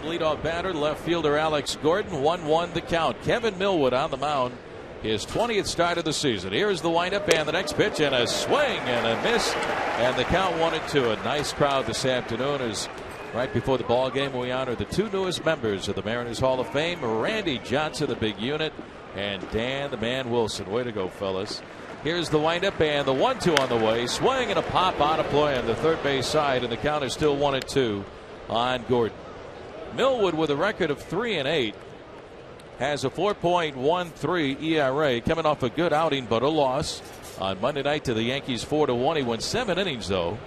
Leadoff batter, left fielder Alex Gordon. 1-1 the count. Kevin Millwood on the mound. His 20th start of the season. Here's the windup and the next pitch, and a swing and a miss, and the count 1-2. A nice crowd this afternoon as right before the ball game we honor the two newest members of the Mariners Hall of Fame, Randy Johnson, the big unit, and Dan the Man Wilson. Way to go, fellas. Here's the windup and the 1-2 on the way. Swing and a pop out of play on the third base side, and the count is still 1-2 on Gordon. Millwood, with a record of 3-8, has a 4.13 ERA, coming off a good outing but a loss on Monday night to the Yankees 4-1. He went 7 innings though,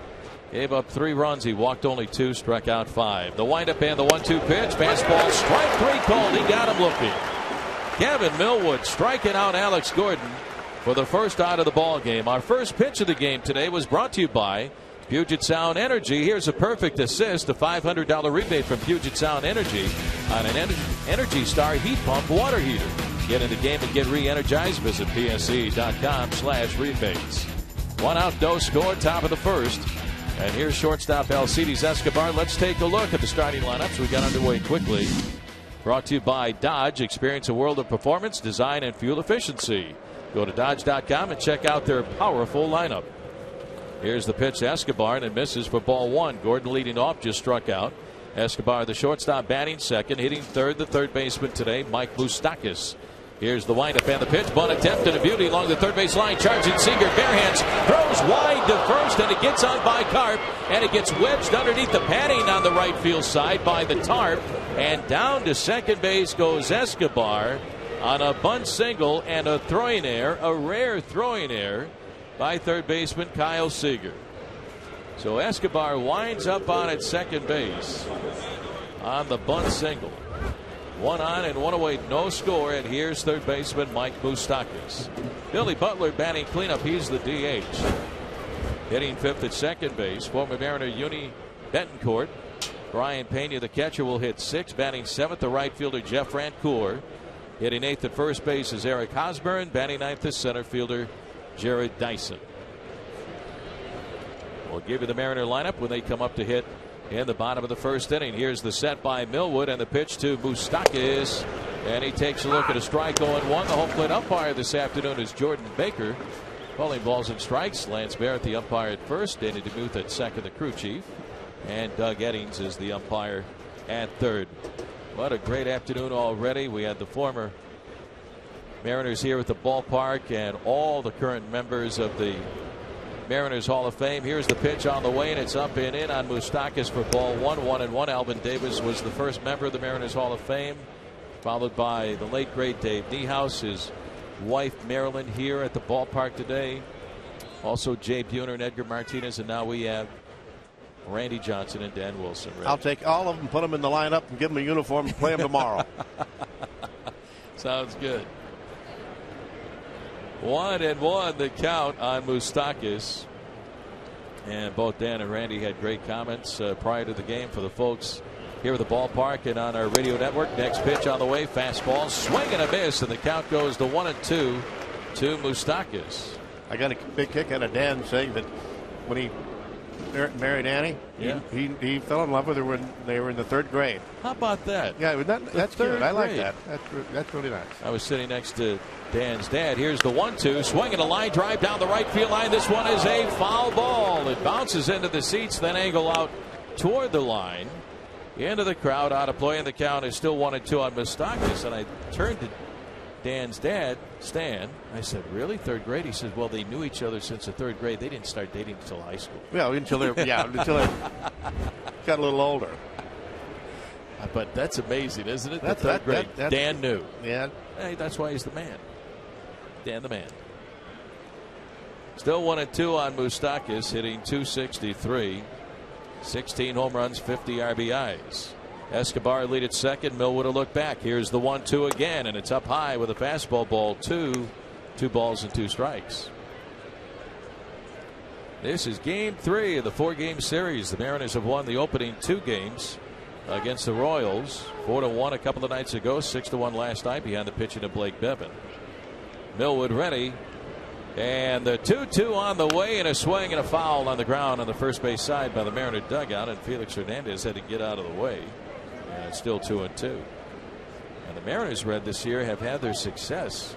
gave up 3 runs. He walked only 2, struck out 5. The windup and the 1-2 pitch, fastball, strike 3 called. He got him looking. Kevin Millwood striking out Alex Gordon for the first out of the ball game. Our first pitch of the game today was brought to you by Puget Sound Energy. Here's a perfect assist, a $500 rebate from Puget Sound Energy on an Energy Star heat pump water heater. Get in the game and get re-energized. Visit psc.com/rebates. 1 out, no score, top of the first. And here's shortstop Alcides Escobar. Let's take a look at the starting lineups. We got underway quickly. Brought to you by Dodge. Experience a world of performance, design, and fuel efficiency. Go to Dodge.com and check out their powerful lineup. Here's the pitch to Escobar, and it misses for ball 1. Gordon leading off, just struck out. Escobar, the shortstop, batting second. Hitting third, the third baseman today, Mike Moustakas. Here's the windup and the pitch. Bunt attempt and a beauty along the third base line. Charging Seager, bare hands, throws wide to first, and it gets on by Carp, and it gets wedged underneath the padding on the right field side by the tarp. And down to second base goes Escobar on a bunt single and a throwing error, a rare throwing error by third baseman Kyle Seager. So Escobar winds up on at second base on the bunt single. 1 on and 1 away, no score, and here's third baseman Mike Moustakas. Billy Butler batting cleanup, he's the DH. Hitting fifth at second base, former Mariner Uni Betancourt. Brian Pena, the catcher, will hit 6th. Batting 7th, the right fielder Jeff Rancourt. Hitting 8th at first base is Eric Hosburn. Batting 9th is center fielder Jared Dyson. We'll give you the Mariner lineup when they come up to hit in the bottom of the first inning. Here's the set by Millwood and the pitch to Moustakas. And he takes a look at a strike going 1. The home plate umpire this afternoon is Jordan Baker. Calling balls and strikes. Lance Barrett, the umpire at first. Danny DeMuth at second, the crew chief. And Doug Eddings is the umpire at third. What a great afternoon already. We had the former Mariners here at the ballpark and all the current members of the Mariners Hall of Fame. Here's the pitch on the way, and it's up and in on Moustakas for ball 1. 1-1. Alvin Davis was the first member of the Mariners Hall of Fame, followed by the late great Dave Niehaus, his wife Marilyn here at the ballpark today. Also Jay Buhner and Edgar Martinez, and now we have Randy Johnson and Dan Wilson. Randy. I'll take all of them, put them in the lineup, and give them a uniform and play them tomorrow. Sounds good. 1-1 the count on Moustakas. And both Dan and Randy had great comments prior to the game for the folks here at the ballpark and on our radio network. Next pitch on the way. Fastball. Swing and a miss. And the count goes to 1-2 to Moustakas. I got a big kick out of Dan saying that when he married Annie, he fell in love with her when they were in the 3rd grade. How about that? Yeah, that's good. I like that. That's really nice. I was sitting next to Dan's dad. Here's the 1-2. Swinging a line drive down the right field line. This one is a foul ball. It bounces into the seats, then angle out toward the line. Into the crowd, out of play, and the count is still 1-2 on Moustakas. And I turned to Dan's dad, Stan. I said, really? 3rd grade? He says, well, they knew each other since the 3rd grade. They didn't start dating until high school. Well, until they got a little older. But that's amazing, isn't it? That's 3rd grade. Dan knew. Yeah. Hey, that's why he's the man. Dan the man. Still 1-2 on Moustakas, hitting .263. 16 home runs, 50 RBIs. Escobar lead at second. Millwood will look back. Here's the 1-2 again, and it's up high with a fastball. Ball 2. 2 balls and 2 strikes. This is game 3 of the 4-game series. The Mariners have won the opening 2 games against the Royals. 4-1 a couple of nights ago. 6-1 last night behind the pitching of Blake Bevan. Millwood ready. And the 2-2 on the way, and a swing and a foul on the ground on the first base side by the Mariner dugout, and Felix Hernandez had to get out of the way. And it's still 2-2. And the Mariners, Red, this year have had their success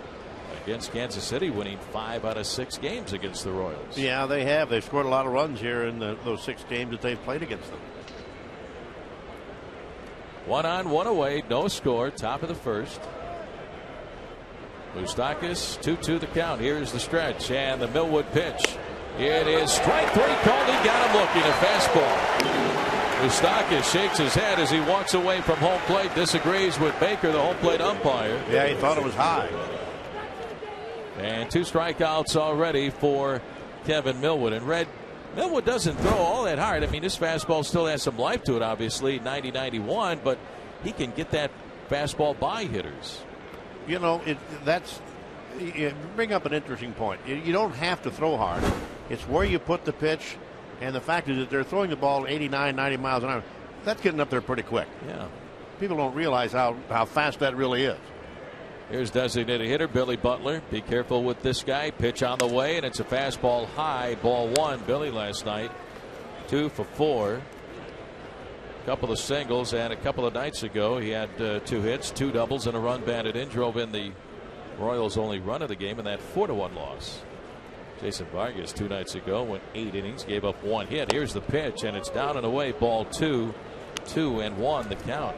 against Kansas City, winning 5 out of 6 games against the Royals. Yeah, they have. They've scored a lot of runs here in those 6 games that they've played against them. 1 on, 1 away, no score, top of the first. Moustakas, 2-2 the count. Here's the stretch and the Millwood pitch. It is strike 3 called. He got him looking. A fastball. Moustakas shakes his head as he walks away from home plate. Disagrees with Baker, the home plate umpire. Yeah, he thought it was high. And 2 strikeouts already for Kevin Millwood. And Red, Millwood doesn't throw all that hard. I mean, this fastball still has some life to it, obviously, 90-91, but he can get that fastball by hitters. You know, you bring up an interesting point. You don't have to throw hard. It's where you put the pitch, and the fact is that they're throwing the ball 89, 90 miles an hour. That's getting up there pretty quick. Yeah. People don't realize how fast that really is. Here's designated hitter Billy Butler. Be careful with this guy. Pitch on the way, and it's a fastball high. Ball 1. Billy last night 2 for 4. A couple of singles, and a couple of nights ago he had 2 hits, 2 doubles, and a run batted in. Drove in the Royals' only run of the game in that 4-1 loss. Jason Vargas 2 nights ago went 8 innings, gave up 1 hit. Here's the pitch, and it's down and away. Ball 2. 2-1 the count.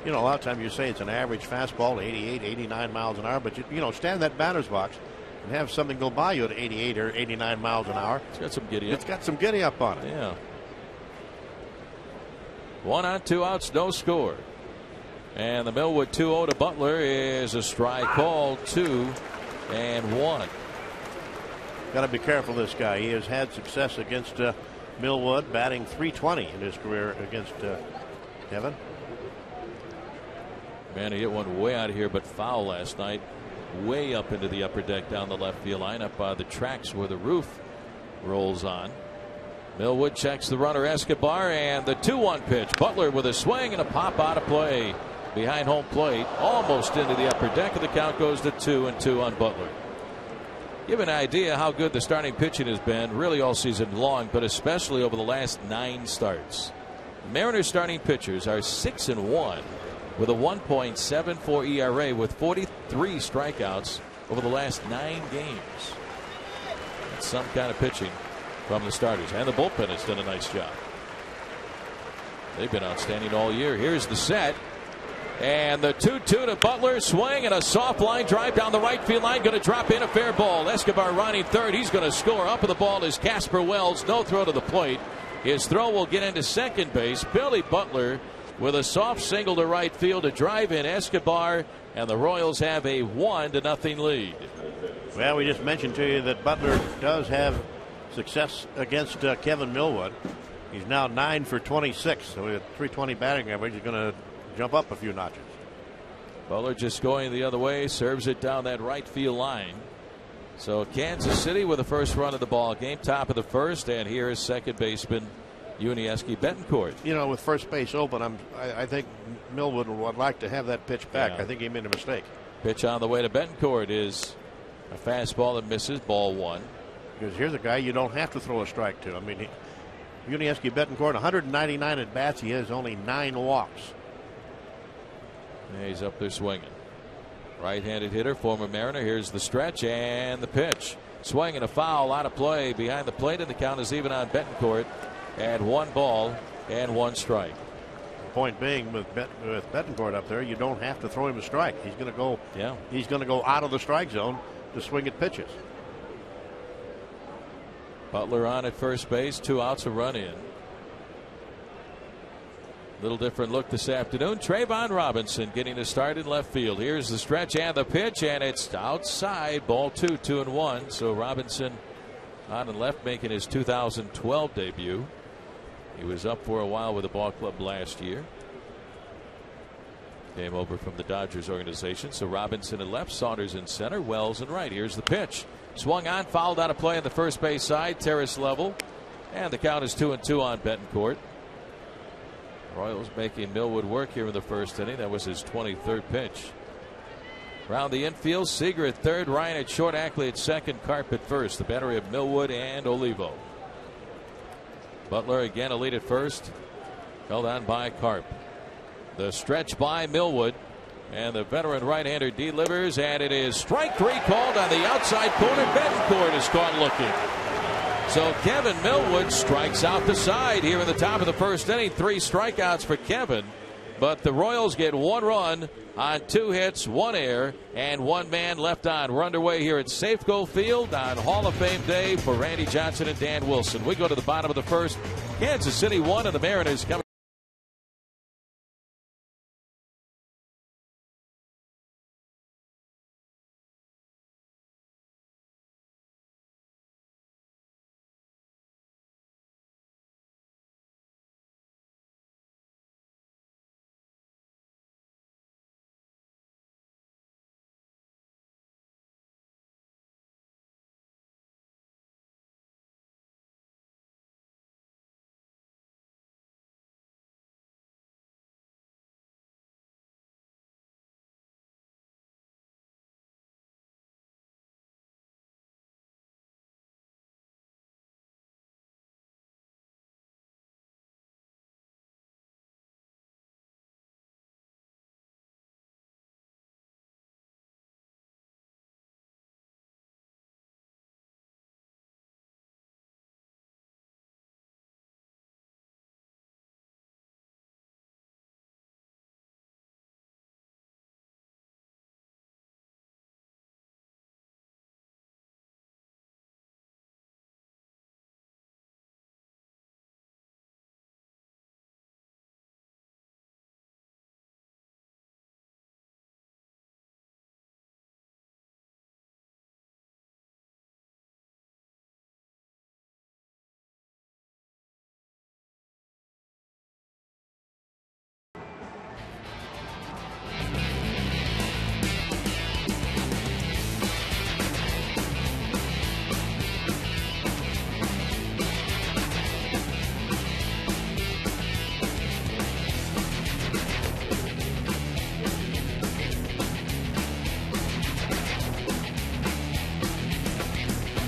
You know, a lot of times you say it's an average fastball, 88, 89 miles an hour, but you know, stand in that batter's box and have something go by you at 88 or 89 miles an hour. It's got some giddy up. It's got some giddy up on it. Yeah. 1 on, 2 outs, no score. And the Millwood 2-0 to Butler is a strike call. 2-1. Got to be careful, this guy. He has had success against Millwood, batting .320 in his career against Kevin. Man, he hit one way out of here, but foul last night. Way up into the upper deck down the left field line, up by the tracks where the roof rolls on. Millwood checks the runner Escobar, and the 2-1 pitch. Butler with a swing and a pop out of play behind home plate, almost into the upper deck, and the count goes to 2-2 on Butler. Give an idea how good the starting pitching has been really all season long, but especially over the last 9 starts. Mariners starting pitchers are 6-1 with a 1.74 ERA with 43 strikeouts over the last 9 games. That's some kind of pitching from the starters, and the bullpen has done a nice job. They've been outstanding all year. Here's the set, and the 2-2 to Butler. Swing and a soft line drive down the right field line, going to drop in, a fair ball. Escobar running third. He's going to score. Up with the ball is Casper Wells. No throw to the plate. His throw will get into second base. Billy Butler with a soft single to right field to drive in Escobar, and the Royals have a 1-0 lead. Well, we just mentioned to you that Butler does have success against Kevin Millwood. He's now 9 for 26, so with 320 batting average, he's going to jump up a few notches. Butler just going the other way, serves it down that right field line. So Kansas City with the first run of the ball game, top of the first, and here is second baseman Yuniesky Betancourt. You know, with first base open, I think Millwood would like to have that pitch back. Yeah. I think he made a mistake. Pitch on the way to Betancourt is a fastball that misses, ball one. Because here's a guy you don't have to throw a strike to. I mean, Yuniesky Betancourt, 199 at bats. He has only 9 walks. Yeah, he's up there swinging. Right-handed hitter, former Mariner. Here's the stretch and the pitch. Swing and a foul out of play behind the plate, and the count is even on Betancourt at 1 ball and 1 strike. The point being, with Betancourt up there, you don't have to throw him a strike. He's going to go. Yeah. He's going to go out of the strike zone to swing at pitches. Butler on at first base, 2 outs, a run in. Little different look this afternoon. Trayvon Robinson getting a start in left field. Here's the stretch and the pitch, and it's outside. Ball 2, 2-1. So Robinson on and left, making his 2012 debut. He was up for a while with the ball club last year. Came over from the Dodgers organization. So Robinson in left, Saunders in center, Wells in right. Here's the pitch. Swung on, fouled out of play on the first base side, terrace level. And the count is 2-2 on Betancourt. Royals making Millwood work here in the first inning. That was his 23rd pitch. Around the infield, Seager at third, Ryan at short, Ackley at second, Carp at first. The battery of Millwood and Olivo. Butler again a lead at first. Held on by Carp. The stretch by Millwood. And the veteran right-hander delivers, and it is strike 3 called on the outside corner. Betancourt is caught looking. So Kevin Millwood strikes out the side here in the top of the first inning. 3 strikeouts for Kevin. But the Royals get 1 run on 2 hits, 1 error, and 1 man left on. We're underway here at Safeco Field on Hall of Fame Day for Randy Johnson and Dan Wilson. We go to the bottom of the first. Kansas City 1 and the Mariners coming.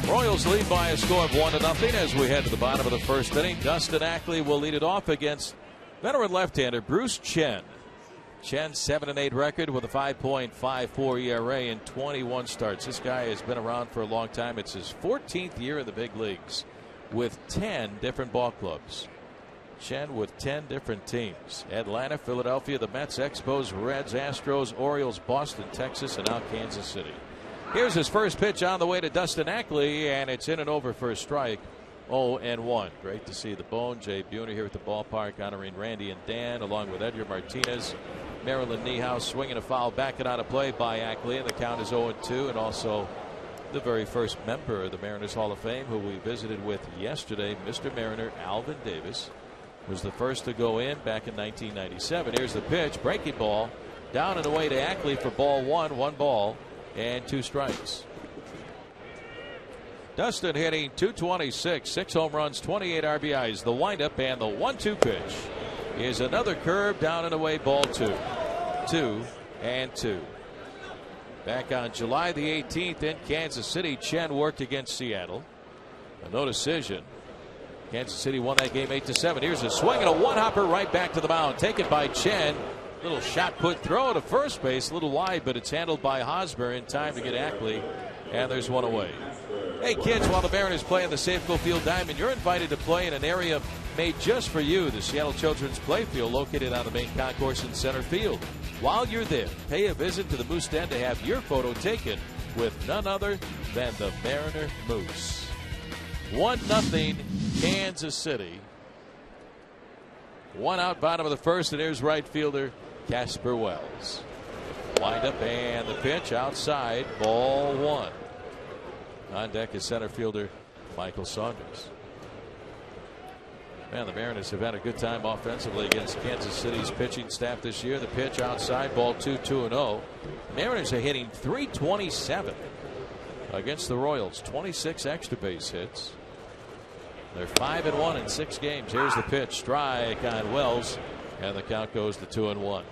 Royals lead by a score of 1-0 as we head to the bottom of the first inning. Dustin Ackley will lead it off against veteran left-hander Bruce Chen. Chen's 7-8 record with a 5.54 ERA in 21 starts. This guy has been around for a long time. It's his 14th year in the big leagues with 10 different ball clubs. Chen with 10 different teams. Atlanta, Philadelphia, the Mets, Expos, Reds, Astros, Orioles, Boston, Texas, and now Kansas City. Here's his first pitch on the way to Dustin Ackley, and it's in and over for a strike. 0-1. Great to see the Bone, Jay Buhner here at the ballpark honoring Randy and Dan along with Edgar Martinez. Marilyn Niehaus swinging a foul back and out of play by Ackley, and the count is 0-2. And also the very first member of the Mariners Hall of Fame who we visited with yesterday, Mr. Mariner Alvin Davis, was the first to go in back in 1997. Here's the pitch, breaking ball, down and away to Ackley for ball 1, 1 ball and 2 strikes. Dustin hitting .226, 6 home runs, 28 RBIs. The windup and the 1-2 pitch is another curve down and away, ball 2. 2-2. Back on July the 18th in Kansas City, Chen worked against Seattle. No decision. Kansas City won that game 8-7. Here's a swing and a one-hopper right back to the mound. Taken by Chen. Little shot put throw to first base, a little wide, but it's handled by Hosmer in time to get Ackley, and there's one away. Hey kids, while the Mariners play in the Safeco Field Diamond, you're invited to play in an area made just for you, the Seattle Children's Playfield, located on the main concourse in center field. While you're there, pay a visit to the Moose Den to have your photo taken with none other than the Mariner Moose. 1-0 Kansas City. One out, bottom of the first, and here's right fielder Casper Wells. Wind up and the pitch outside, ball 1. On deck is center fielder Michael Saunders. Man, the Mariners have had a good time offensively against Kansas City's pitching staff this year. The pitch outside, ball 2, 2-0. Mariners are hitting .327 against the Royals, 26 extra base hits. They're 5-1 in 6 games. Here's the pitch, strike on Wells, and the count goes to 2-1.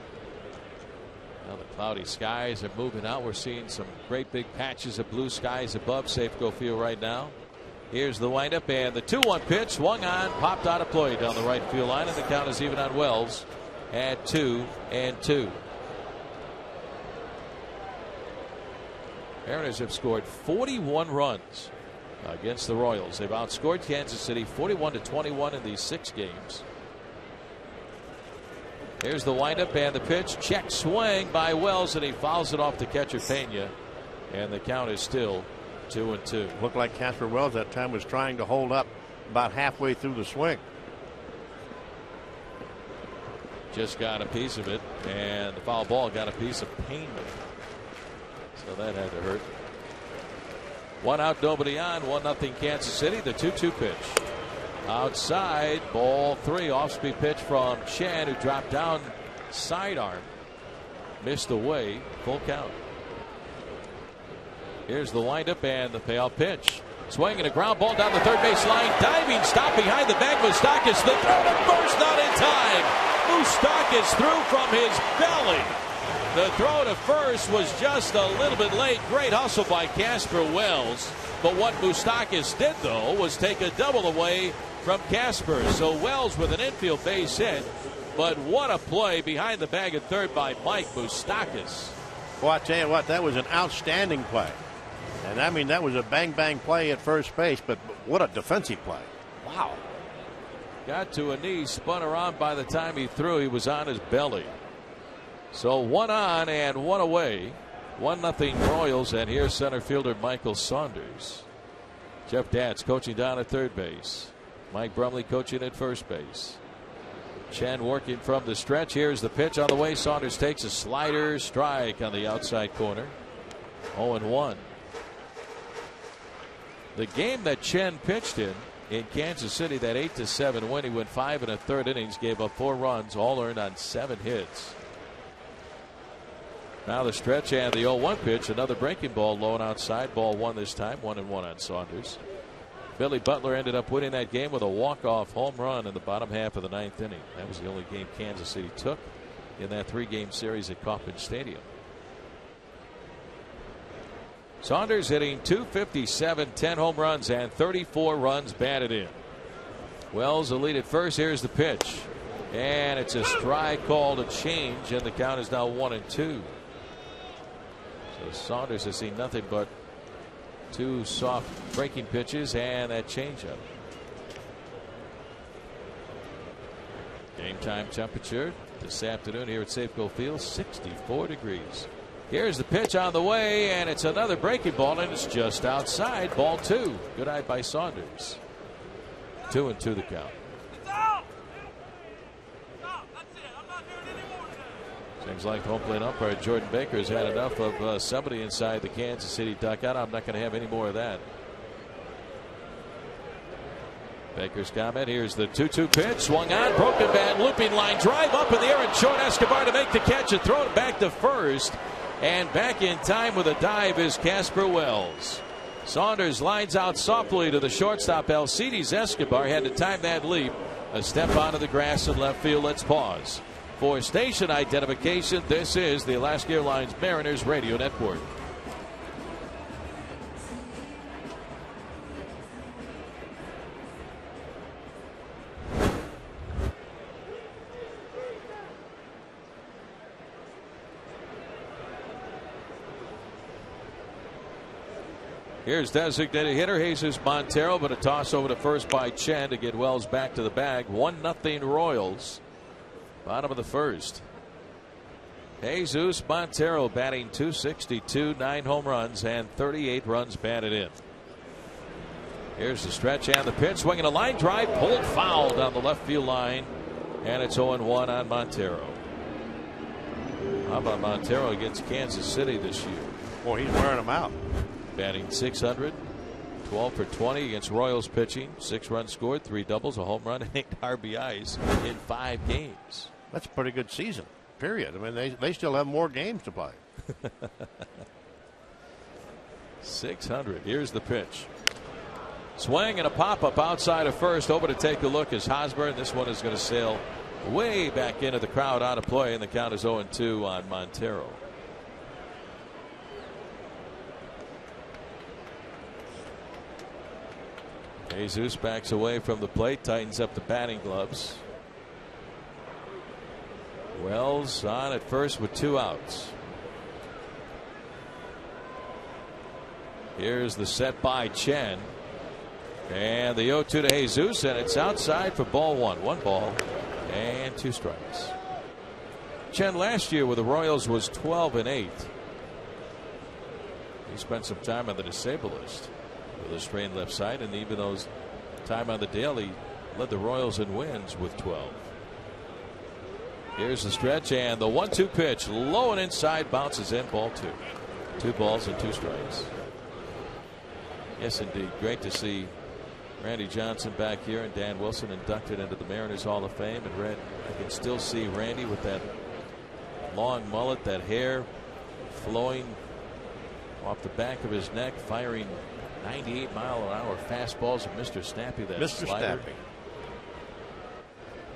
Now the cloudy skies are moving out. We're seeing some great big patches of blue skies above Safeco Field right now. Here's the windup and the 2-1 pitch, swung on, popped out of play down the right field line, and the count is even on Wells at 2-2. Mariners have scored 41 runs against the Royals. They've outscored Kansas City 41-21 in these 6 games. Here's the windup and the pitch. Check swing by Wells, and he fouls it off to catcher Pena, and the count is still 2-2. Looked like Casper Wells that time was trying to hold up about halfway through the swing. Just got a piece of it, and the foul ball got a piece of Pena, so that had to hurt. 1 out, nobody on. 1-0 Kansas City. The 2-2 pitch. Outside, ball 3. Off-speed pitch from Chen, who dropped down sidearm. Missed away. Full count. Here's the windup and the payoff pitch. Swing and a ground ball down the third base line. Diving stop behind the bag. Moustakas. The throw to first, not in time. Moustakas threw from his belly. The throw to first was just a little bit late. Great hustle by Casper Wells. But what Moustakas did, though, was take a double away from Casper. So Wells with an infield base hit. But what a play behind the bag at third by Mike Moustakas. Well, I tell you what, that was an outstanding play. And I mean, that was a bang-bang play at first base, but what a defensive play. Wow. Got to a knee, spun around by the time he threw. He was on his belly. So 1 on and 1 away. 1-0 Royals, and here's center fielder Michael Saunders. Jeff Datz coaching down at third base. Mike Brumley coaching at first base. Chen working from the stretch. Here's the pitch on the way. Saunders takes a slider, strike on the outside corner. 0-1. The game that Chen pitched in Kansas City, that 8-7 win, he went 5 1/3 innings, gave up 4 runs, all earned on 7 hits. Now the stretch and the 0-1 pitch, another breaking ball low and outside, ball 1 this time, 1-1 on Saunders. Billy Butler ended up winning that game with a walk-off home run in the bottom half of the 9th inning. That was the only game Kansas City took in that 3-game series at Kauffman Stadium. Saunders hitting .257, 10 home runs and 34 runs batted in. Wells the lead at first. Here's the pitch, and it's a strike call to change, and the count is now 1-2. So Saunders has seen nothing but 2 soft breaking pitches and that changeup. Game time temperature this afternoon here at Safeco Field, 64 degrees. Here's the pitch on the way, and it's another breaking ball, and it's just outside, ball 2. Good eye by Saunders. 2-2 the count. Seems like the home plate umpire Jordan Baker has had enough of somebody inside the Kansas City dugout. I'm not going to have any more of that. Baker's comment. Here's the 2-2 pitch. Swung on, broken bat, looping line drive up in the air, and short. Escobar to make the catch and throw it back to first. And back in time with a dive is Casper Wells. Saunders lines out softly to the shortstop. Alcides Escobar had to time that leap. A step onto the grass in left field. Let's pause. For station identification, this is the Alaska Airlines Mariners Radio Network. Here's designated hitter Jesus Montero, but a toss over to first by Chen to get Wells back to the bag. 1-0 Royals. Bottom of the first. Jesus Montero batting .262, 9 home runs and 38 runs batted in. Here's the stretch and the pitch. Swinging a line drive, pulled foul down the left field line, and it's 0-1 on Montero. How about Montero against Kansas City this year? Boy, he's wearing them out. Batting .600, 12 for 20 against Royals pitching. 6 runs scored, 3 doubles, a home run, and 8 RBIs in 5 games. That's a pretty good season, period. I mean, they still have more games to play. 600. Here's the pitch. Swing and a pop-up outside of first. Over to take a look is Hosmer. This one is going to sail way back into the crowd out of play, and the count is 0-2 on Montero. Jesus backs away from the plate, tightens up the batting gloves. Wells on at first with 2 outs. Here's the set by Chen. And the 0-2 to Jesus, and it's outside for ball 1. 1 ball and 2 strikes. Chen last year with the Royals was 12-8. He spent some time on the disabled list with a strained left side, and even those time on the DL, he led the Royals in wins with 12. Here's the stretch and the 1-2 pitch, low and inside, bounces in, ball 2. 2 balls and 2 strikes. Yes, indeed, great to see Randy Johnson back here and Dan Wilson inducted into the Mariners Hall of Fame. And Red, I can still see Randy with that long mullet, that hair flowing off the back of his neck, firing 98-mile-an-hour fastballs of Mr. Snappy. That Mr. slider. Snappy.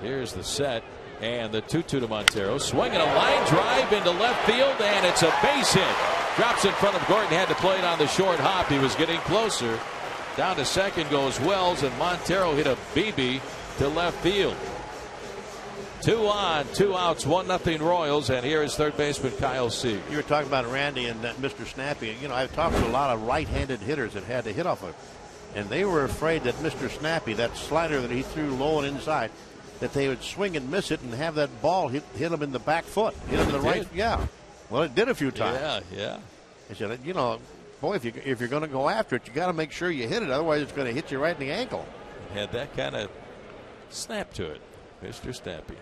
Here's the set and the 2-2 to Montero. Swinging a line drive into left field, and it's a base hit. Drops in front of Gordon. Had to play it on the short hop. He was getting closer. Down to second goes Wells, and Montero hit a BB to left field. 2 on, 2 outs, 1-0 Royals, and here is third baseman Kyle Seager. You were talking about Randy and Mr. Snappy. You know, I've talked to a lot of right-handed hitters that had to hit off of, and they were afraid that Mr. Snappy, that slider that he threw low and inside, that they would swing and miss it and have that ball hit him in the back foot, hit him in the right. Yeah, well, it did a few times. Yeah. I said, you know, boy, if you're going to go after it, you got to make sure you hit it. Otherwise, it's going to hit you right in the ankle. Had that kind of snap to it, Mr. Snappy.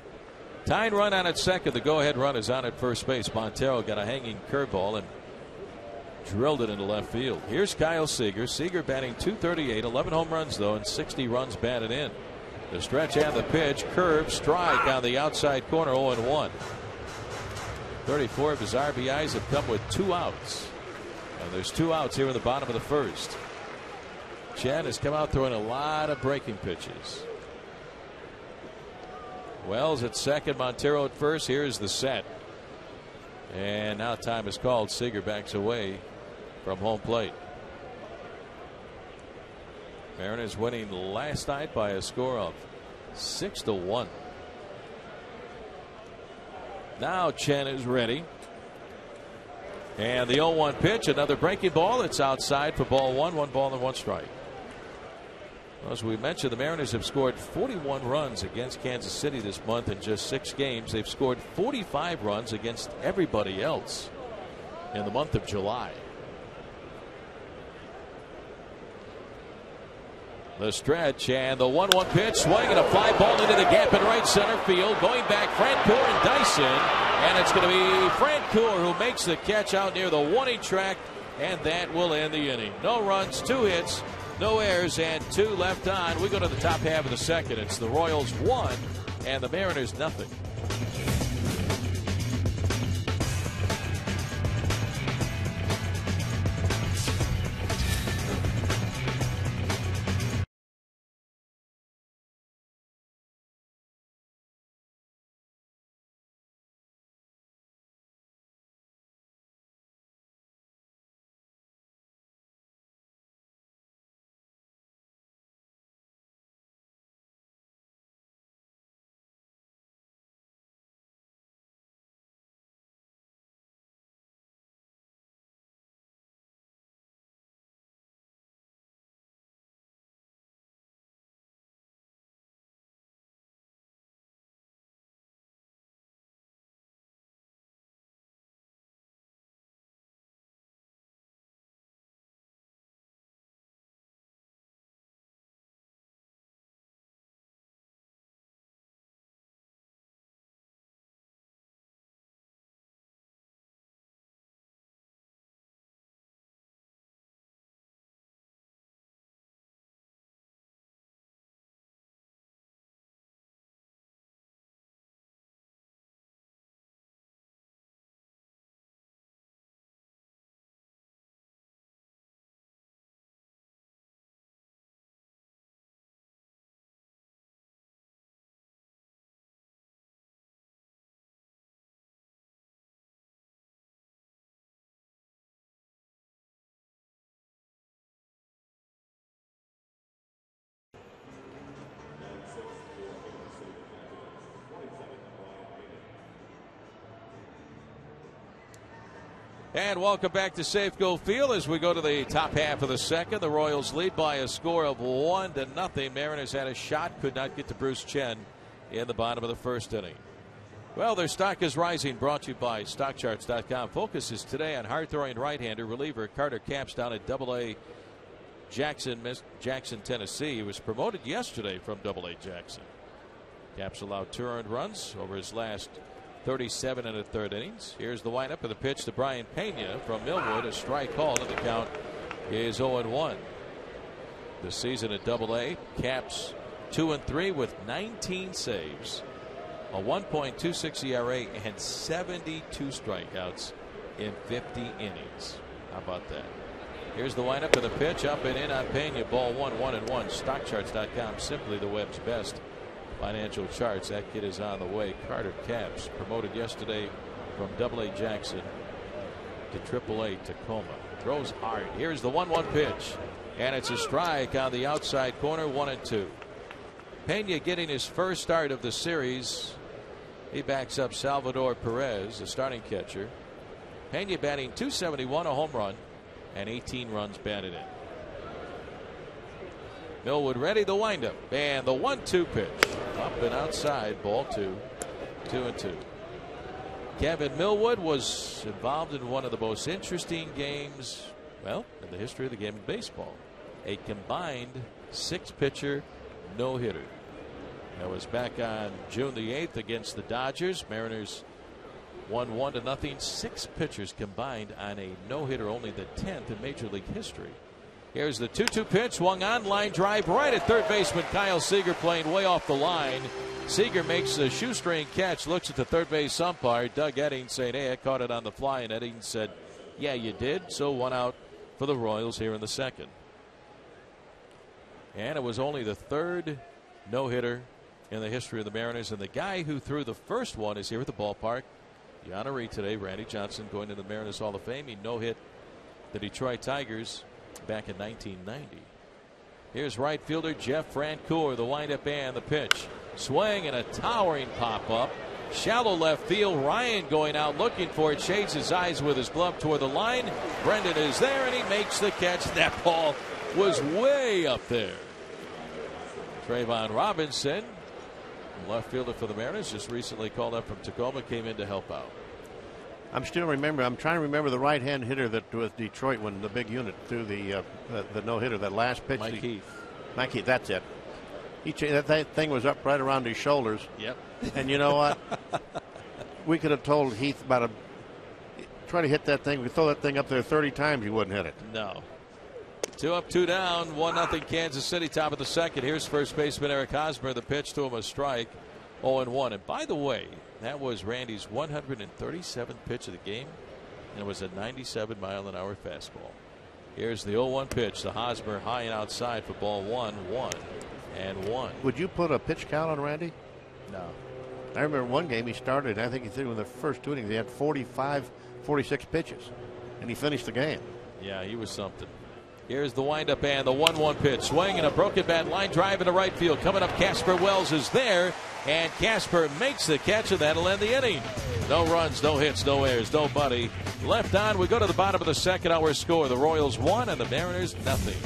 Tying run on at second. The go-ahead run is on at first base. Montero got a hanging curveball and drilled it into left field. Here's Kyle Seager. Seager batting .238, 11 home runs though, and 60 runs batted in. The stretch and the pitch, curve, strike on the outside corner, 0-1. 34 of his RBIs have come with 2 outs. And there's 2 outs here in the bottom of the first. Chen has come out throwing a lot of breaking pitches. Wells at second, Montero at first. Here's the set. And now time is called. Seager backs away from home plate. Mariners winning last night by a score of 6-1. Now Chen is ready. And the 0-1 pitch, another breaking ball. It's outside for ball 1. 1 ball and 1 strike. As we mentioned, the Mariners have scored 41 runs against Kansas City this month in just 6 games. They've scored 45 runs against everybody else in the month of July. The stretch and the 1-1 pitch, swinging a fly ball into the gap in right center field. Going back, Francoeur and Dyson, and it's going to be Francoeur who makes the catch out near the warning track, and that will end the inning. No runs, 2 hits, no errors, and 2 left on. We go to the top half of the second. It's the Royals 1 and the Mariners 0. And welcome back to Safeco Field as we go to the top half of the second. The Royals lead by a score of 1-0. Mariners had a shot, could not get to Bruce Chen in the bottom of the first inning. Well, their stock is rising, brought to you by StockCharts.com. Focus is today on hard-throwing right-hander reliever Carter Capps down at AA Jackson, Tennessee. He was promoted yesterday from AA Jackson. Capps allowed 2 earned runs over his last 37 1/3 innings. Here's the windup of the pitch to Brian Pena from Millwood. A strike called, and the count is 0-1. This season at AA, Capps 2-3 with 19 saves, a 1.26 ERA, and 72 strikeouts in 50 innings. How about that? Here's the windup of the pitch, up and in on Pena. Ball 1-1. StockCharts.com, simply the web's best financial charts. That kid is on the way. Carter Capps, promoted yesterday from AA Jackson to AAA Tacoma. Throws hard. Here's the 1-1 pitch, and it's a strike on the outside corner. 1-2. Pena getting his first start of the series. He backs up Salvador Perez, the starting catcher. Pena batting .271, a home run, and 18 runs batted in. Millwood ready, the windup, and the 1-2 pitch. Up and outside, ball 2. 2-2. Kevin Millwood was involved in one of the most interesting games, well, in the history of the game of baseball. A combined 6-pitcher no-hitter. That was back on June the 8th against the Dodgers. Mariners won 1-0. 6 pitchers combined on a no-hitter, only the 10th in Major League history. Here's the 2-2 pitch, swung on, line drive right at third baseman Kyle Seager, playing way off the line. Seager makes a shoestring catch, looks at the third base umpire, Doug Eddings, saying, hey, I caught it on the fly, and Eddings said, yeah, you did. So 1 out for the Royals here in the second. And it was only the 3rd no-hitter in the history of the Mariners, and the guy who threw the first one is here at the ballpark. The honoree today, Randy Johnson, going to the Mariners Hall of Fame. He no-hit the Detroit Tigers back in 1990. Here's right fielder Jeff Francoeur, the windup and the pitch. Swing and a towering pop-up. Shallow left field. Ryan going out looking for it. Shades his eyes with his glove toward the line. Brendan is there, and he makes the catch. That ball was way up there. Trayvon Robinson, left fielder for the Mariners, just recently called up from Tacoma, came in to help out. I'm trying to remember the right-hand hitter that was Detroit when the big unit threw the no-hitter, that last pitch. Mike Heath. Mike Heath, that's it. That thing was up right around his shoulders. Yep. And you know what? We could have told Heath try to hit that thing. We throw that thing up there 30 times, he wouldn't hit it. No. 2 up, 2 down, 1-0 Kansas City, top of the second. Here's first baseman Eric Hosmer. The pitch to him, a strike. 0-1. And by the way, that was Randy's 137th pitch of the game, and it was a 97-mile-an-hour fastball. Here's the 0-1 pitch to Hosmer, high and outside for ball 1-1. Would you put a pitch count on Randy? No. I remember one game he started, I think he threw in the first 2 innings. He had 45, 46 pitches, and he finished the game. Yeah, he was something. Here's the windup and the 1-1 pitch. Swing and a broken bat, line drive into right field. Coming up, Casper Wells is there, and Casper makes the catch, and that'll end the inning. No runs, no hits, no errors, nobody left on. We go to the bottom of the second. Our score: the Royals 1 and the Mariners 0.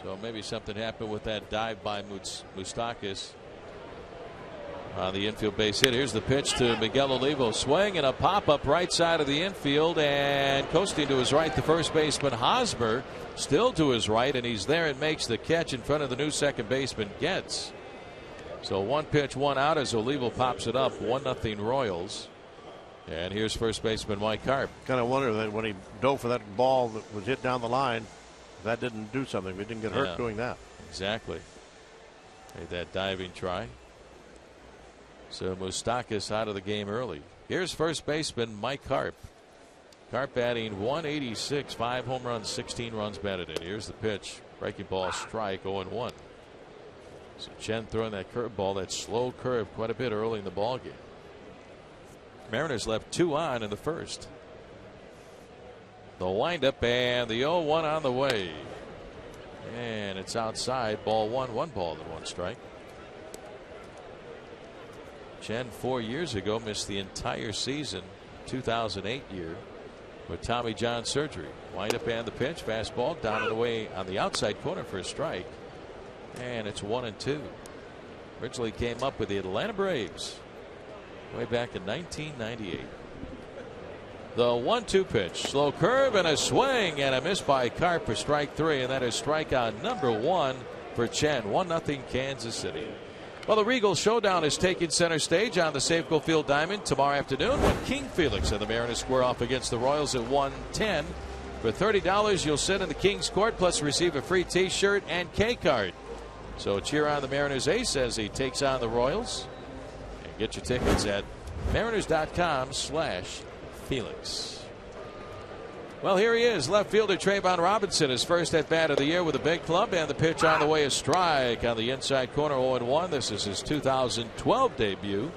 So maybe something happened with that dive by Moustakas on the infield base hit. Here's the pitch to Miguel Olivo. Swing and a pop up right side of the infield, and coasting to his right, the first baseman Hosmer still to his right, and he's there and makes the catch in front of the new second baseman Getz. So 1 pitch, 1 out as Olivo pops it up. 1-0 Royals. And here's first baseman Mike Harp. Kind of wonder that when he dove for that ball that was hit down the line, that didn't do something. We didn't get hurt doing that. Exactly. Made that diving try. So Moustakas out of the game early. Here's first baseman Mike Harp. Harp batting 186, 5 home runs, 16 runs batted in. Here's the pitch. Breaking ball, strike, 0-1. So Chen throwing that curveball, that slow curve, quite a bit early in the ball game. Mariners left 2 on in the first. The windup and the 0-1 on the way. And it's outside. Ball 1, 1 ball and 1 strike. Chen 4 years ago missed the entire season, 2008 year, with Tommy John surgery. Windup and the pitch. Fastball down and away on the outside corner for a strike. And it's 1-2. Originally came up with the Atlanta Braves way back in 1998. The 1-2 pitch. Slow curve and a swing and a miss by Carp for strike 3. And that is strikeout number 1 for Chen. 1-0 Kansas City. Well, the Regal Showdown is taking center stage on the Safeco Field Diamond tomorrow afternoon when King Felix and the Mariners square off against the Royals at 1:10. For $30, you'll sit in the King's Court plus receive a free T-shirt and K-card. So cheer on the Mariners ace as he takes on the Royals. And get your tickets at mariners.com/Felix. Well, here he is, left fielder Trayvon Robinson, his first at bat of the year with a big club, and the pitch on the way, a strike on the inside corner, 0-1. This is his 2012 debut.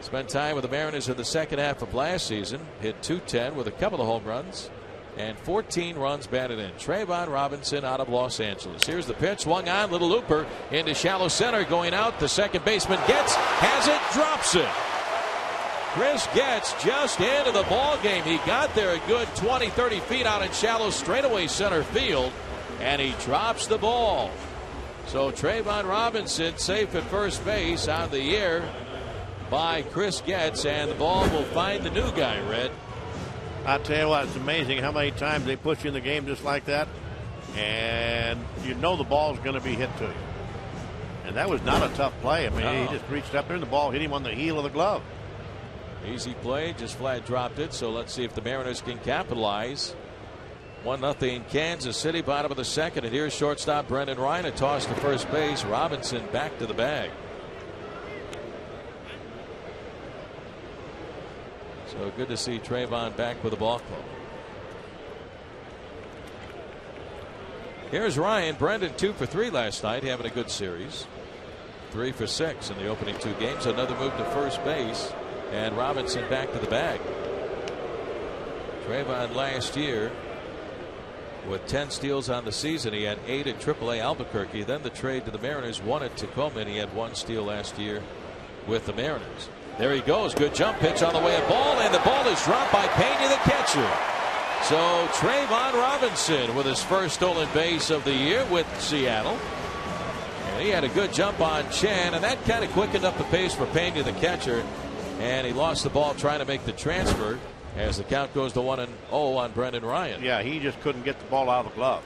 Spent time with the Mariners in the second half of last season. Hit .210 with a couple of home runs and 14 runs batted in. Trayvon Robinson out of Los Angeles. Here's the pitch, swung on, little looper into shallow center, going out. The second baseman Getz has it, drops it. Chris Getz just into the ball game. He got there a good 20-30 feet out in shallow straightaway center field, and he drops the ball. So Trayvon Robinson safe at first base on the year by Chris Getz, and the ball will find the new guy, Red. I tell you what, it's amazing how many times they push you in the game just like that, and you know the ball's going to be hit to you. And that was not a tough play. I mean, he just reached up there and the ball hit him on the heel of the glove. Easy play, just flat dropped it. So let's see if the Mariners can capitalize. 1-0 Kansas City, bottom of the second. And here's shortstop Brendan Ryan. A toss to first base. Robinson back to the bag. So good to see Trayvon back with the ball club. Here's Ryan. Brendan 2 for 3 last night, having a good series. 3 for 6 in the opening 2 games. Another move to first base. And Robinson back to the bag. Trayvon last year with 10 steals on the season. He had 8 at AAA Albuquerque. Then the trade to the Mariners, 1 at Tacoma, and he had 1 steal last year with the Mariners. There he goes. Good jump pitch on the way of ball, and the ball is dropped by Pena, the catcher. So Trayvon Robinson with his first stolen base of the year with Seattle. And he had a good jump on Chen, and that kind of quickened up the pace for Pena, the catcher. And he lost the ball trying to make the transfer as the count goes to 1-0 on Brendan Ryan. Yeah, he just couldn't get the ball out of the glove.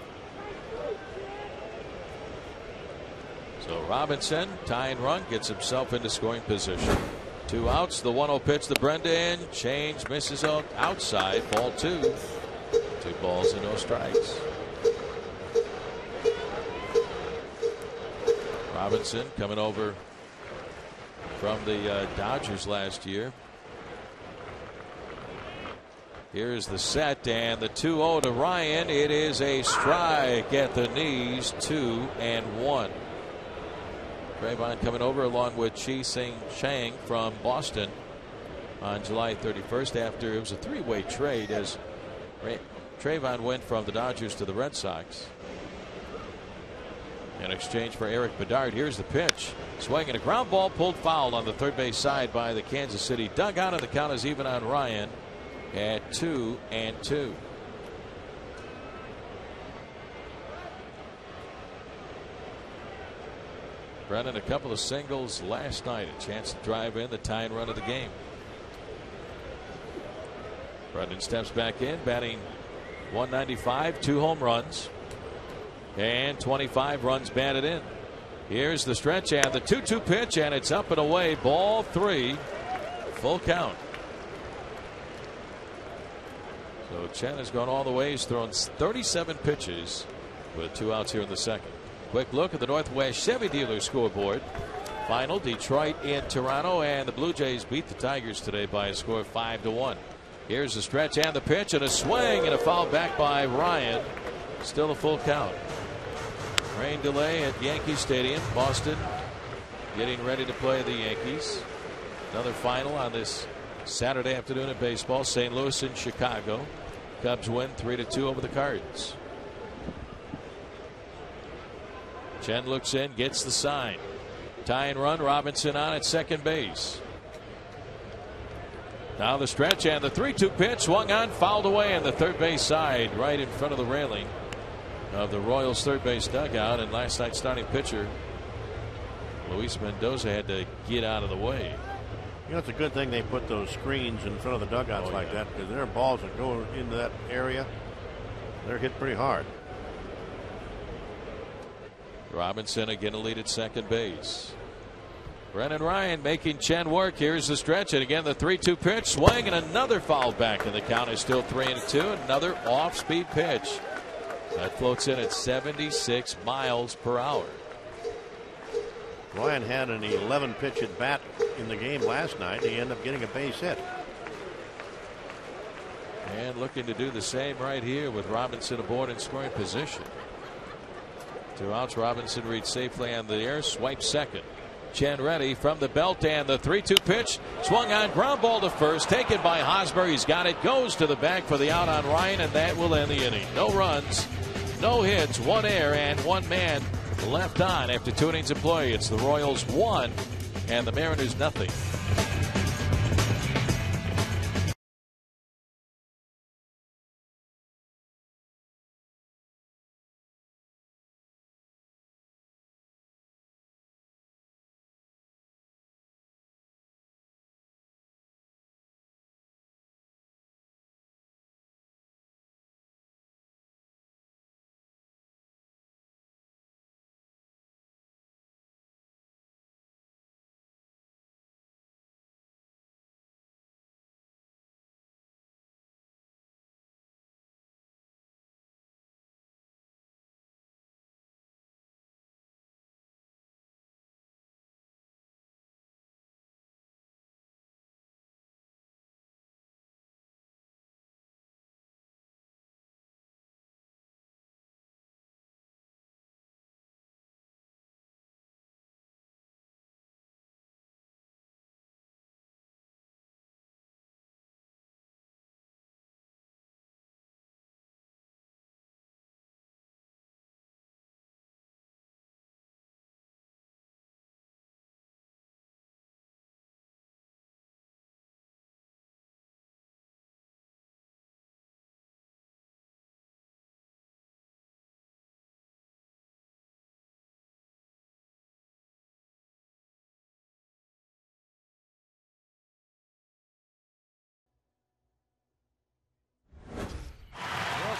So Robinson, tying run, gets himself into scoring position. 2 outs, the 1-0 pitch to Brendan. Change, misses out outside, ball 2. 2 balls and no strikes. Robinson coming over from the Dodgers last year. Here's the set and the 2-0 to Ryan. It is a strike at the knees, 2-1. Trayvon coming over along with Chi-Sing Chang from Boston on July 31st after it was a 3-way trade as Trayvon went from the Dodgers to the Red Sox in exchange for Eric Bedard. Here's the pitch. Swinging a ground ball pulled foul on the third base side by the Kansas City dugout, and the count is even on Ryan at 2-2. Brennan, a couple of singles last night. A chance to drive in the tying run of the game. Brennan steps back in, batting .195, 2 home runs, and 25 runs batted in. Here's the stretch and the 2-2 pitch, and it's up and away. Ball 3, full count. So Chen has gone all the way. He's thrown 37 pitches with 2 outs here in the second. Quick look at the Northwest Chevy dealer scoreboard. Final, Detroit in Toronto, and the Blue Jays beat the Tigers today by a score of 5-1. Here's the stretch and the pitch, and a swing and a foul back by Ryan. Still a full count. Rain delay at Yankee Stadium. Boston getting ready to play the Yankees. Another final on this Saturday afternoon in baseball. St. Louis and Chicago. Cubs win 3-2 over the Cards. Chen looks in, gets the sign. Tying run, Robinson on at second base. Now the stretch and the 3-2 pitch, swung on, fouled away on the third base side, right in front of the railing of the Royals third base dugout. And last night's starting pitcher Luis Mendoza had to get out of the way. You know, it's a good thing they put those screens in front of the dugouts like that, because there are balls that go into that area. They're hit pretty hard. Robinson again a lead at second base. Brennan Ryan making Chen work. Here's the stretch, and again the 3-2 pitch, swing, and another foul back, and the count is still 3-2. Another off-speed pitch that floats in at 76 miles per hour. Ryan had an 11-pitch at bat in the game last night. He ended up getting a base hit. And looking to do the same right here with Robinson aboard in scoring position. 2 outs. Robinson reads safely on the air. Swipe second. Chen ready from the belt, and the 3-2 pitch swung on, ground ball to first, taken by Hosmer. He's got it, goes to the bag for the out on Ryan, and that will end the inning. No runs, no hits, 1 error, and 1 man left on after 2 innings of play. It's the Royals 1 and the Mariners nothing.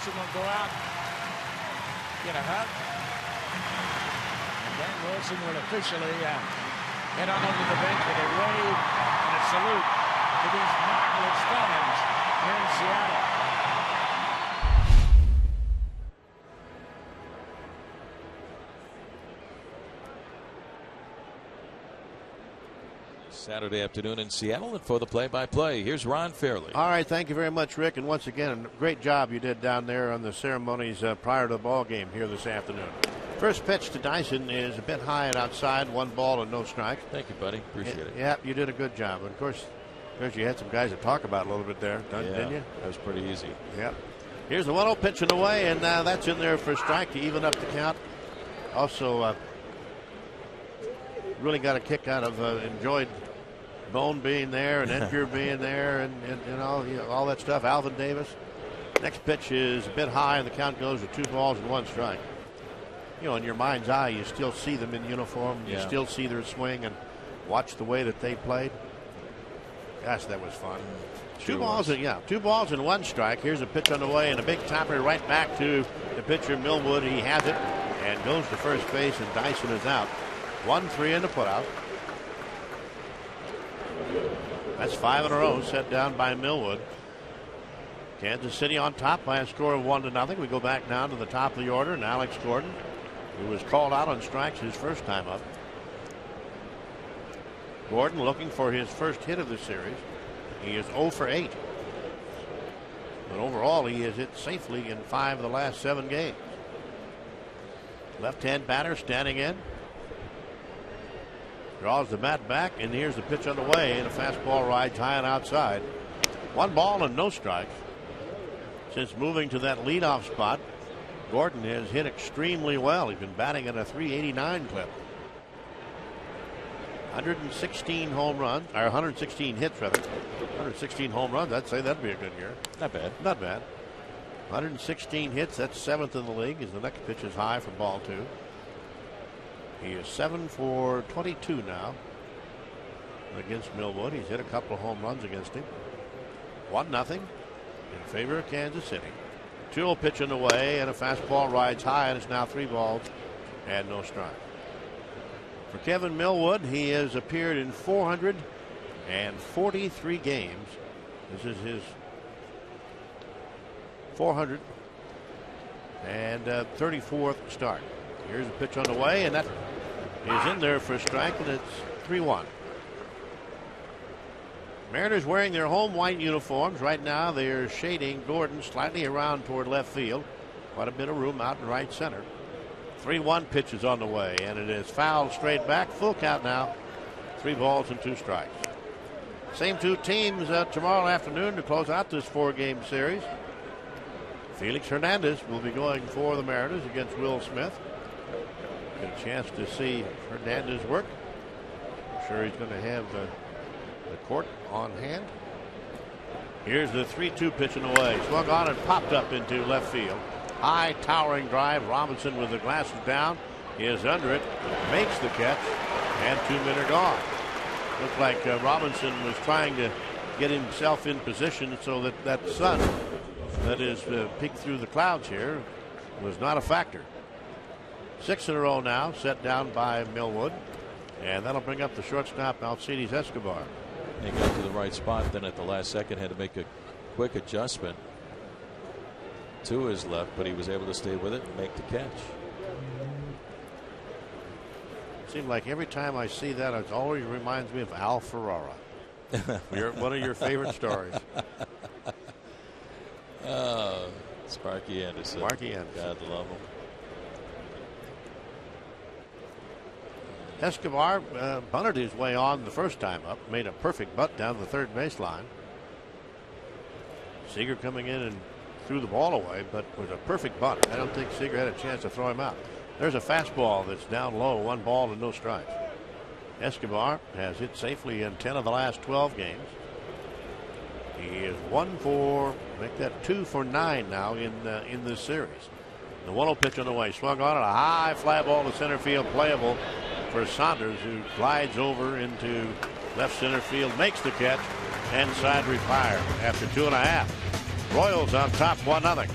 Will go out, get a hug, and then Wilson will officially head on over the bench with a wave and a salute to these marvelous fans here in Seattle. Saturday afternoon in Seattle, and for the play-by-play, here's Ron Fairley. All right, thank you very much, Rick, and once again, great job you did down there on the ceremonies prior to the ball game here this afternoon. First pitch to Dyson is a bit high and outside, 1 ball and no strike. Thank you, buddy. Appreciate it. Yeah, you did a good job. Of course, you had some guys to talk about a little bit there, didn't you? That was pretty easy. Yeah. Here's the 1-0 pitch and away, and that's in there for a strike to even up the count. Also, really got a kick out of enjoyed Bone being there and Edgar being there and all that stuff. Alvin Davis. Next pitch is a bit high, and the count goes to 2 balls and 1 strike. in your mind's eye, you still see them in uniform. You still see their swing and watch the way that they played. Gosh, that was fun. Sure two balls and one strike. Here's a pitch on the way and a big topper right back to the pitcher Millwood. He has it and goes to first base, and Dyson is out. 1-3 in the putout. That's 5 in a row set down by Millwood. Kansas City on top by a score of 1-0. We go back down to the top of the order, and Alex Gordon, who was called out on strikes his first time up. Gordon looking for his first hit of the series. He is 0 for 8. But overall, he has hit safely in 5 of the last 7 games. Left-hand batter standing in. Draws the bat back, and here's the pitch on the way, and a fastball rides high and outside. 1 ball and no strikes. Since moving to that leadoff spot, Gordon has hit extremely well. He's been batting at a .389 clip. 116 home runs, or 116 hits rather. 116 home runs. I'd say that'd be a good year. Not bad. Not bad. 116 hits. That's 7th in the league. As the next pitch is high for ball 2. He is 7 for 22 now against Millwood. He's hit a couple of home runs against him. 1-0 in favor of Kansas City. 2-0 pitch in the way, and a fastball rides high, and it's now 3 balls and no strike. For Kevin Millwood, he has appeared in 443 games. This is his 434th start. Here's a pitch on the way, and that is in there for a strike, and it's 3-1. Mariners wearing their home white uniforms. Right now they're shading Gordon slightly around toward left field. Quite a bit of room out in right center. 3-1 pitch is on the way, and it is fouled straight back. Full count now. 3 balls and 2 strikes. Same 2 teams tomorrow afternoon to close out this 4-game series. Felix Hernandez will be going for the Mariners against Will Smith. Get a chance to see Hernandez work. I'm sure he's going to have the court on hand. Here's the 3-2 pitch in the way. Swung on and popped up into left field. High towering drive. Robinson with the glasses down is under it, makes the catch, and 2 men are gone. Looks like Robinson was trying to get himself in position so that that sun that is peeked through the clouds here was not a factor. 6 in a row now set down by Millwood, and that'll bring up the shortstop Alcides Escobar. He got to the right spot, then at the last second had to make a quick adjustment to his left, but he was able to stay with it and make the catch. Seems like every time I see that, it always reminds me of Al Ferrara. One of your favorite stories. Sparky Anderson. Sparky Anderson. God love him. Escobar bunted his way on the first time up, made a perfect butt down the third baseline. Seager coming in and threw the ball away, but was a perfect bunt. I don't think Seager had a chance to throw him out. There's a fastball that's down low, 1 ball and no strikes. Escobar has hit safely in 10 of the last 12 games. He is 1 for, make that 2 for 9 now in this series. The 1-0 pitch on the way, swung on it, a high fly ball to center field, playable for Saunders, who glides over into left center field, makes the catch, and side retire after 2.5. Royals on top 1-0.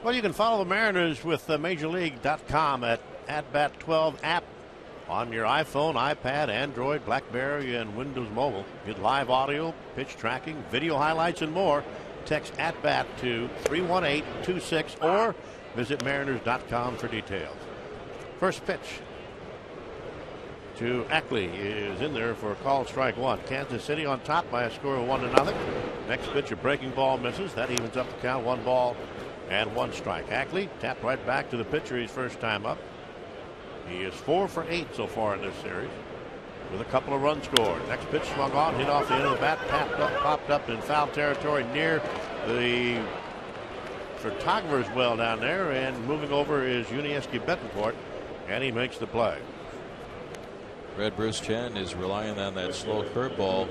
Well, you can follow the Mariners with MajorLeague.com at @Bat12 app on your iPhone, iPad, Android, BlackBerry, and Windows Mobile. Get live audio, pitch tracking, video highlights, and more. Text @Bat to 31826 or visit Mariners.com for details. First pitch to Ackley is in there for a called strike one. Kansas City on top by a score of 1-0. Next pitch, a breaking ball misses. That evens up the count. 1 ball and 1 strike. Ackley tapped right back to the pitcher his first time up. He is 4 for 8 so far in this series with a couple of runs scored. Next pitch swung on, hit off the end of the bat, popped up in foul territory near the photographer's well down there, and moving over is Yuniesky Betancourt, and he makes the play. Red Bruce Chen is relying on that slow curveball.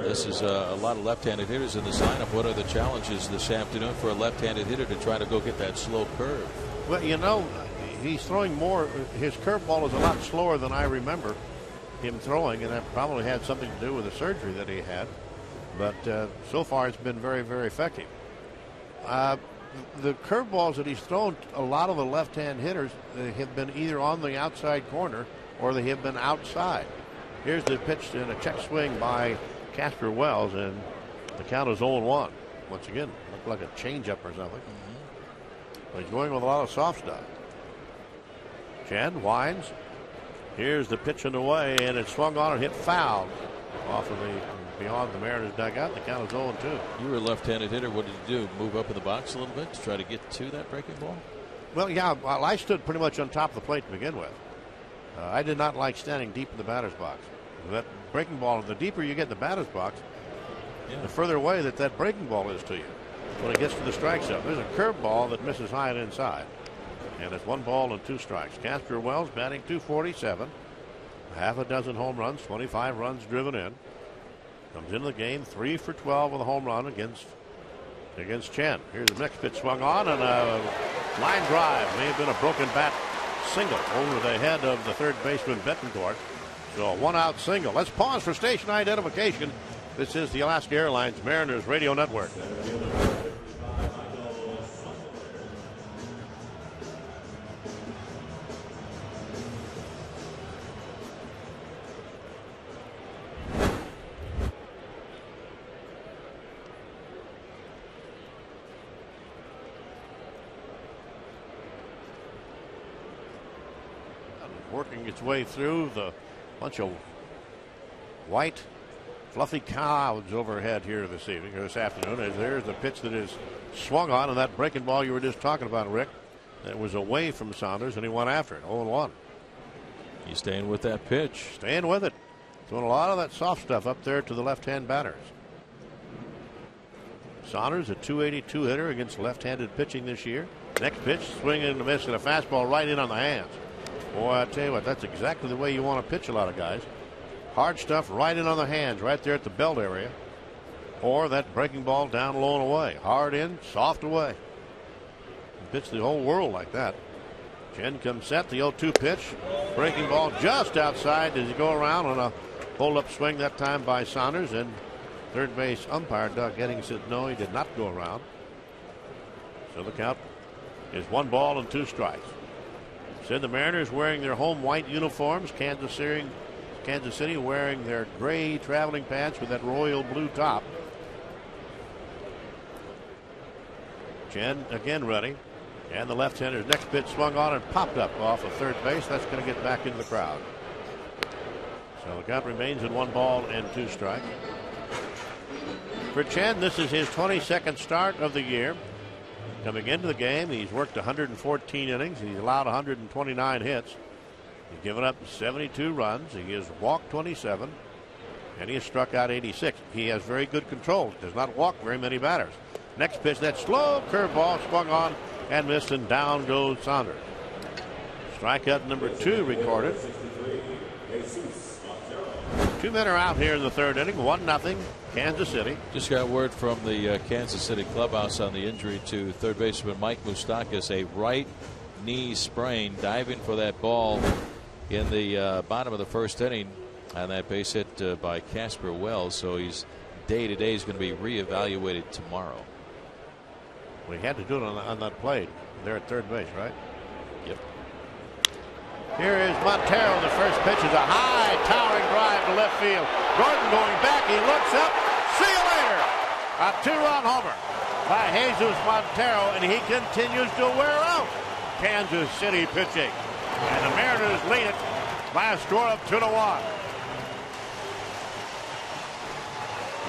This is a lot of left-handed hitters in this lineup. What are the challenges this afternoon for a left-handed hitter to try to go get that slow curve? Well, you know, he's throwing more. His curveball is a lot slower than I remember him throwing, and that probably had something to do with the surgery that he had. But so far, it's been very, very effective. The curveballs that he's thrown, a lot of the left-hand hitters have been either on the outside corner or they have been outside. Here's the pitch in a check swing by Casper Wells, and the count is 0-1. Once again, looked like a changeup or something. But he's going with a lot of soft stuff. Chen winds. Here's the pitch in the way, and it swung on and hit foul off of the beyond the Mariners dugout. The count is 0-2. You were a left-handed hitter. What did you do? Move up in the box a little bit to try to get to that breaking ball? Well, yeah, I stood pretty much on top of the plate to begin with. I did not like standing deep in the batter's box. That breaking ball, the deeper you get in the batter's box, the further away that breaking ball is to you when it gets to the strike zone. There's a curveball that misses high and inside. And it's 1 ball and 2 strikes. Casper Wells batting .247. Half a dozen home runs, 25 runs driven in. Comes into the game 3 for 12 with a home run against Chen. Here's the next pitch swung on, and a line drive. May have been a broken bat single over the head of the third baseman Betancourt. So a 1-out single. Let's pause for station identification. This is the Alaska Airlines Mariners Radio Network. Working its way through the bunch of white fluffy clouds overhead here this evening or this afternoon. As there's the pitch that is swung on, and that breaking ball you were just talking about, Rick, that was away from Saunders, and he went after it. 0-1. You staying with that pitch? Staying with it. Throwing a lot of that soft stuff up there to the left-hand batters. Saunders, a .282 hitter against left-handed pitching this year. Next pitch, swinging and a miss, and a fastball right in on the hands. Boy, I tell you what, that's exactly the way you want to pitch a lot of guys. Hard stuff right in on the hands, right there at the belt area. Or that breaking ball down low and away. Hard in, soft away. Pitch the whole world like that. Chen comes set, the 0-2 pitch. Breaking ball just outside. Does he go around on a hold-up swing that time by Saunders? And third base umpire Doug Eddings said no, he did not go around. So the count is 1 ball and 2 strikes. Said the Mariners wearing their home white uniforms. Kansas City wearing their gray traveling pants with that royal blue top. Chen again ready. And the left-hander's next pitch swung on and popped up off of third base. That's going to get back into the crowd. So the count remains at 1 ball and 2 strikes. For Chen, this is his 22nd start of the year. Coming into the game, he's worked 114 innings. He's allowed 129 hits. He's given up 72 runs. He has walked 27, and he has struck out 86. He has very good control. Does not walk very many batters. Next pitch, that slow curveball swung on and missed, and down goes Saunders. Strikeout number 2 recorded. 2 men are out here in the third inning. 1-0 Kansas City. Just got word from the Kansas City clubhouse on the injury to third baseman Mike Moustakas, a right knee sprain, diving for that ball in the bottom of the first inning on that base hit by Casper Wells. So he's day to day is going to be reevaluated tomorrow. We had to do it on that play there at third base, right? Yep. Here is Montero. The first pitch is a high towering drive to left field. Gordon going back. He looks up. See you later. A 2-run homer by Jesus Montero, and he continues to wear out Kansas City pitching. And the Mariners lead it by a score of 2-1.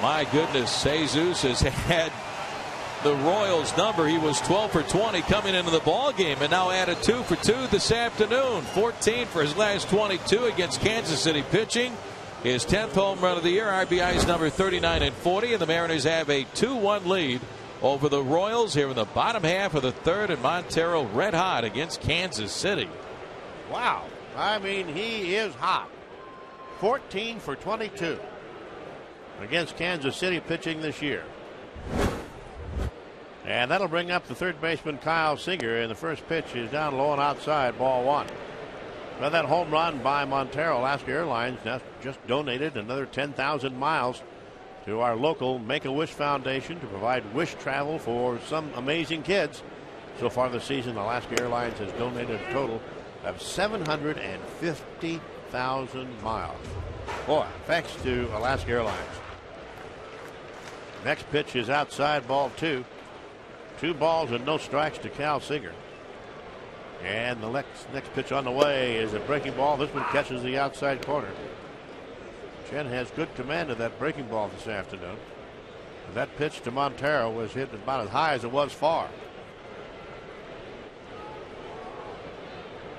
My goodness, Jesus has had the Royals number. He was 12 for 20 coming into the ball game, and now added 2 for 2 this afternoon. 14 for his last 22 against Kansas City pitching. His 10th home run of the year. RBI's number 39 and 40, and the Mariners have a 2-1 lead over the Royals here in the bottom half of the third, and Montero red hot against Kansas City. Wow. I mean, he is hot. 14 for 22 against Kansas City pitching this year. And that'll bring up the third baseman Kyle Seager, and the first pitch is down low and outside, ball one. Well, that home run by Montero, Alaska Airlines just donated another 10,000 miles to our local Make-A-Wish Foundation to provide wish travel for some amazing kids. So far this season, Alaska Airlines has donated a total of 750,000 miles. Boy, thanks to Alaska Airlines. Next pitch is outside, ball two. 2 balls and no strikes to Cal Seager. And the next pitch on the way is a breaking ball. This one catches the outside corner. Chen has good command of that breaking ball this afternoon. That pitch to Montero was hit about as high as it was far.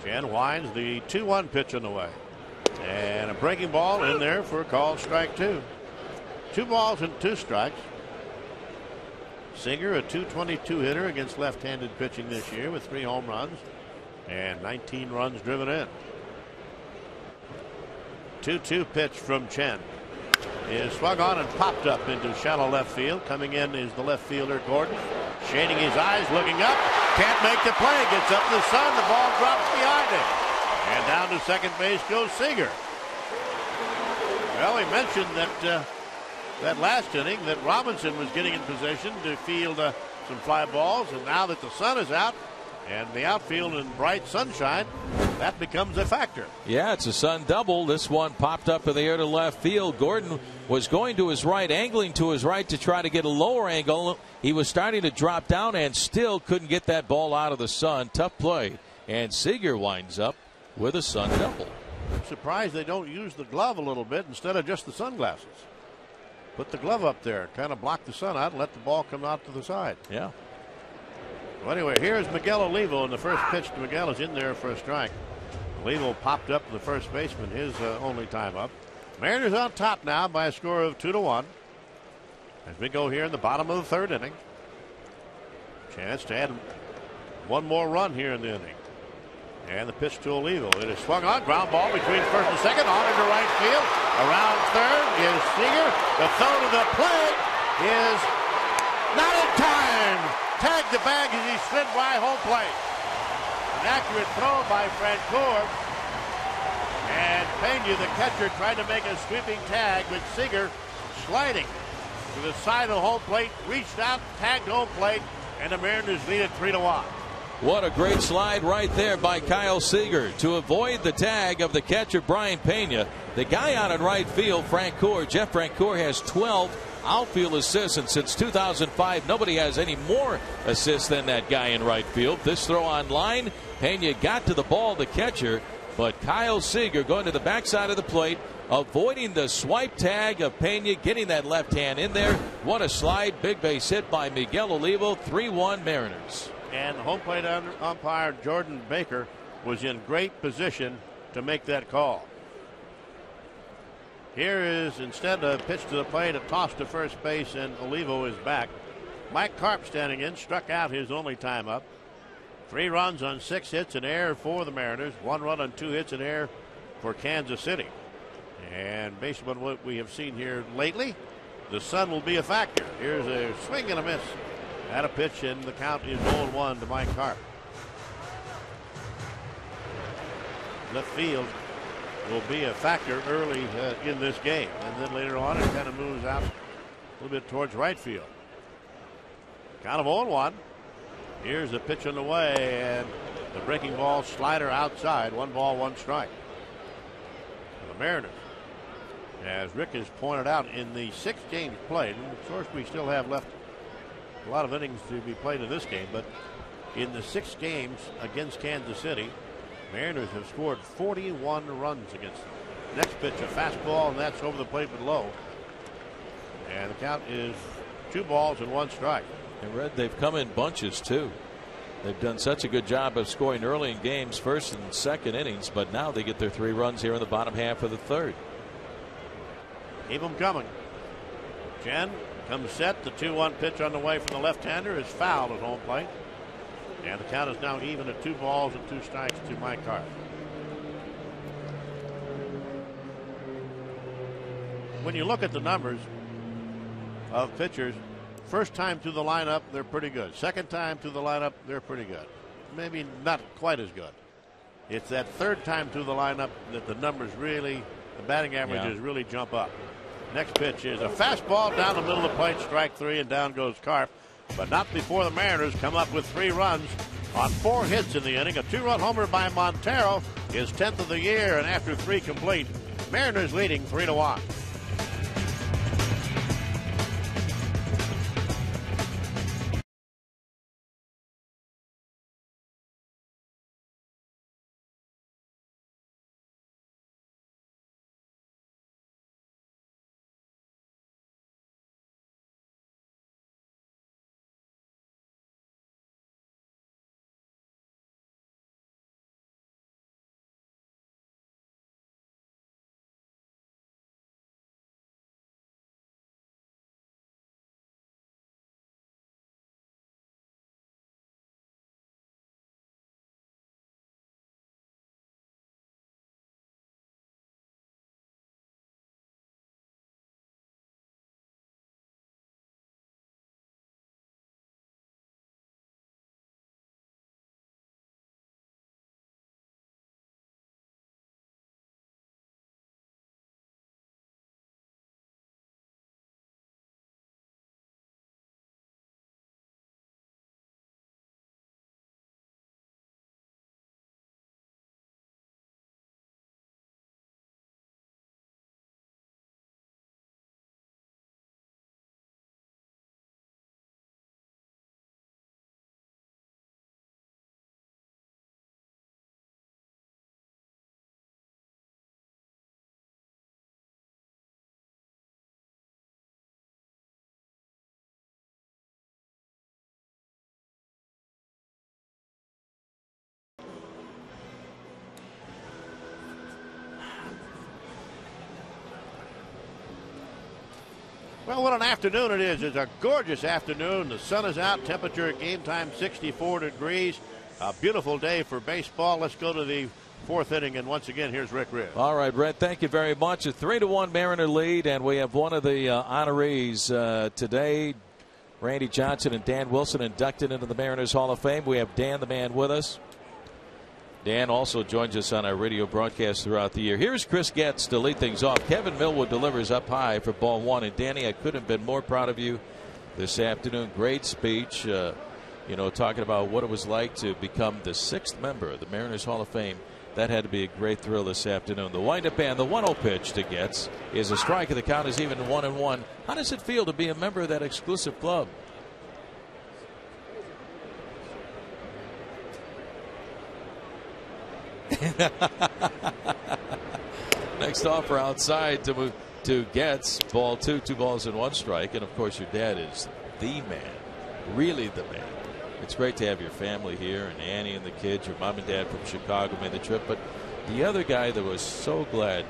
Chen winds the 2-1 pitch on the way. And a breaking ball in there for a called strike 2. 2 balls and 2 strikes. Seager, a .222 hitter against left-handed pitching this year with 3 home runs and 19 runs driven in. 2-2 pitch from Chen is swung on and popped up into shallow left field. Coming in is the left fielder Gordon, shading his eyes, looking up, can't make the play, gets up to the sun, the ball drops behind him, and down to second base goes Seager. Well, he mentioned that last inning that Robinson was getting in position to field some fly balls, and now that the sun is out and the outfield in bright sunshine, that becomes a factor. Yeah, it's a sun double. This one popped up in the air to left field. Gordon was going to his right, angling to his right to try to get a lower angle. He was starting to drop down and still couldn't get that ball out of the sun. Tough play, and Seager winds up with a sun double. I'm surprised they don't use the glove a little bit instead of just the sunglasses. Put the glove up there, kind of block the sun out and let the ball come out to the side. Yeah. Well, anyway, here's Miguel Olivo, and the first pitch to Miguel is in there for a strike. Olivo popped up to the first baseman, his only time up. Mariners on top now by a score of 2-1. As we go here in the bottom of the third inning. Chance to add one more run here in the inning. And the pitch to Olivo. It is swung on. Ground ball between first and second. On into right field. Around third is Seager. The throw to the plate is not in time. Tagged the bag as he slid by home plate. An accurate throw by Francoeur. And Pena, the catcher, tried to make a sweeping tag, but Seager sliding to the side of home plate, reached out, tagged home plate, and the Mariners lead it 3-1. What a great slide right there by Kyle Seager to avoid the tag of the catcher Brian Pena. The guy out in right field, Francoeur, Jeff Francoeur, has 12 outfield assists, and since 2005 nobody has any more assists than that guy in right field. This throw on line, Pena got to the ball, the catcher, but Kyle Seager going to the backside of the plate, avoiding the swipe tag of Pena, getting that left hand in there. What a slide. Big base hit by Miguel Olivo. 3-1 Mariners. And home plate umpire Jordan Baker was in great position to make that call. Here is, instead of pitch to the plate, a toss to first base, and Olivo is back. Mike Karp standing in, struck out his only time up. 3 runs on 6 hits in air for the Mariners. 1 run on 2 hits in air for Kansas City. And based on what we have seen here lately, the sun will be a factor. Here's a swing and a miss. At a pitch, and the count is 0-1 to Mike Carp. Left field will be a factor early in this game, and then later on it kind of moves out a little bit towards right field. Count of 0-1. Here's the pitch on the way, and the breaking ball slider outside. 1 ball, 1 strike. The Mariners, as Rick has pointed out, in the 6 games played, and of course we still have left a lot of innings to be played in this game, but in the 6 games against Kansas City, Mariners have scored 41 runs against them. Next pitch, a fastball, and that's over the plate but low. And the count is 2 balls and 1 strike. And Red, they've come in bunches too. They've done such a good job of scoring early in games, first and second innings, but now they get their 3 runs here in the bottom half of the 3rd. Keep them coming. Chen comes set. The 2-1 pitch on the way from the left-hander is fouled at home plate. And the count is now even at 2 balls and 2 strikes to Mike Carp. When you look at the numbers of pitchers, first time to the lineup, they're pretty good. Second time to the lineup, they're pretty good. Maybe not quite as good. It's that third time to the lineup that the numbers really, the batting averages really jump up. Next pitch is a fastball down the middle of the plate, strike 3, and down goes Carp. But not before the Mariners come up with 3 runs on 4 hits in the inning. A 2-run homer by Montero, his 10th of the year, and after 3 complete, Mariners leading 3-1. Well, what an afternoon it is. It's a gorgeous afternoon. The sun is out. Temperature at game time 64 degrees. A beautiful day for baseball. Let's go to the 4th inning. And once again, here's Rick Ribbs. All right, Brett, thank you very much. A 3-1 Mariner lead. And we have one of the honorees today. Randy Johnson and Dan Wilson inducted into the Mariners Hall of Fame. We have Dan the Man with us. Dan also joins us on our radio broadcast throughout the year. Here's Chris Getz to lead things off. Kevin Millwood delivers up high for ball 1. And Danny, I couldn't have been more proud of you this afternoon. Great speech, talking about what it was like to become the 6th member of the Mariners Hall of Fame. That had to be a great thrill this afternoon. The windup and the 1-0 pitch to Getz is a strike, and the count is even 1-1. How does it feel to be a member of that exclusive club? Next offer outside to move to Getz. Ball 2, 2 balls and 1 strike. And of course, your dad is the man, really the man. It's great to have your family here, and Annie and the kids. Your mom and dad from Chicago made the trip. But the other guy that was so glad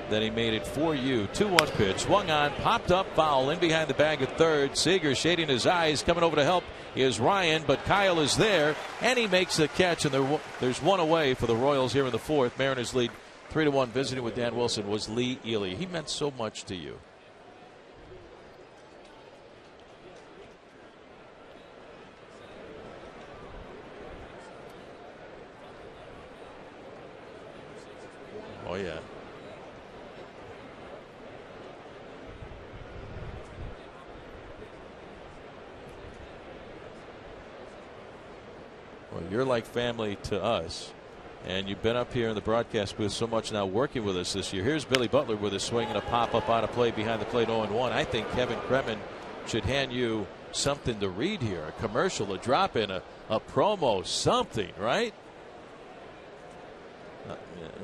that he made it for you. 2-1 pitch, swung on, popped up, foul in behind the bag at third. Seager shading his eyes, coming over to help is Ryan, but Kyle is there, and he makes the catch, and there's one away for the Royals here in the 4th. Mariners lead 3-1. Visiting with Dan Wilson was Lee Ely. He meant so much to you. yeah. Well, you're like family to us, and you've been up here in the broadcast booth so much now working with us this year. Here's Billy Butler with a swing and a pop-up on a play behind the plate 0-1. I think Kevin Kremen should hand you something to read here, a commercial, a drop-in, a promo, something, right?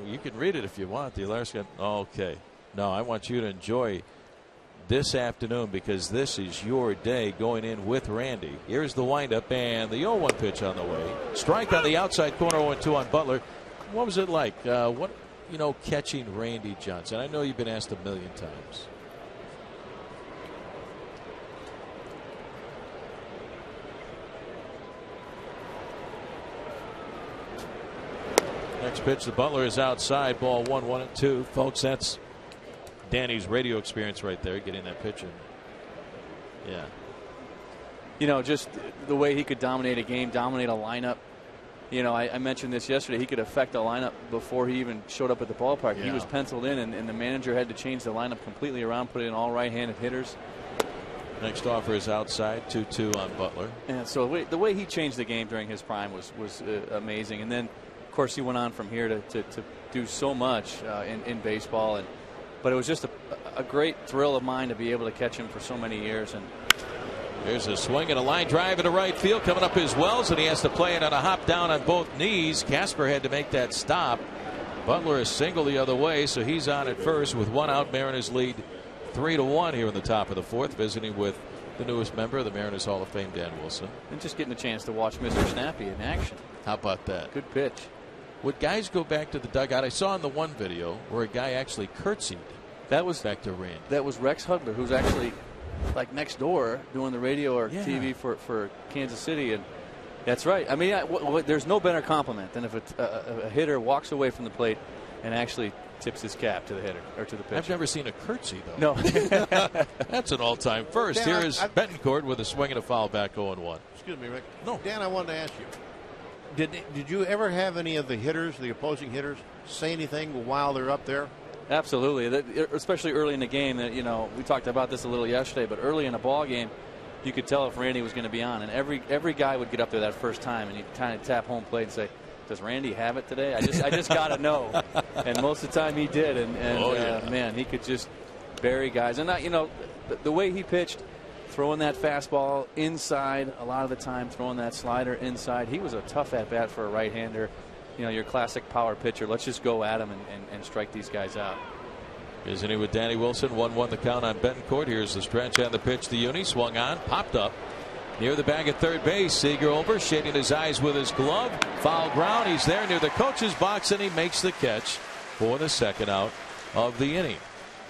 You can read it if you want. The alert's got, okay. No, I want you to enjoy this afternoon because this is your day going in with Randy. Here's the windup and the 0-1 pitch on the way. Strike on the outside corner, 0-2 on Butler. What was it like? Catching Randy Johnson? I know you've been asked a million times. Next pitch, the Butler is outside. Ball 1-1-2. Folks, that's Danny's radio experience right there, getting that pitch in. Yeah. Just the way he could dominate a game, dominate a lineup. I mentioned this yesterday. He could affect a lineup before he even showed up at the ballpark. Yeah. He was penciled in, and the manager had to change the lineup completely around, put in all right-handed hitters. Next offer is outside, 2-2 on Butler. And so the way he changed the game during his prime was amazing. And then, of course, he went on from here to do so much in baseball. But it was just a great thrill of mine to be able to catch him for so many years. And there's a swing and a line drive into right field. Coming up is Wells, and he has to play it on a hop down on both knees. Casper had to make that stop. Butler is single the other way, so he's on at first with one out. Mariners lead 3-1 here in the top of the fourth, visiting with the newest member of the Mariners Hall of Fame, Dan Wilson. And just getting a chance to watch Mr. Snappy in action. How about that? Good pitch. Would guys go back to the dugout? I saw in the one video where a guy actually curtsied. That was back to Randy. That was Rex Hugler, who's actually like next door doing the radio or TV for Kansas City, and that's right. I mean, there's no better compliment than if a hitter walks away from the plate and actually tips his cap to the hitter or to the pitcher. I've never seen a curtsy though. No, that's an all-time first. Dan, Here is Betancourt with a swing and a foul back 0-1. Excuse me, Rick. No, Dan, I wanted to ask you. Did you ever have any of the hitters, the opposing hitters, say anything while they're up there? Absolutely, especially early in the game. That we talked about this a little yesterday, but early in a ball game, you could tell if Randy was going to be on, and every guy would get up there that first time, and you kind of tap home plate and say, "Does Randy have it today? I just got to know." And most of the time he did, and man, he could just bury guys. And the way he pitched, throwing that fastball inside a lot of the time, throwing that slider inside. He was a tough at bat for a right-hander. Your classic power pitcher. Let's just go at him and strike these guys out. Isn't he with Danny Wilson? 1-1 the count on Betancourt. Here's the stretch and the pitch. The uni swung on, popped up near the bag at third base. Seager over, shading his eyes with his glove. Foul ground. He's there near the coach's box, and he makes the catch for the second out of the inning.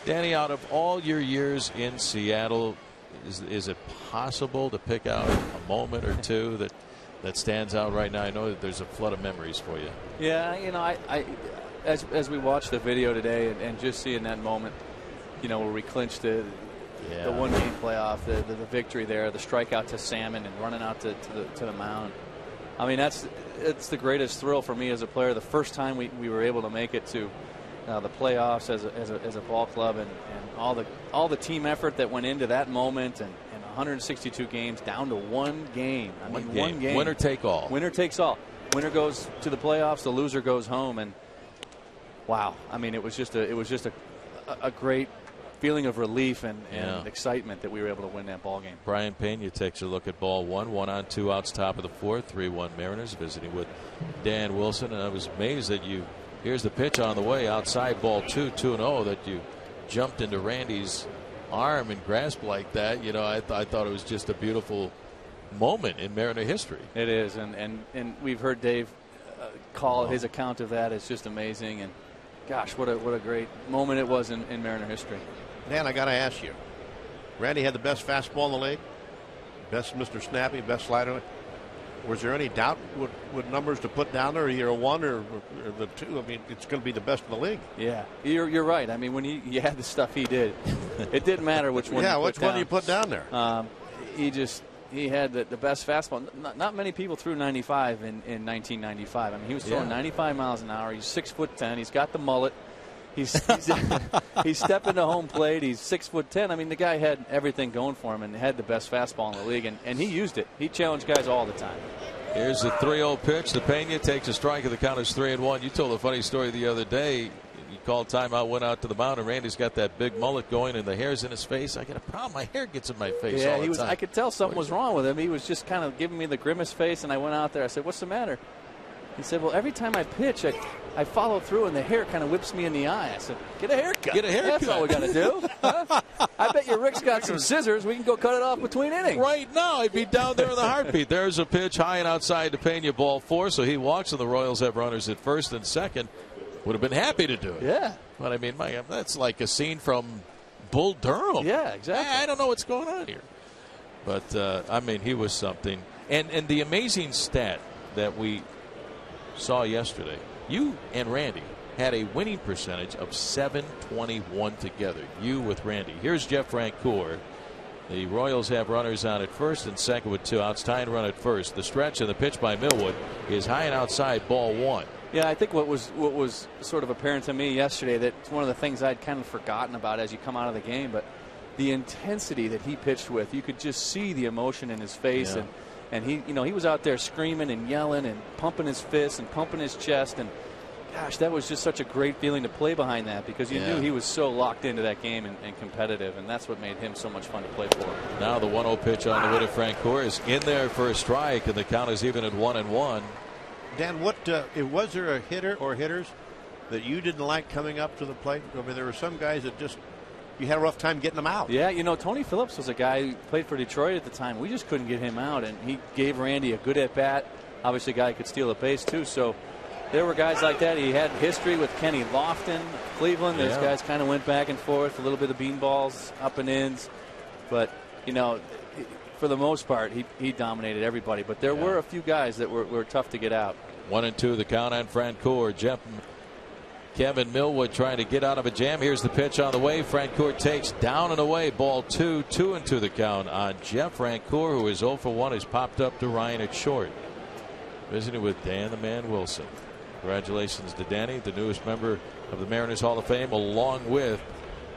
Danny, out of all your years in Seattle, is it possible to pick out a moment or two that stands out right now? I know that there's a flood of memories for you. Yeah, I as we watched the video today and just seeing that moment, where we clinched the one-game playoff, the victory there, the strikeout to Salmon and running out to the mound. I mean, it's the greatest thrill for me as a player. The first time we were able to make it to the playoffs as a ball club, and all the team effort that went into that moment, and 162 games down to one game. One game. Winner take all. Winner takes all. Winner goes to the playoffs. The loser goes home. And wow, I mean, it was just a great feeling of relief and excitement that we were able to win that ball game. Brian Pena takes a look at ball one. 1 on 2 outs, top of the fourth. 3-1 Mariners, visiting with Dan Wilson. And I was amazed that here's the pitch on the way outside, ball 2-0, that you jumped into Randy's arm and grasp like that. I thought it was just a beautiful moment in Mariner history. It is, and we've heard Dave call his account of that. It's just amazing, and gosh, what a great moment it was in Mariner history. Dan, I got to ask you, Randy had the best fastball in the league, best Mr. Snappy, best slider. Was there any doubt with numbers to put down there, either a 1 or the 2? I mean, it's going to be the best in the league. Yeah, you're right. I mean, when he had the stuff he did, it didn't matter which one. Yeah, which one you put down there? He had the best fastball. Not many people threw 95 in 1995. I mean, he was throwing 95 miles an hour. He's 6'10". He's got the mullet. He's stepping to home plate. He's 6'10". I mean, the guy had everything going for him and had the best fastball in the league, and he used it. He challenged guys all the time. Here's the 3-0 pitch. The Pena takes a strike, and the count is 3-1. You told a funny story the other day. You called timeout, went out to the mound, and Randy's got that big mullet going, and the hair's in his face. I got a problem. My hair gets in my face all the time. I could tell something was wrong with him. He was just kind of giving me the grimace face, and I went out there. I said, "What's the matter?" He said, "Well, every time I pitch, I follow through, and the hair kind of whips me in the eye." I said, "Get a haircut. Get a haircut. That's all we got to do." Huh? I bet your Rick's got some scissors. We can go cut it off between innings. Right now, I'd be down there in the heartbeat. There's a pitch high and outside to Pena, ball 4. So he walks, and the Royals have runners at first and second. Would have been happy to do it. Yeah. But I mean, that's like a scene from Bull Durham. Yeah, exactly. I don't know what's going on here. But, I mean, he was something. And the amazing stat that we saw yesterday, you and Randy had a winning percentage of .721 together. You with Randy. Here's Jeff Francoeur. The Royals have runners on at first and second with 2 outs. Tying run at first. The stretch and the pitch by Millwood is high and outside, ball 1. Yeah, I think what was sort of apparent to me yesterday, that it's one of the things I'd kind of forgotten about as you come out of the game, but the intensity that he pitched with, you could just see the emotion in his face. Yeah. And he, he was out there screaming and yelling and pumping his fists and pumping his chest. And gosh, that was just such a great feeling to play behind that, because you knew he was so locked into that game and competitive. And that's what made him so much fun to play for. Now the 1-0 pitch on the way to Francoeur is in there for a strike, and the count is even at 1-1. Dan, was there a hitter or hitters that you didn't like coming up to the plate? I mean, there were some guys that just, you had a rough time getting them out. Yeah, Tony Phillips was a guy who played for Detroit at the time. We just couldn't get him out, and he gave Randy a good at-bat. Obviously, a guy who could steal a base, too. So there were guys like that. He had history with Kenny Lofton, Cleveland. Those guys kind of went back and forth, a little bit of beanballs, up and ins. But, for the most part, he dominated everybody. But there were a few guys that were tough to get out. 1-2 the count on Francoeur. Kevin Millwood trying to get out of a jam. Here's the pitch on the way. Francoeur takes down and away. Ball 2. 2-2 the count on Jeff Francoeur, who is 0 for 1. Has popped up to Ryan at short. Visiting with Dan the Man Wilson. Congratulations to Danny, the newest member of the Mariners Hall of Fame, along with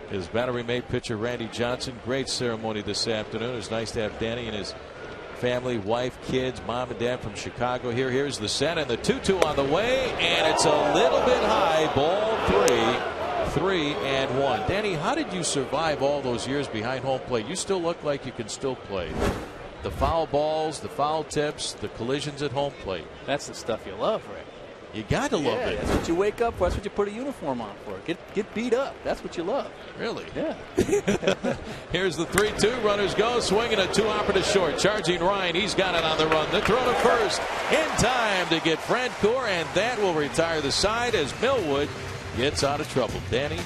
his battery mate pitcher Randy Johnson. Great ceremony this afternoon. It was nice to have Danny and his family, wife, kids, mom and dad from Chicago here. Here's the set, and the 2-2 on the way, and it's a little bit high. Ball 3-1. Danny, how did you survive all those years behind home plate? You still look like you can still play. The foul balls, the foul tips, the collisions at home plate. That's the stuff you love, Rick. You got to love it. That's what you wake up for. That's what you put a uniform on for. Get beat up. That's what you love. Really? Yeah. Here's the 3-2. Runners go. Swinging a 2-hopper to short. Charging Ryan. He's got it on the run. The throw to first. In time to get Francoeur, and that will retire the side as Millwood gets out of trouble. Danny,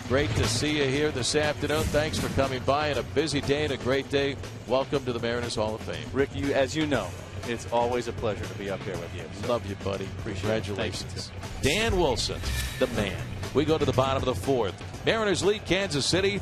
great to see you here this afternoon. Thanks for coming by on a busy day and a great day. Welcome to the Mariners Hall of Fame. Rick, as you know, it's always a pleasure to be up here with you. Love you, buddy. Appreciate Congratulations. Dan Wilson, the man. We go to the bottom of the 4th. Mariners lead Kansas City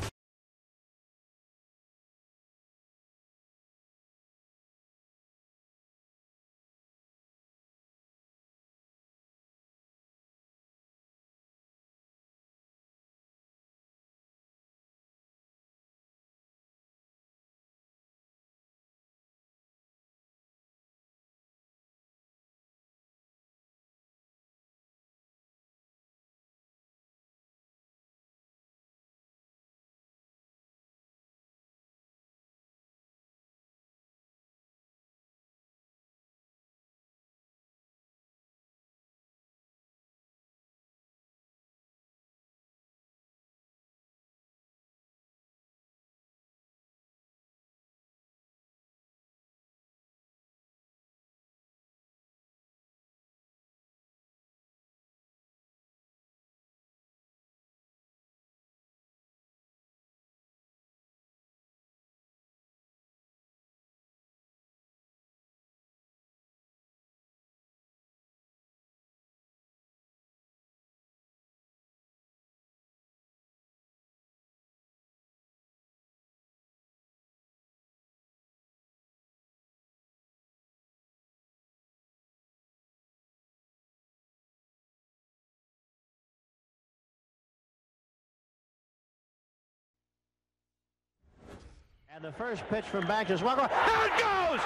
And the first pitch from Banks is Walker. There it goes!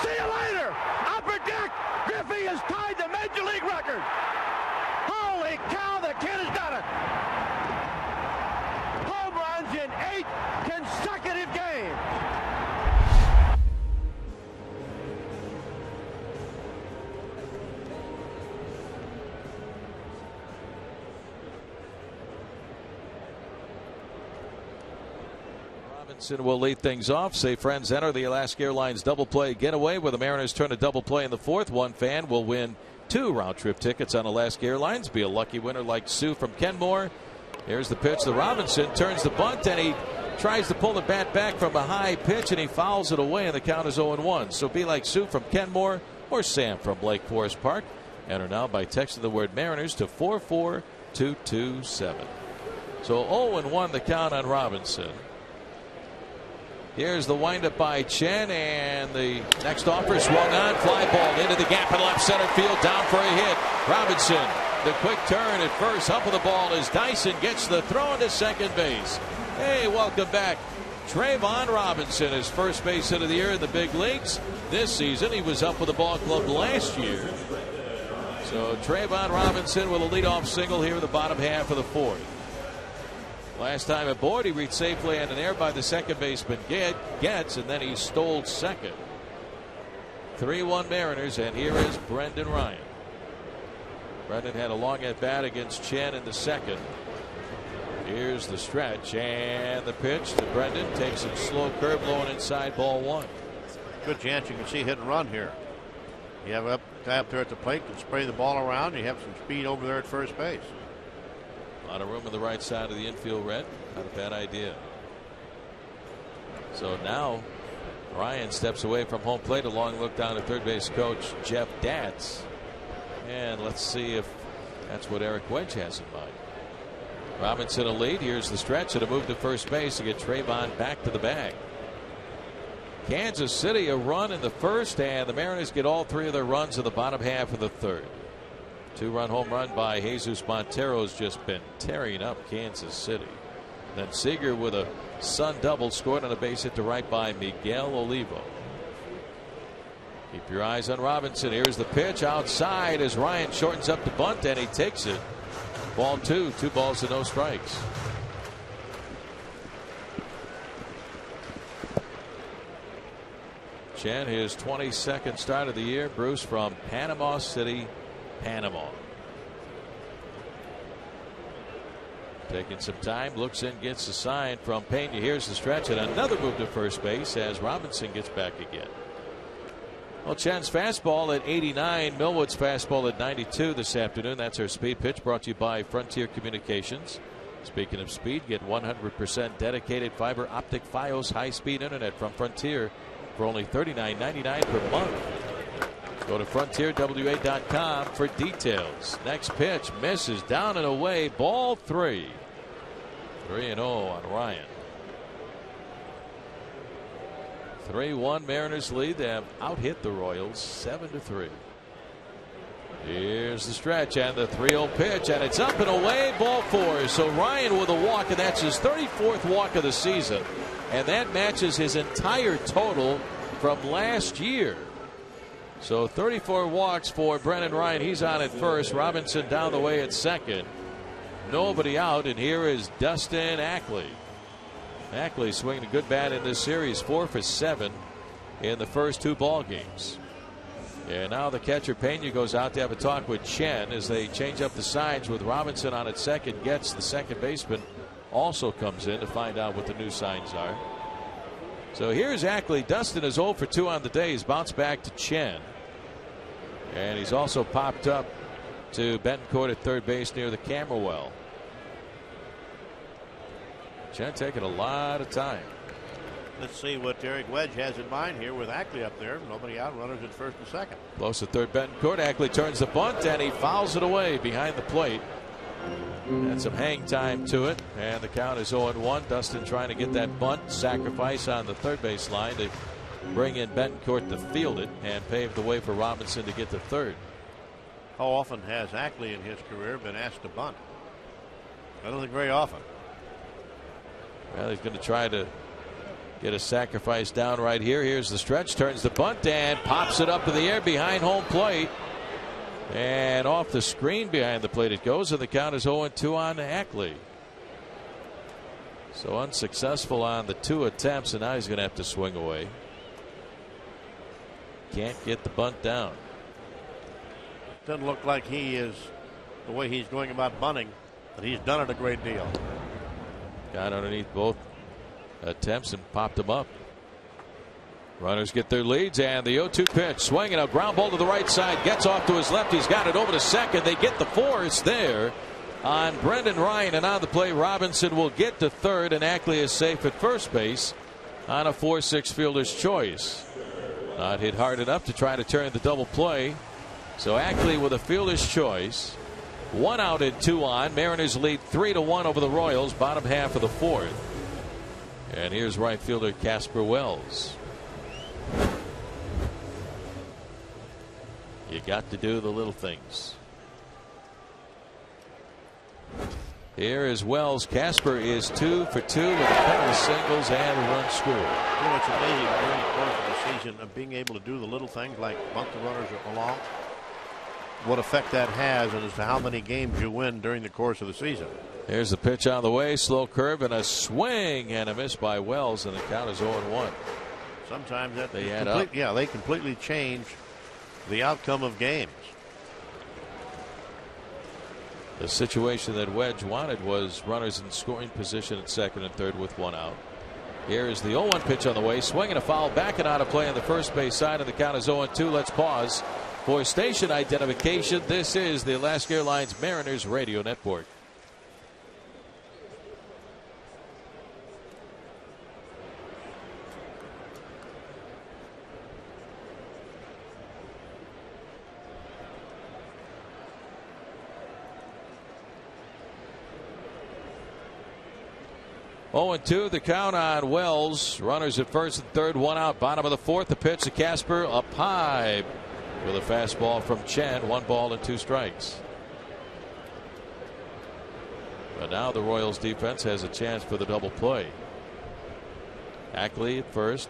See you later! Upper deck! Griffey has tied the Major League record! Holy cow, the kid has done it! Home runs in 8 consecutive games! Robinson will lead things off. Say friends enter the Alaska Airlines double play getaway where the Mariners turn a double play in the fourth. One fan will win 2 round-trip tickets on Alaska Airlines. Be a lucky winner like Sue from Kenmore. Here's the pitch to Robinson. Turns the bunt and he tries to pull the bat back from a high pitch and he fouls it away and the count is 0-1. So be like Sue from Kenmore or Sam from Lake Forest Park. Enter now by texting the word Mariners to 44227. So 0-1 the count on Robinson. Here's the windup by Chen, and the next offer swung on. Fly ball into the gap in left center field, down for a hit. Robinson, the quick turn at first. Up of the ball as Dyson gets the throw into second base. Hey, welcome back, Trayvon Robinson, his first base hit of the year in the big leagues. This season, he was up with the ball club last year. So Trayvon Robinson with a leadoff single here in the bottom half of the fourth. Last time aboard, he reached safe land in air by the second baseman Getz, and then he stole second. 3-1 Mariners, and here is Brendan Ryan. Brendan had a long at bat against Chen in the second. Here's the stretch and the pitch to Brendan. Takes a slow curve, low and inside, ball 1. Good chance you can see hit and run here. You have a guy up there at the plate, can spray the ball around. You have some speed over there at first base. A lot of room on the right side of the infield, Red. Not a bad idea. So now Ryan steps away from home plate. A long look down at third base coach Jeff Datz. And let's see if that's what Eric Wedge has in mind. Robinson a lead. Here's the stretch and a move to first base to get Trayvon back to the bag. Kansas City a run in the first, and the Mariners get all 3 of their runs in the bottom half of the third. 2-run home run by Jesus Montero has just been tearing up Kansas City. Then Seager with a Sun double scored on a base hit to right by Miguel Olivo. Keep your eyes on Robinson. Here's the pitch outside as Ryan shortens up the bunt and he takes it. Ball 2, 2 balls and no strikes. Chen, his 22nd start of the year. Bruce from Panama City, Panama. Taking some time, looks in, gets the sign from Pena. Here's the stretch and another move to first base as Robinson gets back again. Well, Chen's fastball at 89, Millwood's fastball at 92 this afternoon. That's our speed pitch brought to you by Frontier Communications. Speaking of speed, get 100% dedicated fiber optic Fios high-speed internet from Frontier for only $39.99 per month. Go to frontierwa.com for details. Next pitch misses, down and away, ball 3. 3-0 on Ryan. 3-1 Mariners lead. They have out-hit the Royals 7-3. Here's the stretch and the 3-0 pitch, and it's up and away, ball 4. So Ryan with a walk, and that's his 34th walk of the season, and that matches his entire total from last year. So 34 walks for Brendan Ryan. He's on at first. Robinson down the way at second. Nobody out, and here is Dustin Ackley. Ackley swinging a good bat in this series, 4 for 7 in the first 2 ball games. And now the catcher Pena goes out to have a talk with Chen as they change up the signs with Robinson on at second. Gets the second baseman also comes in to find out what the new signs are. So here's Ackley. Dustin is 0 for 2 on the day. He's bounced back to Chen. And he's also popped up to Betancourt at third base near the camera well. Chen taking a lot of time. Let's see what Eric Wedge has in mind here with Ackley up there. Nobody out, runners at first and second. Close to third, Betancourt. Ackley turns the bunt and he fouls it away behind the plate. And some hang time to it. And the count is 0-1. Dustin trying to get that bunt sacrifice on the third base line to bring in Betancourt to field it and pave the way for Robinson to get to third. How often has Ackley in his career been asked to bunt? I don't think very often. Well, he's going to try to get a sacrifice down right here. Here's the stretch, turns the bunt and pops it up in the air behind home plate. And off the screen behind the plate it goes, and the count is 0-2 on Ackley. So unsuccessful on the 2 attempts, and now he's going to have to swing away. Can't get the bunt down. Doesn't look like he is, the way he's going about bunting, but he's done it a great deal. Got underneath both attempts and popped them up. Runners get their leads, and the 0-2 pitch, swinging a ground ball to the right side, gets off to his left. He's got it over to second. They get the force there on Brendan Ryan, and on the play Robinson will get to third, and Ackley is safe at first base on a 4-6 fielder's choice. Not hit hard enough to try to turn the double play. So Ackley with a fielder's choice. 1 out and 2 on. Mariners lead 3-1 over the Royals, bottom half of the 4th. And here's right fielder Casper Wells. You got to do the little things. Here is Wells. Casper is 2 for 2 with a couple of singles and a run scored. You know, it's amazing during the course of the season of being able to do the little things like bunt the runners along. What effect that has, and as to how many games you win during the course of the season. Here's the pitch on the way, slow curve and a swing and a miss by Wells, and the count is 0-1. Sometimes that they add up. Yeah, they completely change the outcome of games. The situation that Wedge wanted was runners in scoring position at second and third with 1 out. Here is the 0-1 pitch on the way, swinging a foul, backing out of play on the first base side, and the count is 0-2. Let's pause for station identification. This is the Alaska Airlines Mariners Radio Network. Oh, 0-2 the count on Wells. Runners at first and third, 1 out, bottom of the 4th. The pitch to Casper up high with a fastball from Chen. 1 ball and 2 strikes. But now the Royals defense has a chance for the double play. Ackley at first.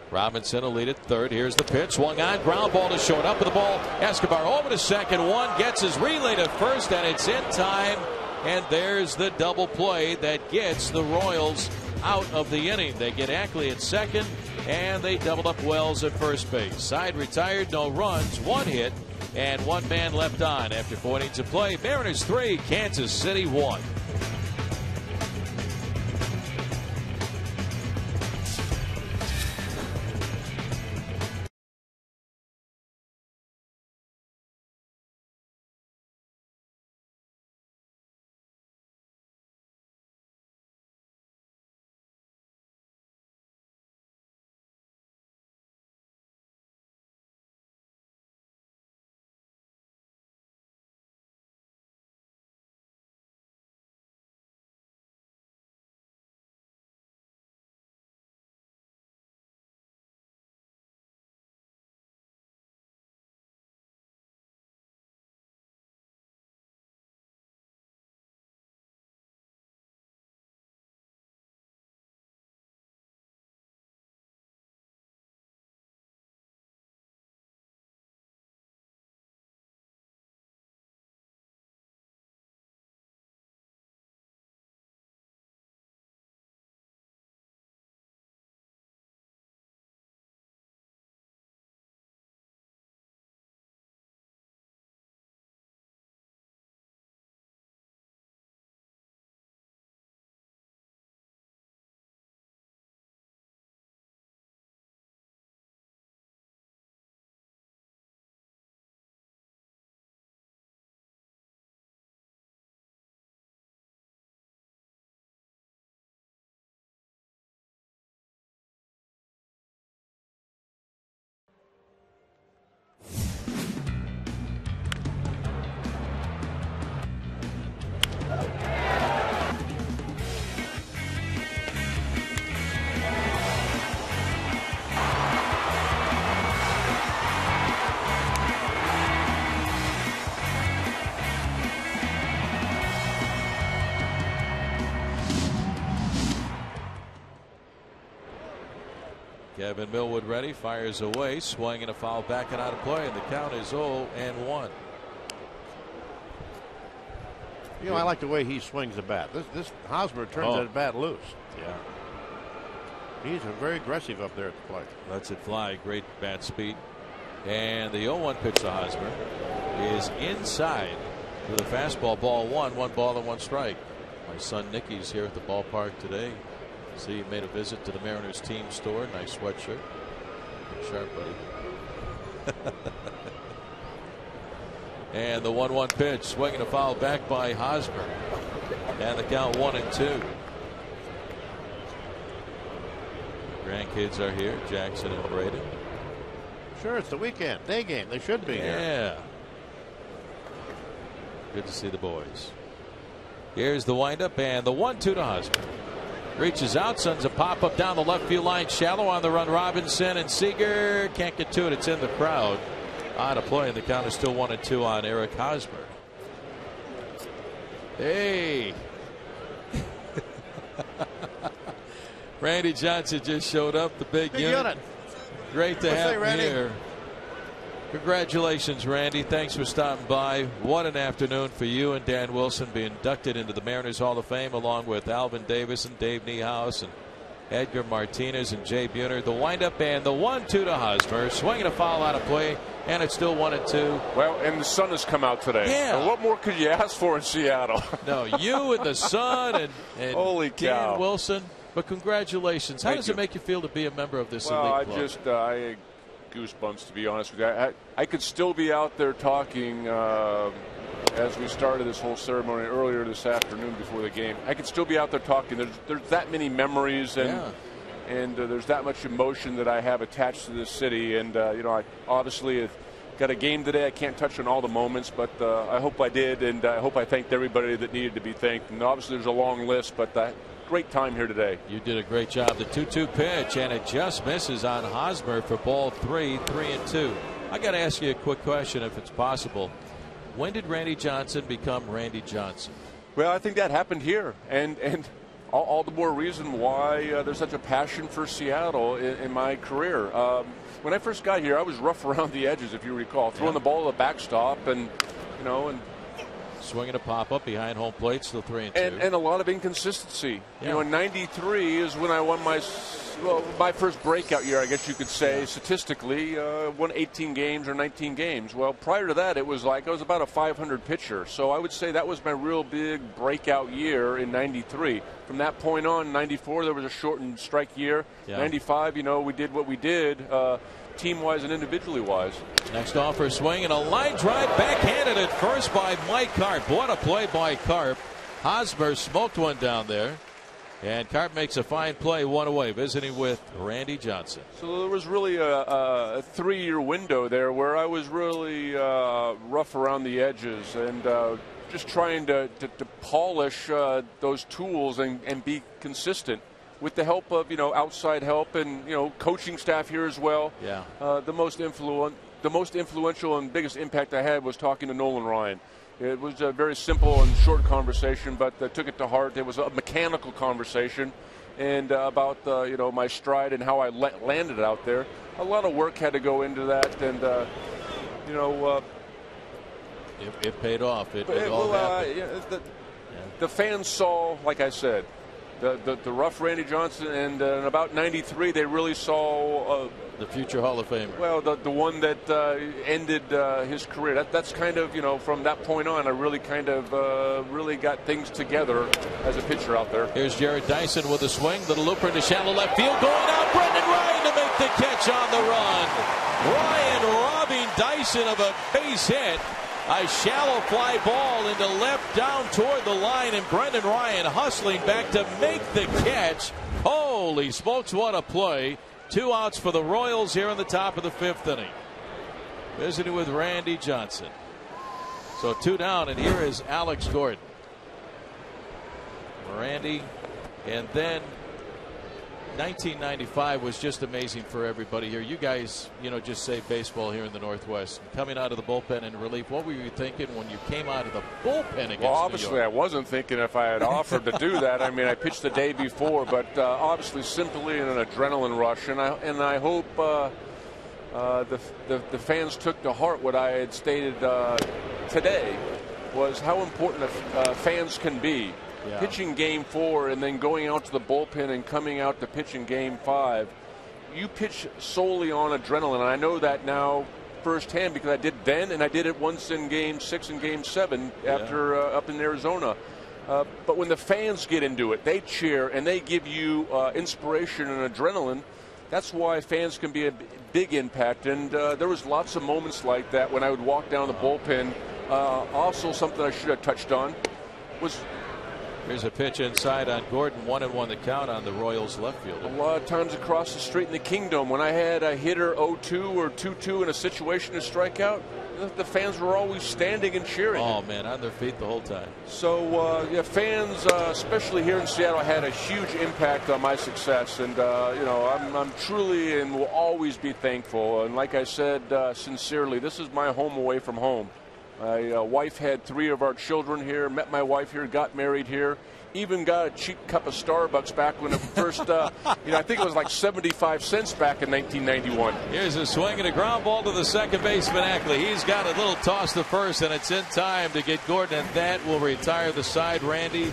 Robinson will lead at third. Here's the pitch. Swung on. Ground ball to short. Up with the ball. Escobar over to second. 1 gets his relay to first, and it's in time. And there's the double play that gets the Royals out of the inning. They get Ackley at second, and they doubled up Wells at first base. Side retired, no runs, 1 hit, and 1 man left on after 4 innings of play. Mariners 3, Kansas City 1. Kevin Millwood ready, fires away, swing and a foul back and out of play, and the count is 0-1. You know, I like the way he swings the bat. This Hosmer turns that bat loose. Yeah. He's very aggressive up there at the plate. Lets it fly. Great bat speed. And the 0-1 pitch to Hosmer is inside with a fastball. Ball one. 1 ball and 1 strike. My son Nicky's here at the ballpark today. See, he made a visit to the Mariners team store. Nice sweatshirt. Good sharp, buddy. And the 1-1 pitch, swinging a foul back by Hosmer. And the count 1-2. Grandkids are here, Jackson and Braden. Sure, it's the weekend. Day game. They should be here. Yeah. Good to see the boys. Here's the windup and the 1-2 to Hosmer. Reaches out, sends a pop up down the left field line, shallow on the run. Robinson and Seager can't get to it. It's in the crowd. Out of play, and the count is still 1-2 on Eric Hosmer. Hey. Randy Johnson just showed up, the big unit. Great to have him here. Congratulations, Randy. Thanks for stopping by. What an afternoon for you and Dan Wilson, being inducted into the Mariners Hall of Fame along with Alvin Davis and Dave Niehaus and Edgar Martinez and Jay Buhner. The windup and the 1-2 to Hosmer. Swinging a foul out of play, and it's still 1-2. Well, and the sun has come out today. Yeah. And what more could you ask for in Seattle? No, you and the sun and Holy cow. Dan Wilson. But congratulations. How does it make you feel to be a member of this elite club? I had goosebumps, to be honest with you. I could still be out there talking as we started this whole ceremony earlier this afternoon before the game. I could still be out there talking. There's that many memories and there's that much emotion that I have attached to this city. And I obviously got a game today. I can't touch on all the moments, but I hope I did, and I hope I thanked everybody that needed to be thanked. And obviously there's a long list, but great time here today. You did a great job. The 2-2 pitch, and it just misses on Hosmer for ball 3, 3-2. I got to ask you a quick question, if it's possible. When did Randy Johnson become Randy Johnson? Well, I think that happened here, and all the more reason why there's such a passion for Seattle in my career. When I first got here, I was rough around the edges, if you recall, throwing the ball to the backstop, and swinging a pop-up behind home plate, still 3-2. And a lot of inconsistency. Yeah. In 93 is when I won my first breakout year, I guess you could say, statistically, won 18 games or 19 games. Well, prior to that, it was like I was about a 500 pitcher. So I would say that was my real big breakout year in 93. From that point on, 94, there was a shortened strike year. Yeah. 95, we did what we did. Team-wise and individually-wise. Next offer, swing and a line drive backhanded at first by Mike Carp. What a play by Carp. Hosmer smoked one down there. And Carp makes a fine play, one away, visiting with Randy Johnson. So there was really a 3-year window there where I was really rough around the edges and just trying to polish those tools and be consistent. With the help of outside help and coaching staff here as well. Yeah. The most influential and biggest impact I had was talking to Nolan Ryan. It was a very simple and short conversation, but I took it to heart. It was a mechanical conversation, and about my stride and how I landed out there. A lot of work had to go into that, and it paid off. It all happened. The fans saw, like I said, the rough Randy Johnson, and in about 93 they really saw the future Hall of Famer. Well, the one that ended his career. That's kind of, from that point on, I really kind of really got things together as a pitcher out there. Here's Jared Dyson with a swing, little looper into shallow left field, going out. Brendan Ryan to make the catch on the run. Ryan robbing Dyson of a base hit. A shallow fly ball into left down toward the line, and Brendan Ryan hustling back to make the catch. Holy smokes, what a play. 2 outs for the Royals here in the top of the 5th inning. Visiting with Randy Johnson. So 2 down, and here is Alex Gordon. Randy, and then 1995 was just amazing for everybody here. You guys, just saved baseball here in the Northwest. Coming out of the bullpen in relief, what were you thinking when you came out of the bullpen against Well, New obviously, York? I wasn't thinking if I had offered to do that. I mean, I pitched the day before, but obviously simply in an adrenaline rush. And I hope the fans took to heart what I had stated today, was how important fans can be. Yeah. Pitching game 4 and then going out to the bullpen and coming out to pitch in game 5, you pitch solely on adrenaline. And I know that now firsthand because I did then, and I did it once in game 6 and game 7 after up in Arizona. But when the fans get into it, they cheer and they give you inspiration and adrenaline. That's why fans can be a big impact. And there was lots of moments like that when I would walk down the bullpen. Also, something I should have touched on was, here's a pitch inside on Gordon, 1-1 the count on the Royals left fielder. a lot of times across the street in the Kingdom, when I had a hitter 0-2 or 2-2 in a situation to strike out, the fans were always standing and cheering. Oh man, on their feet the whole time. So fans, especially here in Seattle, had a huge impact on my success, and I'm truly and will always be thankful. And like I said, sincerely, this is my home away from home. My wife had 3 of our children here, met my wife here, got married here, even got a cheap cup of Starbucks back when it first, I think it was like 75 cents back in 1991. Here's a swing and a ground ball to the second baseman, Ackley. He's got a little toss to first, and it's in time to get Gordon, and that will retire the side. Randy,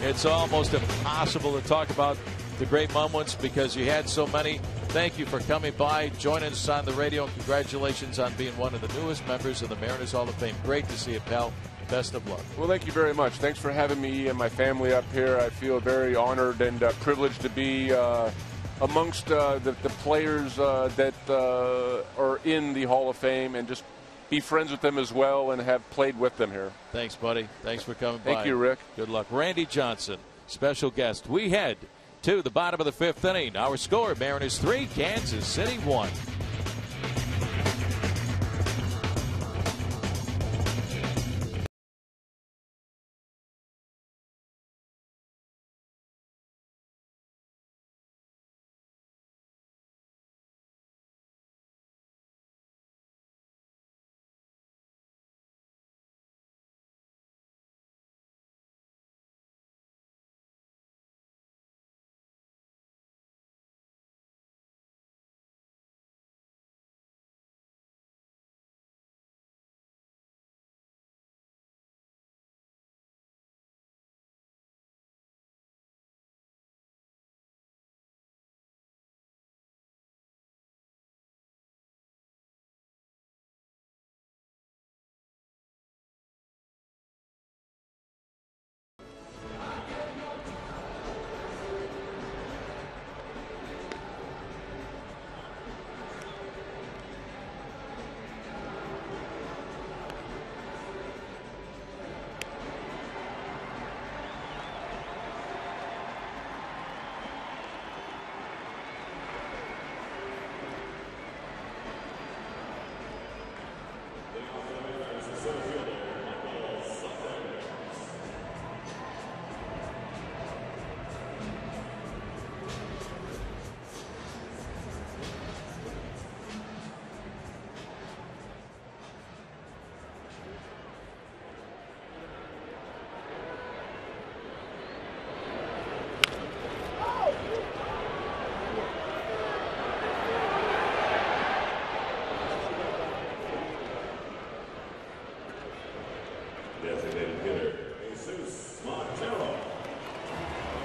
it's almost impossible to talk about the great moments because you had so many. Thank you for coming by, joining us on the radio, and congratulations on being one of the newest members of the Mariners Hall of Fame. Great to see you, pal. Best of luck. Well, thank you very much. Thanks for having me and my family up here. I feel very honored and privileged to be amongst the players that are in the Hall of Fame and just be friends with them as well and have played with them here. Thanks, buddy. Thanks for coming by. Thank you, Rick. Good luck. Randy Johnson, special guest. We head to the bottom of the 5th inning. Our score, Mariners 3, Kansas City 1.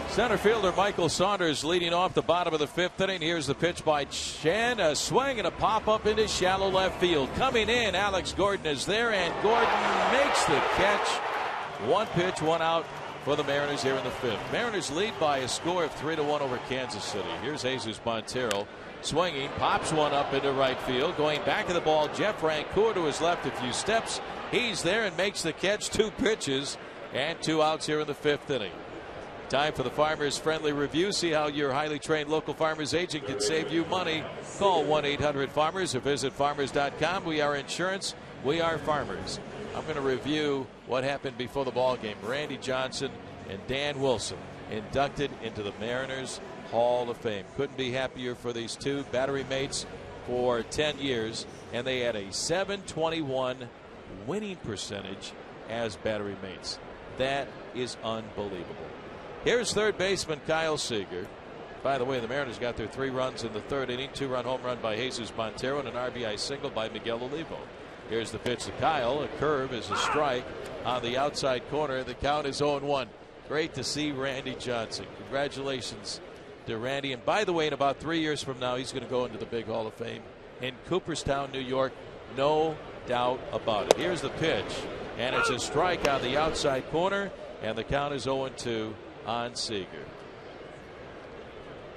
Center fielder Michael Saunders leading off the bottom of the 5th inning. Here's the pitch by Chen. A swing and a pop up into shallow left field. Coming in, Alex Gordon is there, and Gordon makes the catch. 1 pitch, 1 out for the Mariners here in the 5th. Mariners lead by a score of 3-1 over Kansas City. Here's Jesus Montero swinging, pops one up into right field. Going back of the ball, Jeff Rancourt to his left a few steps. He's there and makes the catch. 2 pitches and 2 outs here in the 5th inning. Time for the Farmers Friendly Review. See how your highly trained local Farmers agent can save you money. Call 1-800-FARMERS or visit farmers.com. We are insurance. We are farmers. I'm going to review what happened before the ball game. Randy Johnson and Dan Wilson inducted into the Mariners Hall of Fame. Couldn't be happier for these two battery mates for 10 years, and they had a 721 winning percentage as battery mates. That is unbelievable. Here's third baseman Kyle Seager. By the way, the Mariners got their 3 runs in the 3rd inning, 2-run home run by Jesus Montero and an RBI single by Miguel Olivo. Here's the pitch to Kyle. A curve is a strike on the outside corner. The count is 0-1. Great to see Randy Johnson. Congratulations to Randy. And by the way, in about 3 years from now, he's going to go into the big Hall of Fame in Cooperstown, New York. No doubt about it. Here's the pitch, and it's a strike on the outside corner, and the count is 0-2 on Seager.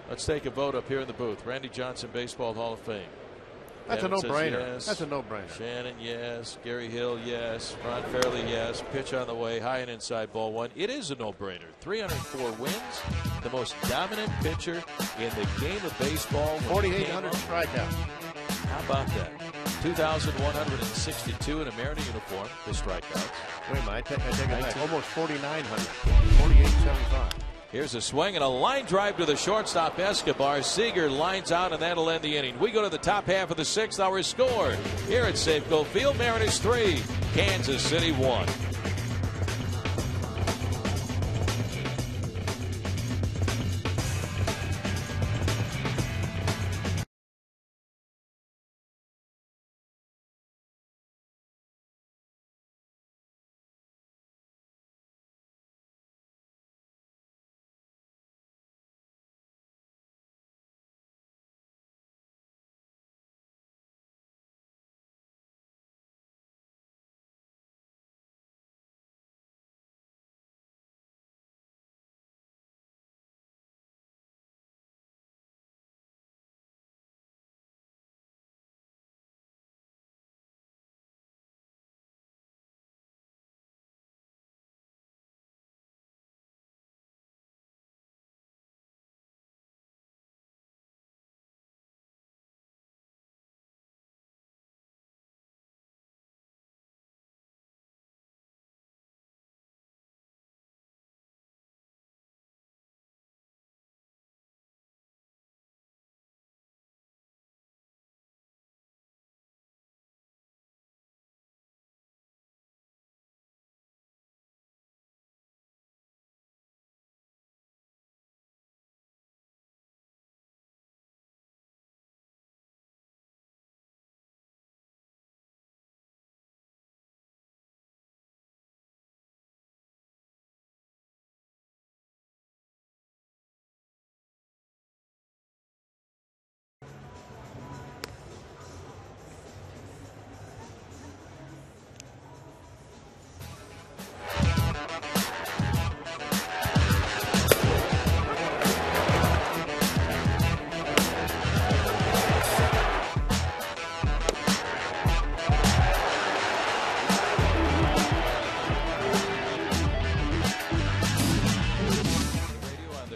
Let's take a vote up here in the booth. Randy Johnson, Baseball Hall of Fame. That's Devin a no-brainer. Yes. That's a no-brainer. Shannon, yes. Gary Hill, yes. Ron Fairley, yes. Pitch on the way. High and inside, ball 1. It is a no-brainer. 304 wins. The most dominant pitcher in the game of baseball. 4,800 strikeouts. How about that? 2,162 in a Mariner uniform. The strikeouts. Wait a minute. I take it back. Almost 4,900. 4,875. Here's a swing and a line drive to the shortstop Escobar. Seager lines out, and that'll end the inning. We go to the top half of the 6th. Our score here at Safeco Field: Mariners 3, Kansas City 1.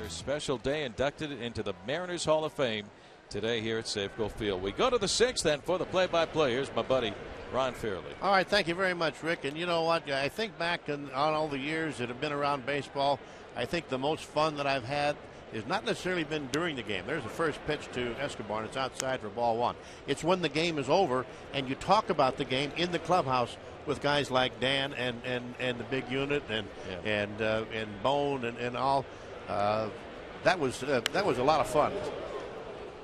Special day, inducted into the Mariners Hall of Fame today here at Safeco Field. We go to the 6th, and for the play-by-play, here's my buddy Ron Fairley. All right, thank you very much, Rick. And you know what? I think back on all the years that have been around baseball, I think the most fun that I've had has not necessarily been during the game. There's the first pitch to Escobar, and it's outside for ball 1. It's when the game is over, and you talk about the game in the clubhouse with guys like Dan and the big unit and Bone and all. That was a lot of fun.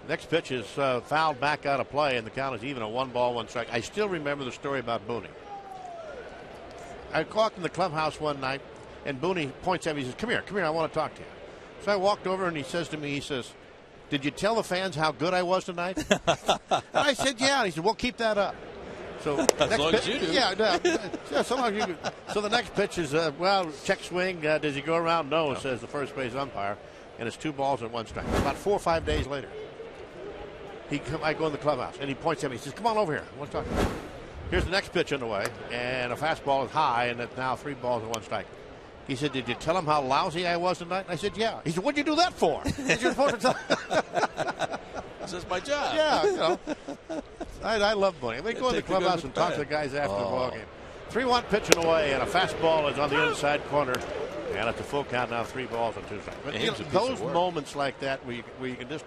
Next pitch is fouled back out of play, and the count is even a 1-1 strike. I still remember the story about Booney. I walked in the clubhouse one night, and Booney points at me. He says, come here, I want to talk to you. So I walked over, and he says to me, did you tell the fans how good I was tonight? And I said, yeah. And he said, well, keep that up. So as long as you do. Yeah, so long as you do. So the next pitch is, check swing. Does he go around? No, says the first base umpire. And it's 2 balls and 1 strike. About 4 or 5 days later, I go in the clubhouse, and he points at me. He says, come on over here. I want to talk to you. Here's the next pitch on the way, and a fastball is high, and it's now 3 balls and 1 strike. He said, did you tell him how lousy I was tonight? And I said, yeah. He said, what'd you do that for? You're supposed to tell. This is my job. Yeah, you know. I love Booney. We go in the clubhouse and talk to the guys after the ball game. 3-1 pitching away, and a fastball is on the inside corner. And it's a full count now, 3 balls and 2 strikes. But Ames a piece those of work. moments like that where you can just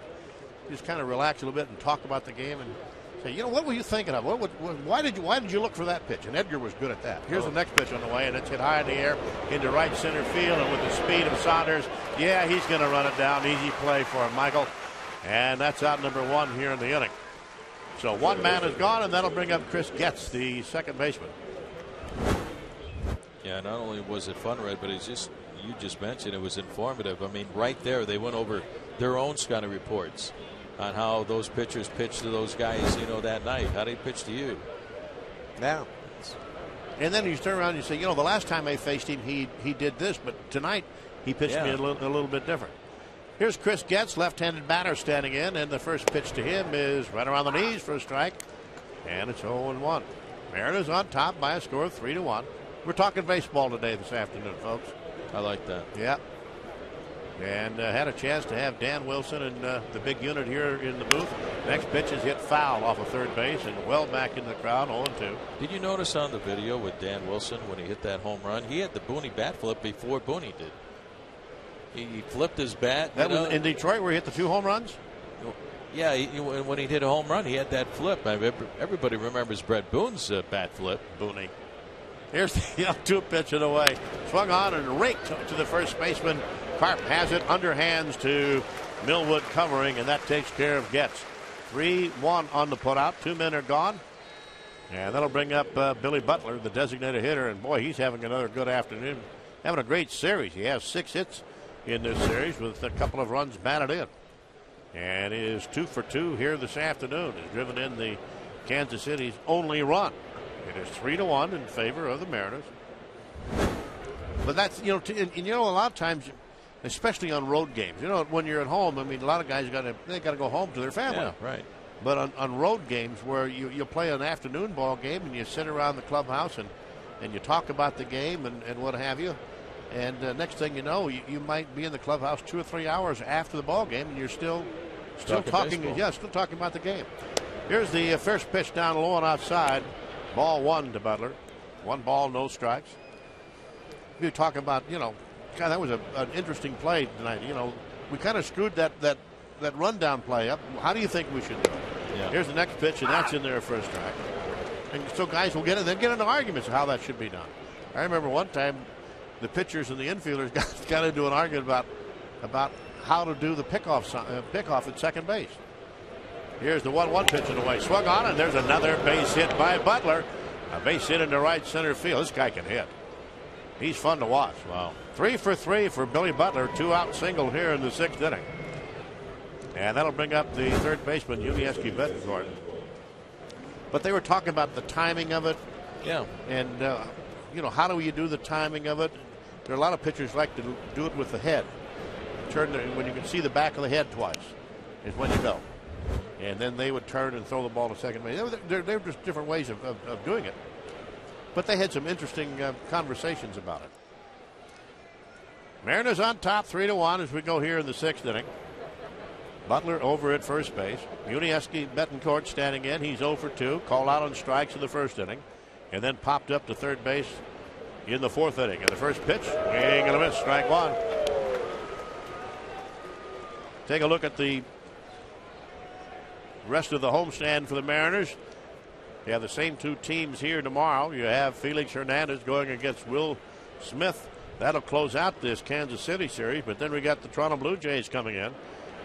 kind of relax a little bit and talk about the game and say, you know, what were you thinking of? Why did you look for that pitch? And Edgar was good at that. Here's the next pitch on the way, and it's hit high in the air into right center field. And with the speed of Saunders, yeah, he's going to run it down. Easy play for him, Michael. And that's out number 1 here in the inning. So 1 man is gone, and that'll bring up Chris Getz, the second baseman. Yeah, not only was it fun, Red, but you just mentioned it was informative. I mean, right there, they went over their own scouting reports on how those pitchers pitched to those guys, that night. How they pitched to you. Yeah. And then you turn around and you say, the last time I faced him, he did this, but tonight he pitched me a little bit different. Here's Chris Getz, left-handed batter standing in, and the first pitch to him is right around the knees for a strike, and it's 0-1. Mariners on top by a score of 3-1. We're talking baseball today this afternoon, folks. I like that. Yeah. And had a chance to have Dan Wilson and the big unit here in the booth. Next pitch is hit foul off of third base and well back in the crowd, 0-2. Did you notice on the video with Dan Wilson when he hit that home run, he had the Booney bat flip before Booney did. He flipped his bat. That was in Detroit where he hit the 2 home runs? Yeah, when he hit a home run, he had that flip. Everybody remembers Brett Boone's bat flip. Booney. Here's the 0-2 pitch in the way. Swung on and raked to the first baseman. Karp has it underhands to Millwood covering, and that takes care of Getz. 3-1 on the putout. 2 men are gone. And that'll bring up Billy Butler, the designated hitter. And boy, he's having another good afternoon. Having a great series. He has 6 hits in this series with a couple of runs batted in. And is 2 for 2 here this afternoon. Has driven in the Kansas City's only run. It is 3-1 in favor of the Mariners. But that's, a lot of times, especially on road games, when you're at home, I mean, a lot of guys got to go home to their family. Yeah, right. But on road games where you play an afternoon ball game and you sit around the clubhouse and you talk about the game and what have you, and next thing you know, you might be in the clubhouse 2 or 3 hours after the ball game and you're still talking. Yeah, still talking about the game. Here's the first pitch down low and outside. Ball 1 to Butler. 1 ball, no strikes. We talk about, God, that was an interesting play tonight. We kind of screwed that rundown play up. How do you think we should do it? Yeah. Here's the next pitch, and that's in there for a strike. And so guys will get into arguments of how that should be done. I remember one time the pitchers and the infielders got into an argument about how to do the pickoff at second base. Here's the 1-1 pitch in the way. Swung on, and there's another base hit by Butler. A base hit into right center field. This guy can hit. He's fun to watch. Wow. 3 for 3 for Billy Butler. 2-out single here in the 6th inning. And that'll bring up the third baseman, Yuniesky Betancourt. But they were talking about the timing of it. Yeah. And, how do you do the timing of it? There are a lot of pitchers like to do it with the head. When you can see the back of the head twice is when you go. And then they would turn and throw the ball to second base. They were just different ways of doing it. But they had some interesting conversations about it. Mariners on top, 3-1 as we go here in the 6th inning. Butler over at first base. Yuniesky Betancourt standing in. He's 0 for 2. Called out on strikes in the 1st inning. And then popped up to third base in the 4th inning. And the first pitch, swing and a miss, strike 1. Take a look at the rest of the homestand for the Mariners. You have the same 2 teams here tomorrow. You have Felix Hernandez going against Will Smith. That'll close out this Kansas City series. But then we got the Toronto Blue Jays coming in.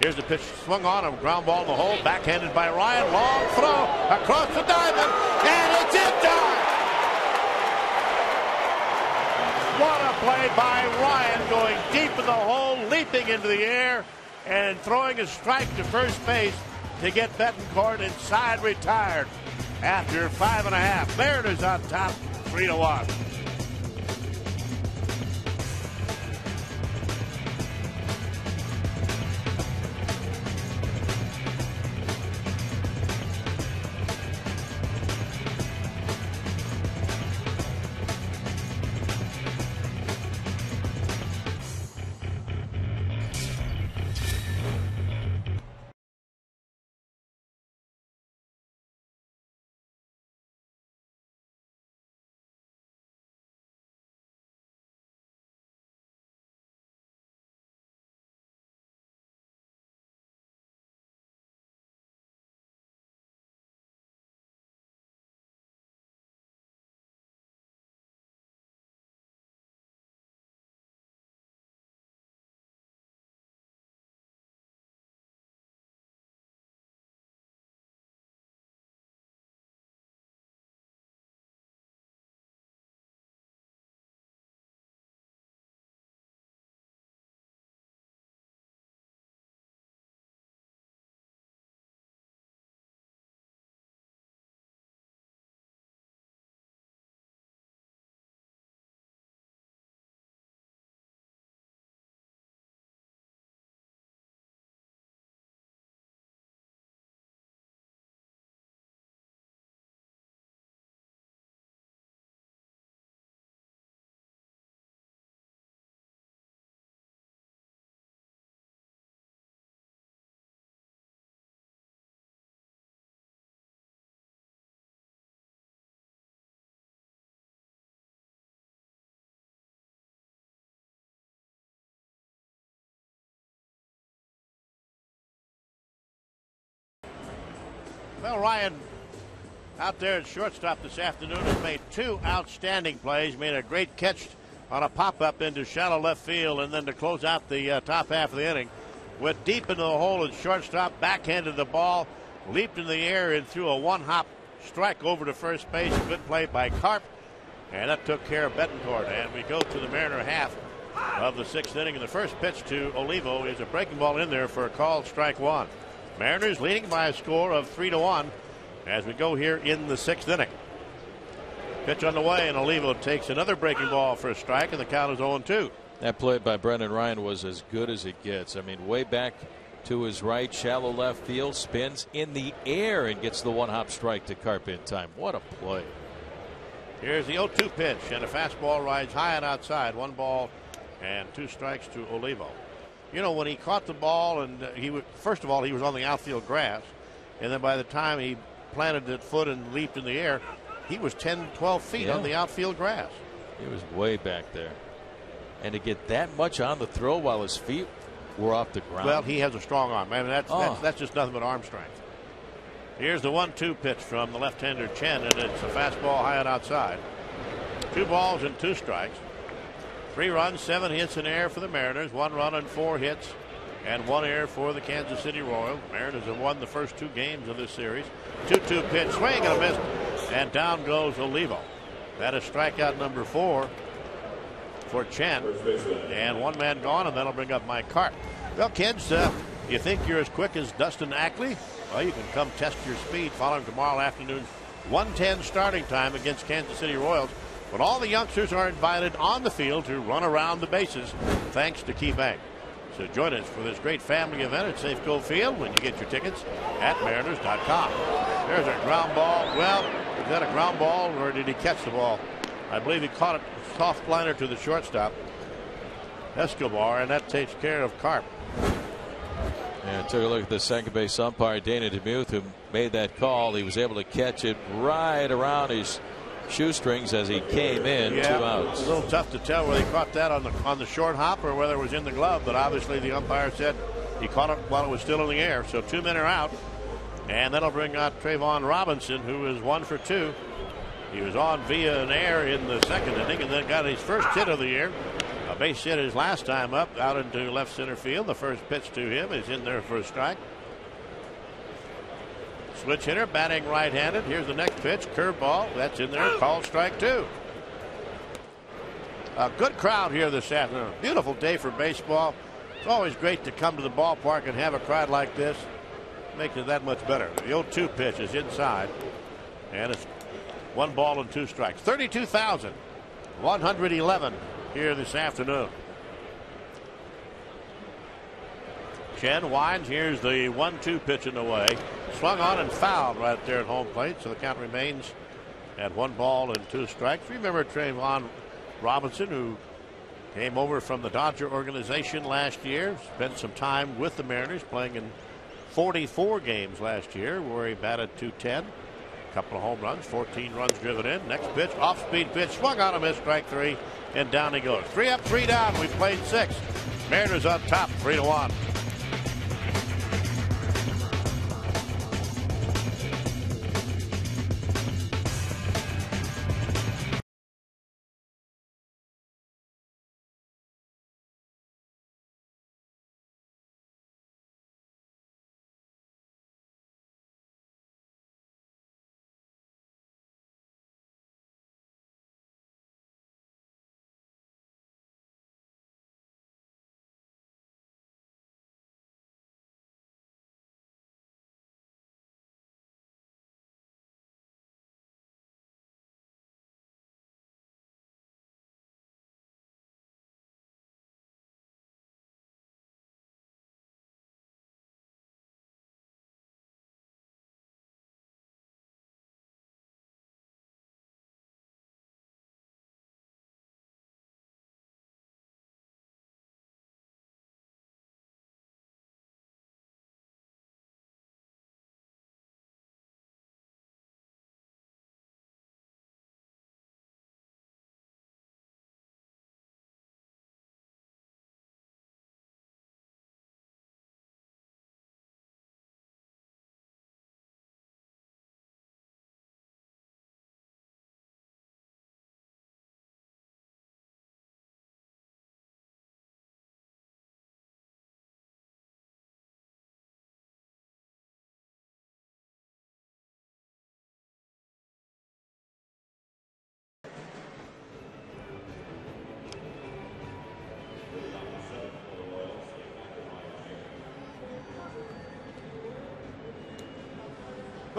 Here's the pitch swung on, a ground ball in the hole, backhanded by Ryan. Long throw across the diamond, and it's in time. What a play by Ryan, going deep in the hole, leaping into the air, and throwing a strike to first base to get Betancourt inside retired after 5.5. Mariners on top, 3-1. Well, Ryan out there at shortstop this afternoon has made two outstanding plays. Made a great catch on a pop-up into shallow left field, and then to close out the top half of the inning, went deep into the hole at shortstop, backhanded the ball, leaped in the air and threw a one-hop strike over to first base. A good play by Karp, and that took care of Betancourt. And we go to the Mariner half of the sixth inning, and the first pitch to Olivo is a breaking ball in there for a called strike one. Mariners leading by a score of 3-1 as we go here in the sixth inning. Pitch on the way, and Olivo takes another breaking ball for a strike, and the count is 0-2. That play by Brendan Ryan was as good as it gets. I mean, way back to his right, shallow left field, spins in the air and gets the one-hop strike to Karp in time. What a play. Here's the 0-2 pitch, and a fastball rides high and outside. 1 ball and 2 strikes to Olivo. You know, when he caught the ball, and first of all, he was on the outfield grass, and then by the time he planted the foot and leaped in the air, he was 10, 12 feet on the outfield grass. He was way back there. And to get that much on the throw while his feet were off the ground. Well, he has a strong arm. I mean, that's just nothing but arm strength. Here's the 1-2 pitch from the left-hander Chen, and it's a fastball high and outside. 2 balls and 2 strikes. 3 runs, 7 hits in air for the Mariners. 1 run and 4 hits, and 1 error for the Kansas City Royals. The Mariners have won the first 2 games of this series. 2-2 pitch, swing and a miss, and down goes Olivo. That is strikeout number 4 for Chen, and 1 man gone, and that'll bring up Mike Karp. Well, kids, you think you're as quick as Dustin Ackley? Well, you can come test your speed following tomorrow afternoon's 1:10 starting time against Kansas City Royals. But all the youngsters are invited on the field to run around the bases thanks to KeyBank. So join us for this great family event at Safeco Field when you get your tickets at Mariners.com. There's a ground ball. Well, is that a ground ball, or did he catch the ball? I believe he caught it soft liner to the shortstop, Escobar, and that takes care of Karp. And took a look at the second base umpire, Dana DeMuth, who made that call. He was able to catch it right around his shoestrings as he came in. 2 outs. It's a little tough to tell whether he caught that on the short hop or whether it was in the glove, but obviously the umpire said he caught it while it was still in the air. So 2 men are out, and that'll bring out Trayvon Robinson, who is 1 for 2. He was on via an error in the second inning and then got his first hit of the year. A base hit his last time up out into left center field. The first pitch to him is in there for a strike. Switch hitter, batting right-handed. Here's the next pitch, curveball. That's in there, called strike 2. A good crowd here this afternoon. Beautiful day for baseball. It's always great to come to the ballpark and have a crowd like this. Makes it that much better. The 0-2 pitch is inside, and it's 1 ball and 2 strikes. 32,111 here this afternoon. Chen winds. Here's the 1-2 pitch in the way. Swung on and fouled right there at home plate, so the count remains at 1 ball and 2 strikes. Remember Trayvon Robinson, who came over from the Dodger organization last year, spent some time with the Mariners, playing in 44 games last year, where he batted .210. Couple of home runs, 14 runs driven in. Next pitch, off-speed pitch, swung on a miss, strike 3, and down he goes. 3 up, 3 down. We played 6. Mariners on top, 3-1.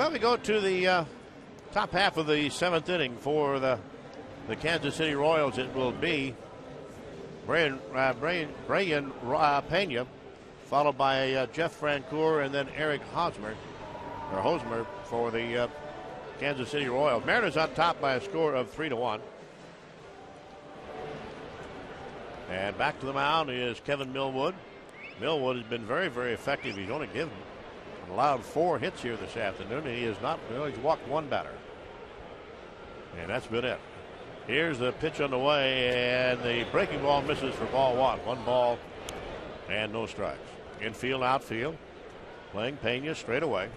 Well, we go to the top half of the 7th inning for the Kansas City Royals. It will be Brian Pena, followed by Jeff Francoeur, and then Eric Hosmer for the Kansas City Royals. Mariners on top by a score of 3-1. And back to the mound is Kevin Millwood. Millwood has been very, very effective. He's only allowed 4 hits here this afternoon, and he's walked 1 batter. And that's been it. Here's the pitch on the way, and the breaking ball misses for ball 1. 1 ball and no strikes. Infield, outfield, playing Pena straight away.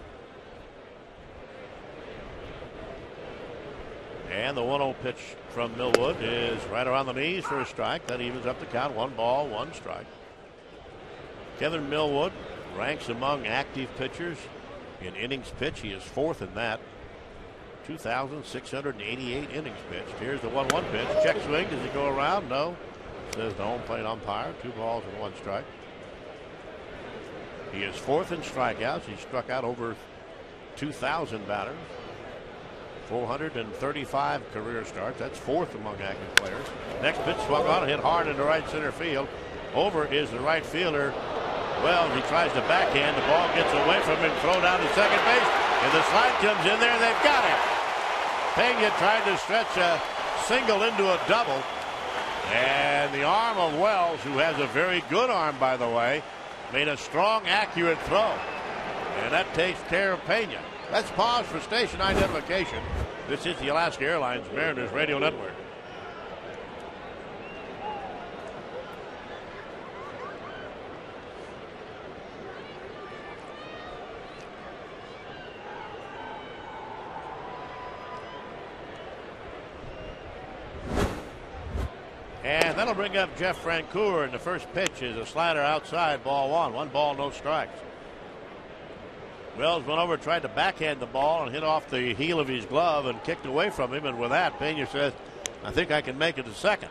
And the 1-0 pitch from Millwood is right around the knees for a strike. That evens up the count. 1 ball, 1 strike. Kevin Millwood ranks among active pitchers in innings pitched. He is 4th in that. 2,688 innings pitched. Here's the 1-1 pitch. Check swing. Does he go around? No. Says the home plate umpire. 2 balls and 1 strike. He is 4th in strikeouts. He struck out over 2,000 batters. 435 career starts. That's 4th among active players. Next pitch swung on and hit hard into right center field. Over is the right fielder. Well, he tries to backhand. The ball gets away from him, throw down to second base, and the slide comes in there. They've got it. Pena tried to stretch a single into a double, and the arm of Wells, who has a very good arm, by the way, made a strong, accurate throw, and that takes care of Pena. Let's pause for station identification. This is the Alaska Airlines Mariners Radio Network. And that'll bring up Jeff Francoeur, and the first pitch is a slider outside, ball 1. 1 ball, no strikes. Wells went over, tried to backhand the ball and hit off the heel of his glove and kicked away from him. And with that, Pena says, I think I can make it to second.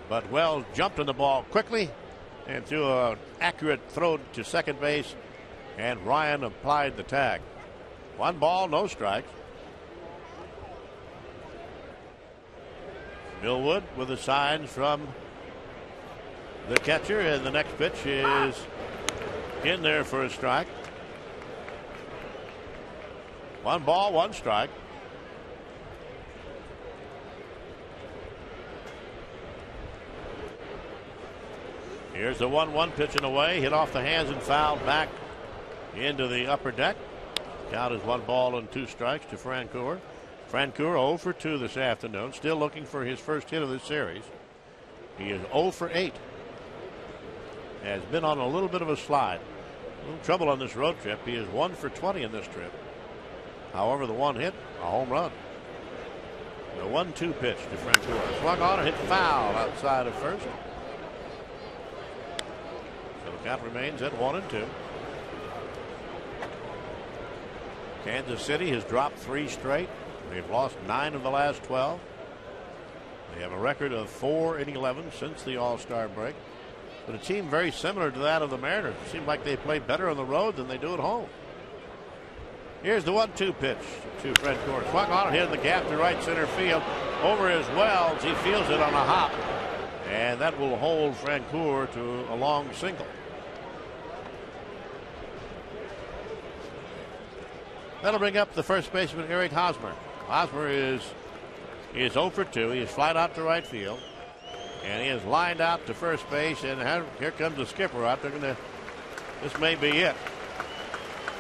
But Wells jumped on the ball quickly and threw an accurate throw to second base, and Ryan applied the tag. 1 ball, no strikes. Millwood with the signs from the catcher, and the next pitch is in there for a strike. 1 ball, 1 strike. Here's the 1-1 pitch in away, hit off the hands and fouled back into the upper deck. Count is 1 ball and 2 strikes to Francoeur. Francoeur 0 for 2 this afternoon, still looking for his first hit of this series. He is 0 for 8. Has been on a little bit of a slide. A little trouble on this road trip. He is 1 for 20 in this trip. However, the 1 hit, a home run. The 1-2 pitch to Francoeur. Swung on and hit foul outside of first. So the count remains at 1-2. Kansas City has dropped 3 straight. They've lost 9 of the last 12. They have a record of 4-11 since the All-Star break. But a team very similar to that of the Mariners. It seems like they play better on the road than they do at home. Here's the 1-2 pitch to Francoeur. Swung on and hit in the gap to right center field. Over is Wells. He feels it on a hop. And that will hold Francoeur to a long single. That'll bring up the first baseman, Eric Hosmer. Hosmer is 0 for 2. He is flied out to right field. And he is lined out to first base. And here comes the skipper out. This may be it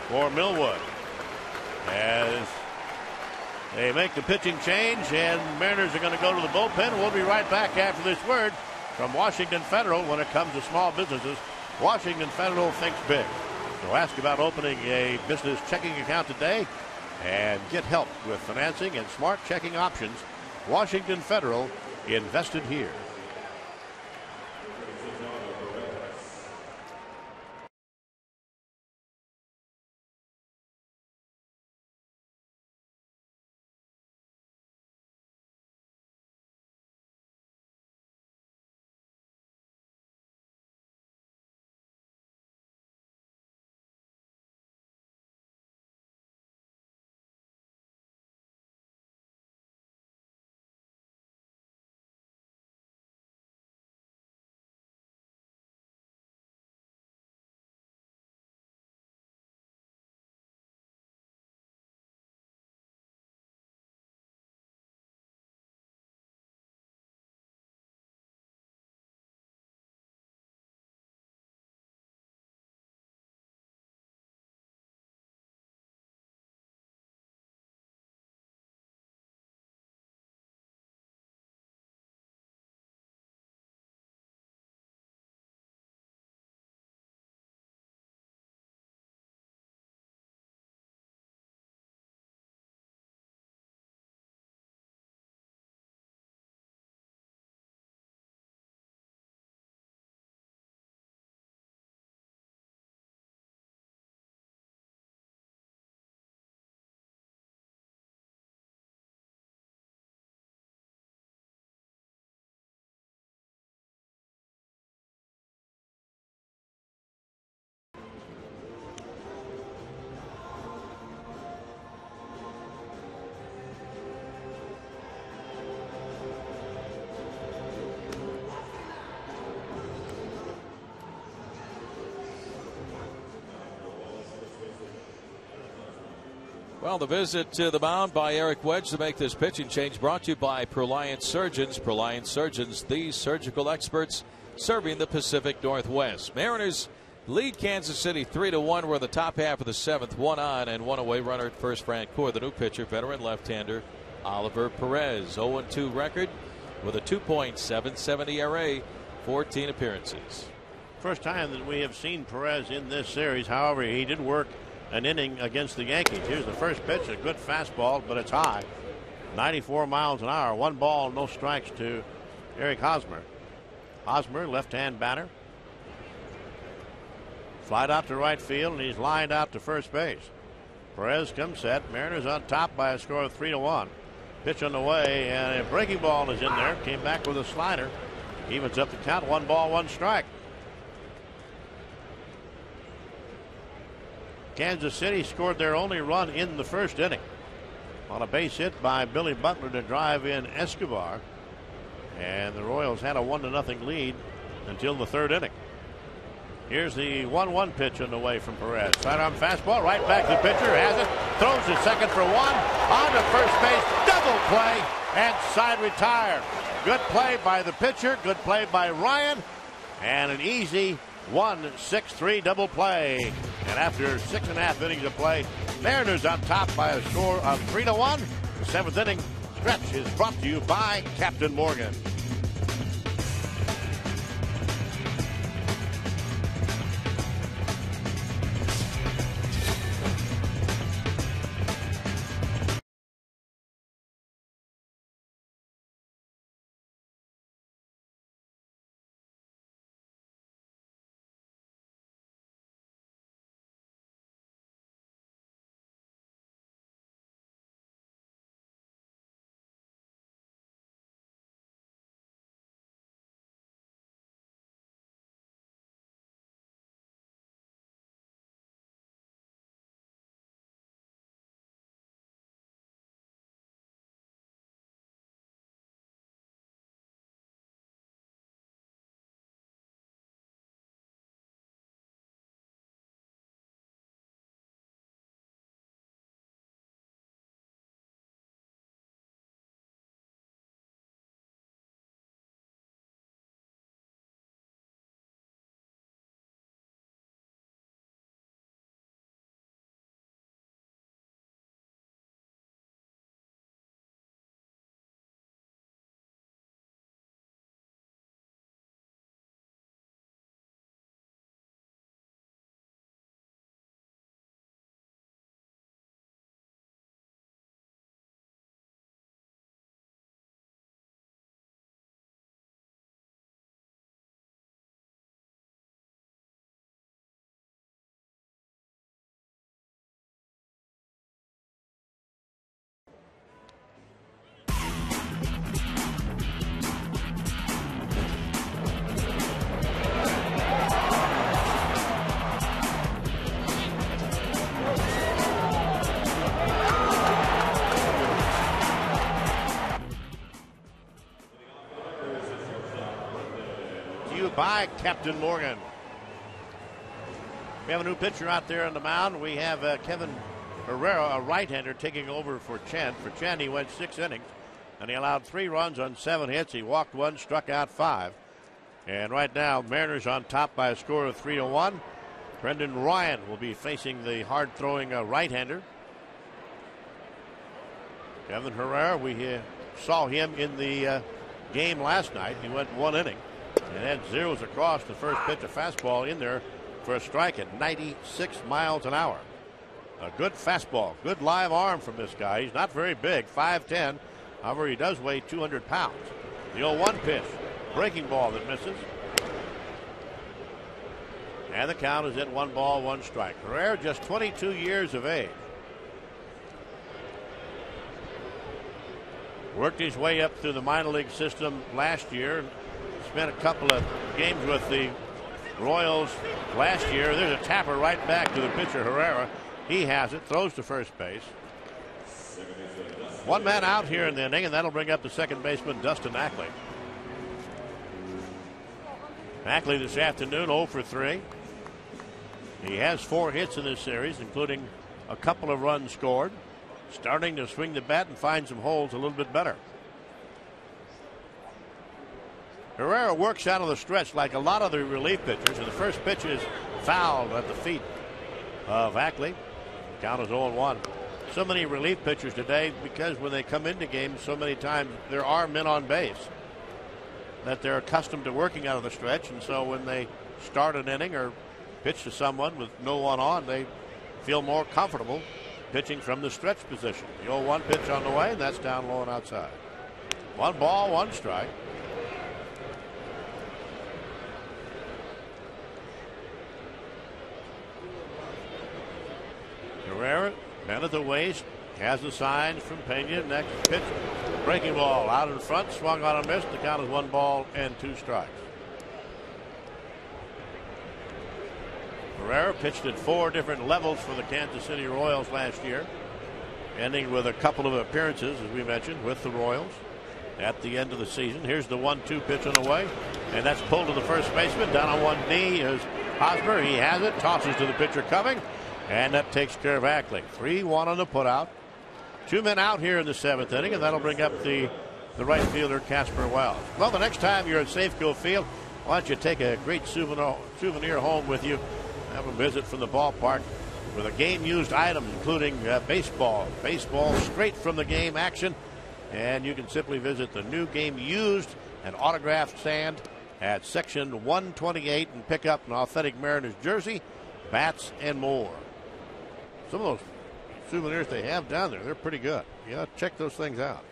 for Millwood, as they make the pitching change, and Mariners are going to go to the bullpen. We'll be right back after this word from Washington Federal. When it comes to small businesses, Washington Federal thinks big. So ask about opening a business checking account today and get help with financing and smart checking options. Washington Federal, invested here. Well, the visit to the mound by Eric Wedge to make this pitching change brought to you by Proliant Surgeons. Proliant Surgeons, the surgical experts serving the Pacific Northwest. Mariners lead Kansas City 3-1. We're in the top half of the seventh. 1 on and 1 away. Runner at first, Francoeur. The new pitcher, veteran left-hander Oliver Perez. 0-2 record with a 2.77 ERA, 14 appearances. First time that we have seen Perez in this series. However, he did work an inning against the Yankees. Here's the first pitch, a good fastball, but it's high. 94 miles an hour. 1 ball, no strikes to Eric Hosmer. Hosmer, left-hand batter. Flied out to right field, and he's lined out to first base. Perez comes set. Mariners on top by a score of 3-1. Pitch on the way, and a breaking ball is in there. Came back with a slider. Evens up the count. 1 ball, 1 strike. Kansas City scored their only run in the first inning on a base hit by Billy Butler to drive in Escobar. And the Royals had a 1-0 lead until the third inning. Here's the 1-1 pitch on the way from Perez. Sidearm fastball right back to the pitcher. Has it. Throws to second for 1. On to first base. Double play. And side retire. Good play by the pitcher. Good play by Ryan. And an easy 1-6-3 double play. And after 6.5 innings of play, Mariners on top by a score of 3-1. The 7th inning stretch is brought to you by Captain Morgan. By Captain Morgan. We have a new pitcher out there on the mound. We have Kevin Herrera, a right-hander, taking over for Chen. For Chen, he went 6 innings, and he allowed 3 runs on 7 hits. He walked 1, struck out 5. And right now, Mariners on top by a score of 3-1. Brendan Ryan will be facing the hard-throwing right-hander. Kevin Herrera, we saw him in the game last night. He went 1 inning. And had zeros across the first pitch, a fastball in there for a strike at 96 miles an hour. A good fastball, good live arm from this guy. He's not very big, 5'10". However, he does weigh 200 pounds. The 0-1 pitch, breaking ball that misses. And the count is at 1 ball, 1 strike. Herrera just 22 years of age. Worked his way up through the minor league system last year. Spent a couple of games with the Royals last year. There's a tapper right back to the pitcher, Herrera. He has it, throws to first base. 1 man out here in the inning, and that'll bring up the second baseman, Dustin Ackley. Ackley this afternoon 0 for 3. He has 4 hits in this series, including a couple of runs scored. starting to swing the bat and find some holes a little bit better. Herrera works out of the stretch like a lot of the relief pitchers, and the first pitch is fouled at the feet of Ackley. Count is 0-1. So many relief pitchers today, because when they come into games so many times there are men on base, that they're accustomed to working out of the stretch, and so when they start an inning or pitch to someone with no one on, they feel more comfortable pitching from the stretch position. The 0-1 pitch on the way, and that's down low and outside. 1 ball, 1 strike. Herrera, bent at the waist, has the signs from Pena. Next pitch, breaking ball out in front, swung on a miss. The count is 1 ball and 2 strikes. Herrera pitched at 4 different levels for the Kansas City Royals last year, ending with a couple of appearances, as we mentioned, with the Royals at the end of the season. Here's the 1-2 pitch on the way, and that's pulled to the first baseman. Down on one knee is Hosmer. He has it, tosses to the pitcher coming, and that takes care of Ackley. 3-1 on the putout. 2 men out here in the 7th inning, and that'll bring up the right fielder, Casper Wells. Well, the next time you're at Safeco Field, why don't you take a great souvenir home with you? Have a visit from the ballpark with a game-used item, including baseball straight from the game action. And you can simply visit the new game-used and autographed stand at section 128 and pick up an authentic Mariners jersey, bats, and more. Some of those souvenirs they have down there, they're pretty good. You gotta check those things out.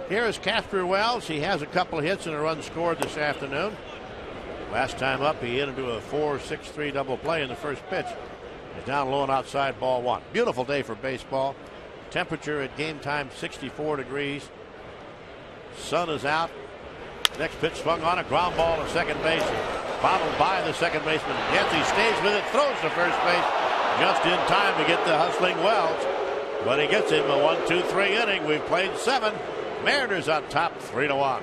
Here is Casper Wells. He has a couple of hits and a run scored this afternoon. Last time up, he hit into a 4-6-3 double play in the first pitch. He's down low and outside, ball 1. Beautiful day for baseball. Temperature at game time 64 degrees. Sun is out. Next pitch swung on, a ground ball to second base. Bobbled by the second baseman. Yancey stays with it, throws to first base just in time to get the hustling Wells. But he gets him a 1-2-3 inning. We've played 7. Mariners on top 3-1.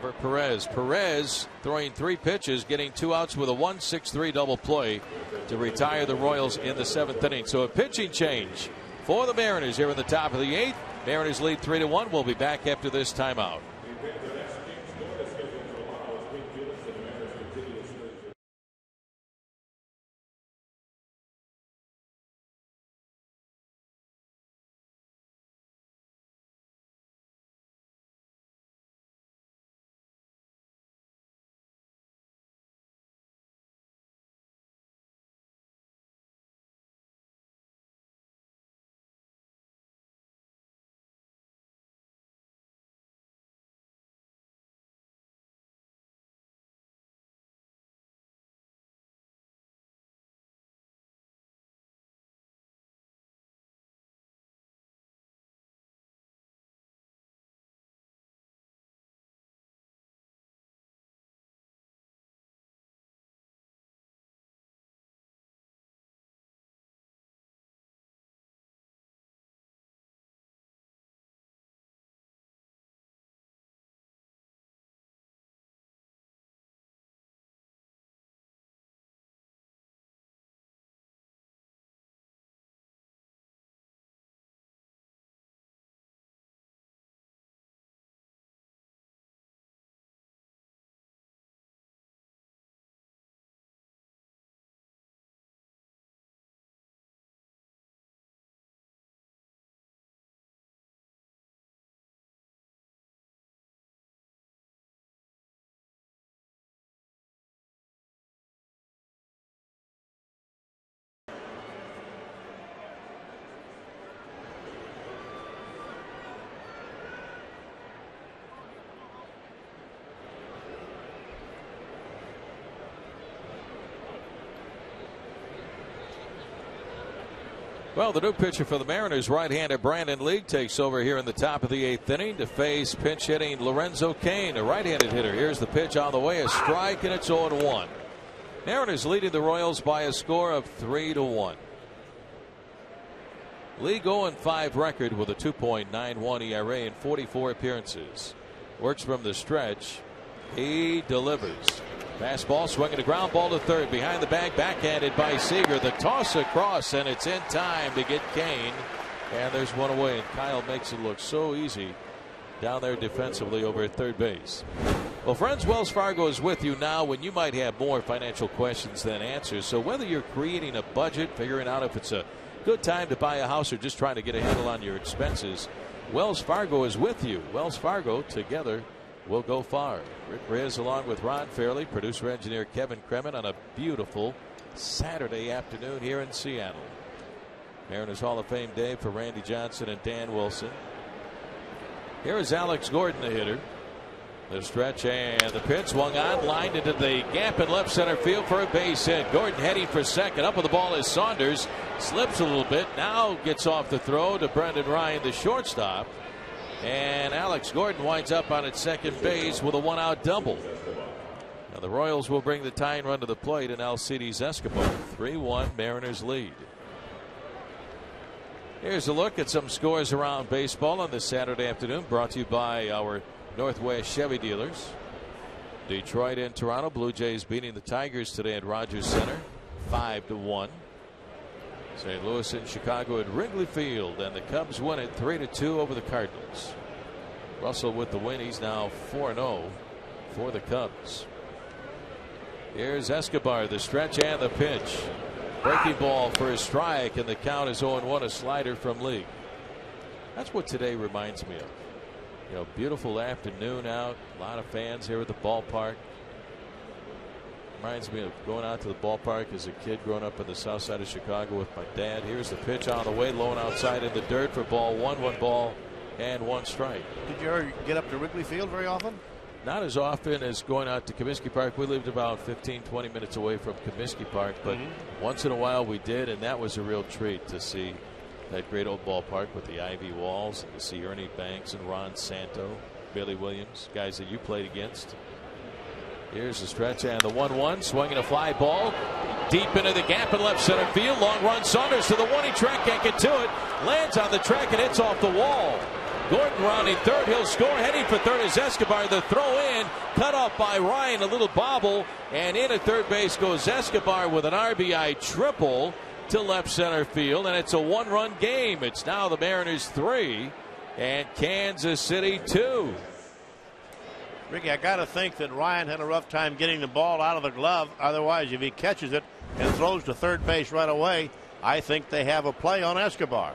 For Perez. Perez throwing 3 pitches, getting 2 outs with a 1-6-3 double play to retire the Royals in the 7th inning. So a pitching change for the Mariners here in the top of the 8th. Mariners lead 3-1. We'll be back after this timeout. Well, the new pitcher for the Mariners, right-hander Brandon League, takes over here in the top of the 8th inning to face pinch hitting Lorenzo Cain, a right-handed hitter. Here's the pitch on the way, a strike, and it's 0-1. Mariners leading the Royals by a score of 3-1. League 0-5 record with a 2.91 ERA in 44 appearances. Works from the stretch. He delivers. Fastball swinging a ground ball to third. Behind the bag, backhanded by Seager. The toss across, and it's in time to get Cain. And there's one away, and Kyle makes it look so easy down there defensively over at third base. Well, friends, Wells Fargo is with you now when you might have more financial questions than answers. So whether you're creating a budget, figuring out if it's a good time to buy a house, or just trying to get a handle on your expenses, Wells Fargo is with you. Wells Fargo, together we'll go far. Rick Riz along with Ron Fairley, producer engineer Kevin Kremen, on a beautiful Saturday afternoon here in Seattle. Mariners Hall of Fame day for Randy Johnson and Dan Wilson. Here is Alex Gordon, the hitter. The stretch and the pitch swung on, lined into the gap in left center field for a base hit. Gordon heading for second. Up with the ball is Saunders. Slips a little bit. Now gets off the throw to Brendan Ryan, the shortstop. And Alex Gordon winds up on at second base with a 1-out double. Now the Royals will bring the tying run to the plate, and Alcides Escobar. 3-1 Mariners lead. Here's a look at some scores around baseball on this Saturday afternoon, brought to you by our Northwest Chevy dealers. Detroit and Toronto Blue Jays beating the Tigers today at Rogers Center 5-1. St. Louis and Chicago at Wrigley Field, and the Cubs win it 3-2 over the Cardinals. Russell with the win. He's now 4-0 for the Cubs. Here's Escobar, the stretch and the pitch. Breaking ball for a strike, and the count is 0-1, a slider from League. That's what today reminds me of. You know, beautiful afternoon out, a lot of fans here at the ballpark. Reminds me of going out to the ballpark as a kid growing up in the south side of Chicago with my dad. Here's the pitch on the way, low and outside in the dirt for ball one. 1 ball and 1 strike. Did you ever get up to Wrigley Field very often? Not as often as going out to Comiskey Park. We lived about 15-20 minutes away from Comiskey Park, but once in a while we did, and that was a real treat to see that great old ballpark with the ivy walls, and to see Ernie Banks and Ron Santo, Billy Williams, guys that you played against. Here's the stretch and the 1-1, swinging a fly ball deep into the gap in left center field. Long run, Saunders to the 1. He track can't get to it. Lands on the track and hits off the wall. Gordon rounding third. He'll score. Heading for third is Escobar. The throw in. Cut off by Ryan. A little bobble. And in at third base goes Escobar with an RBI triple to left center field. And it's a one-run game. It's now the Mariners 3 and Kansas City 2. Ricky, I got to think that Ryan had a rough time getting the ball out of the glove. Otherwise, if he catches it and throws to third base right away, I think they have a play on Escobar.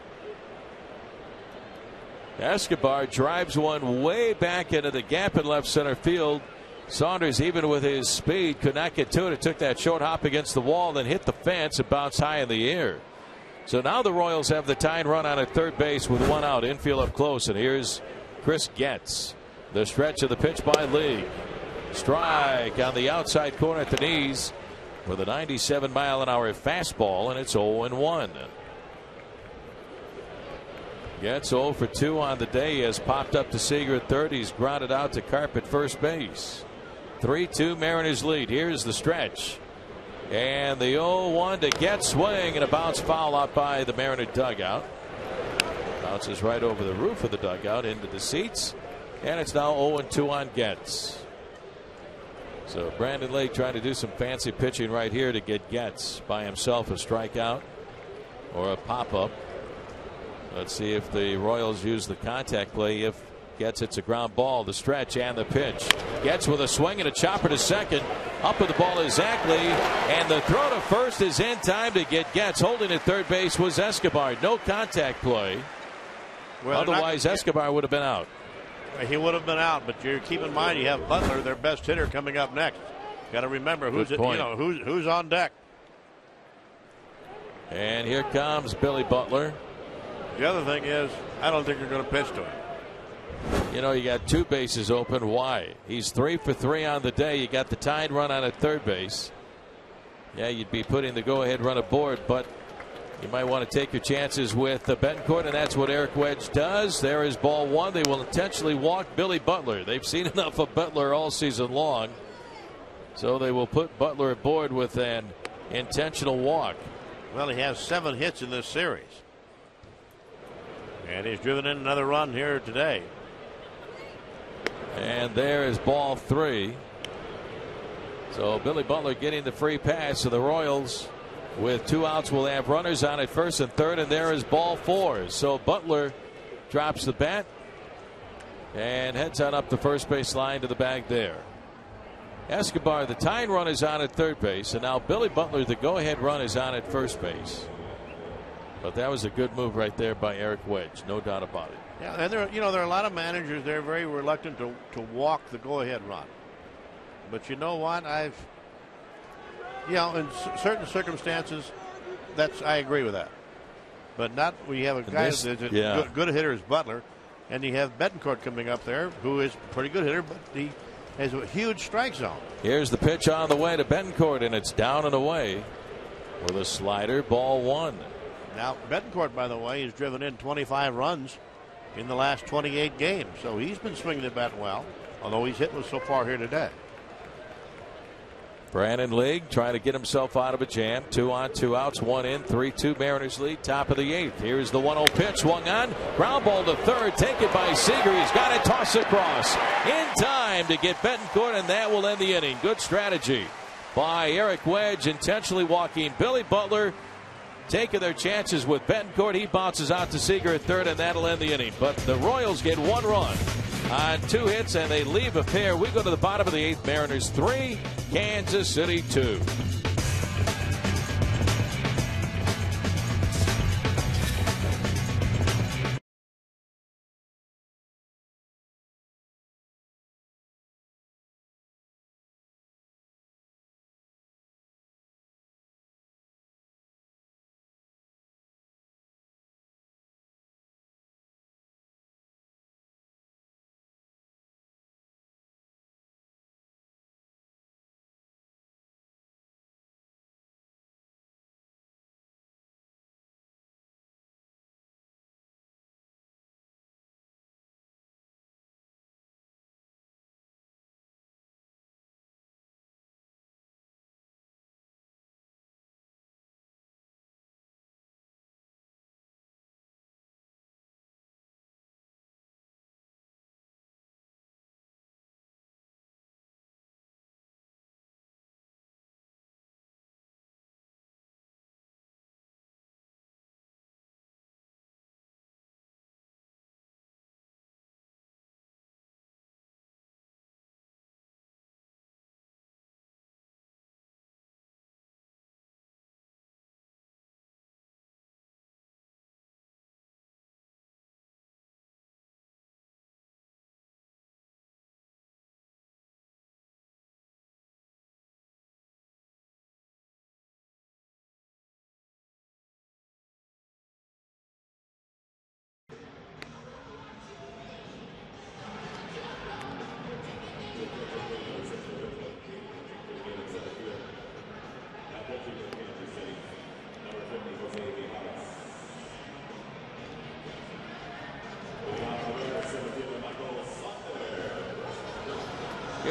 Escobar drives one way back into the gap in left center field. Saunders, even with his speed, could not get to it. It took that short hop against the wall, then hit the fence and bounced high in the air. So now the Royals have the tying run on at third base with one out. Infield up close, and here's Chris Getz. The stretch of the pitch by Lee. Strike on the outside corner at the knees with a 97-mile-an-hour fastball, and it's 0-1. Getz 0 for 2 on the day. He has popped up to Seager at third. He's grounded out to Carp at first base. 3-2 Mariners lead. Here's the stretch. And the 0-1 to Getz, swing and a bounce foul out by the Mariner dugout. Bounces right over the roof of the dugout into the seats. And it's now 0-2 on Getz. So Brandon Lake trying to do some fancy pitching right here to get Getz by himself a strikeout or a pop-up. Let's see if the Royals use the contact play. If Getz hits a ground ball, the stretch and the pitch. Getz with a swing and a chopper to second. Up with the ball is Zach Lee, and the throw to first is in time to get Getz. Holding at third base was Escobar. No contact play. Well, otherwise Escobar would have been out. He would have been out, but you keep in mind you have Butler, their best hitter, coming up next. Got to remember who's on deck. And here comes Billy Butler. The other thing is, I don't think they're going to pitch to him. You know, you got two bases open. Why? He's 3 for 3 on the day. You got the tying run on at third base. Yeah, you'd be putting the go-ahead run aboard, but you might want to take your chances with Betancourt, and that's what Eric Wedge does. There is ball one. They will intentionally walk Billy Butler. They've seen enough of Butler all season long, so they will put Butler aboard with an intentional walk. Well, he has 7 hits in this series, and he's driven in another run here today. And there is ball 3. So Billy Butler getting the free pass. So the Royals, with 2 outs, will have runners on at first and third, and there is ball 4. So Butler drops the bat and heads on up the first base line to the bag there. Escobar, the tying run, is on at third base, and now Billy Butler, the go-ahead run, is on at first base. But that was a good move right there by Eric Wedge, no doubt about it. Yeah, and there are a lot of managers, they're very reluctant to walk the go-ahead run. But you know what? In certain circumstances, I agree with that. But not when you have a guy that's a good hitter as Butler, and you have Betancourt coming up there, who is a pretty good hitter, but he has a huge strike zone. Here's the pitch on the way to Betancourt, and it's down and away with a slider, ball 1. Now, Betancourt, by the way, has driven in 25 runs in the last 28 games, so he's been swinging the bat well, although he's hit so far here today. Brandon League trying to get himself out of a jam. 2 on, 2 outs, 1 in, 3-2 Mariners lead, top of the 8th. Here's the 1-0 pitch, swung on, ground ball to third, taken by Seager. He's got it, toss across in time to get Betancourt, and that will end the inning. Good strategy by Eric Wedge, intentionally walking Billy Butler, taking their chances with Betancourt. He bounces out to Seager at third, and that'll end the inning. But the Royals get 1 run on 2 hits, and they leave a pair. We go to the bottom of the 8th. Mariners 3, Kansas City 2.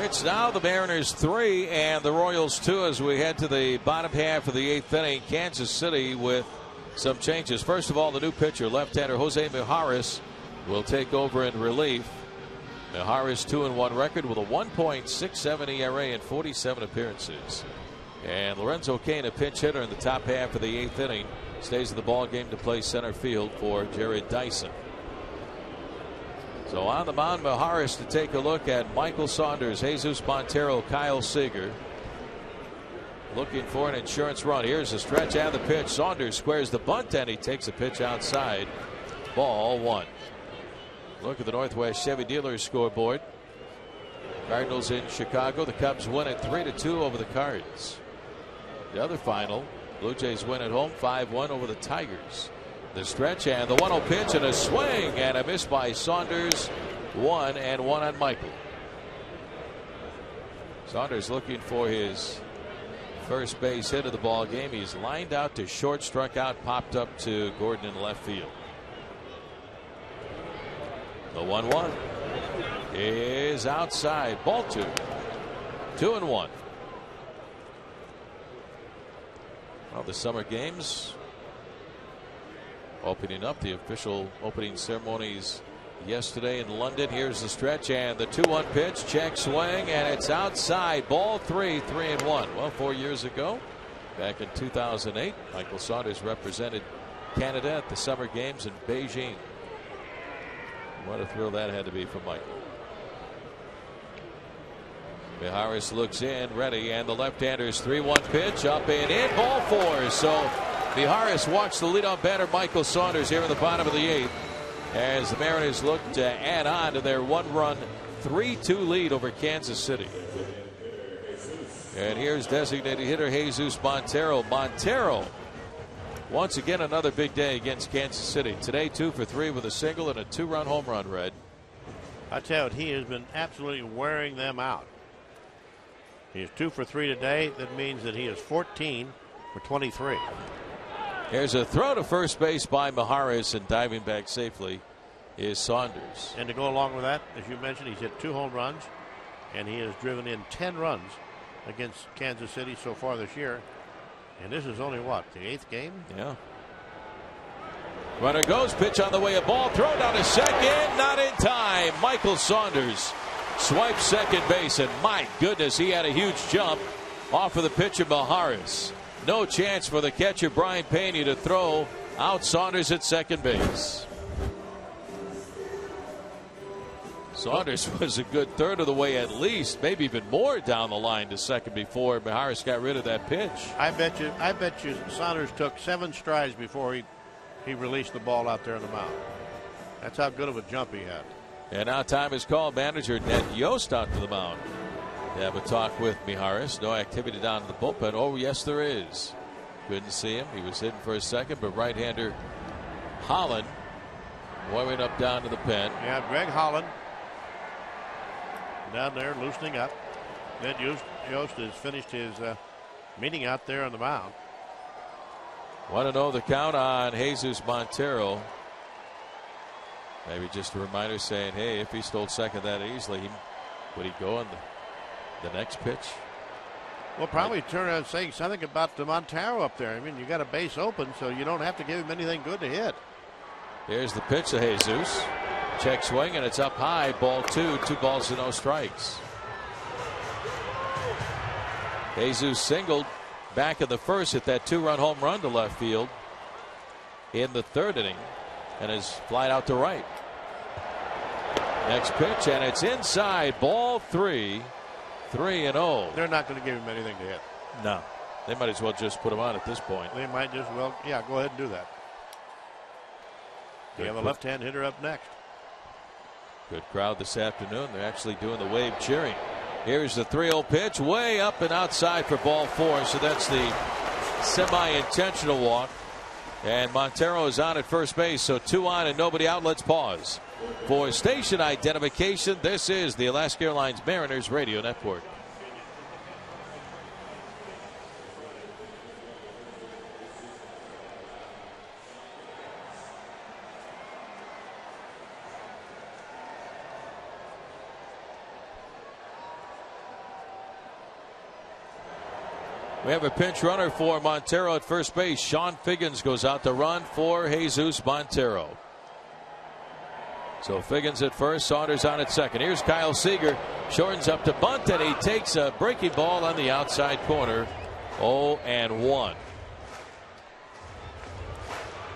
It's now the Mariners 3 and the Royals 2 as we head to the bottom half of the 8th inning. Kansas City with some changes. First of all, the new pitcher, left-hander Jose Mijares, will take over in relief. Mijares 2-1 record with a 1.67 ERA in 47 appearances. And Lorenzo Cain, a pinch hitter in the top half of the 8th inning, stays in the ball game to play center field for Jared Dyson. So on the mound, Mijares to take a look at Michael Saunders, Jesus Montero, Kyle Seager. Looking for an insurance run. Here's a stretch and the pitch. Saunders squares the bunt and he takes a pitch outside. Ball 1. Look at the Northwest Chevy Dealers scoreboard. Cardinals in Chicago. The Cubs win at 3-2 over the Cards. The other final, Blue Jays win at home 5-1 over the Tigers. The stretch and the 1-0 pitch and a swing and a miss by Saunders. 1-1 on Michael. Saunders looking for his first base hit of the ball game. He's lined out to short, struck out, popped up to Gordon in left field. The 1-1 is outside. Ball 2. 2-1. Well, the summer games opening up. The official opening ceremonies yesterday in London. Here's the stretch and the 2-1 pitch. Check swing and it's outside. Ball 3. 3-1. Well, 4 years ago, back in 2008, Michael Saunders represented Canada at the summer games in Beijing. What a thrill that had to be for Michael. Mijares looks in, ready, and the left-hander's 3-1 pitch up and in. Ball 4. So Mijares walks the leadoff batter Michael Saunders here in the bottom of the 8th as the Mariners look to add on to their 1-run 3-2 lead over Kansas City. And here's designated hitter Jesus Montero. Montero, once again, another big day against Kansas City. Today, 2 for 3 with a single and a 2-run home run, Red. I tell you, he has been absolutely wearing them out. He's 2 for 3 today. That means that he is 14 for 23. Here's a throw to first base by Mijares, and diving back safely is Saunders. And to go along with that, as you mentioned, he's hit 2 home runs, and he has driven in 10 runs against Kansas City so far this year. And this is only what, the 8th game? Yeah. Runner goes, pitch on the way, a ball, throw down to second, not in time. Michael Saunders swipes second base, and my goodness, he had a huge jump off of the pitcher Mijares. No chance for the catcher Brian Pena to throw out Saunders at second base. Saunders was a good third of the way, at least, maybe even more down the line to second before Mijares got rid of that pitch. I bet you Saunders took 7 strides before he released the ball out there on the mound. That's how good of a jump he had. And now time is called. Manager Ned Yost out to the mound to have a talk with Mijares. No activity down in the bullpen. Oh, yes, there is. Couldn't see him. He was hitting for a second, but right-hander Holland warming up down to the pen. Yeah, Greg Holland down there loosening up. Ned Yost has finished his meeting out there on the mound. 1-0 the count on Jesus Montero. Maybe just a reminder saying, hey, if he stole second that easily, would he go on the next pitch? Well, probably turn around and say something about the Montero up there. I mean, you got a base open, so you don't have to give him anything good to hit. Here's the pitch to Jesus. Check swing, and it's up high. Ball 2. 2 balls to no strikes. Jesus singled back in the first, hit that 2-run home run to left field in the 3rd inning, and is flied out to right. Next pitch, and it's inside. Ball 3. 3-0. They're not going to give him anything to hit. No. They might as well just put him on at this point. They might just, well, yeah, go ahead and do that. We have a left-hand hitter up next. Good crowd this afternoon. They're actually doing the wave cheering. Here's the 3-0 pitch, way up and outside for ball 4. So that's the semi-intentional walk. And Montero is on at first base. So 2 on and nobody out. Let's pause. For station identification, this is the Alaska Airlines Mariners Radio Network. We have a pinch runner for Montero at first base. Sean Figgins goes out to run for Jesus Montero. So Figgins at first, Saunders on at second. Here's Kyle Seager, shortens up to bunt, and he takes a breaking ball on the outside corner. 0-1.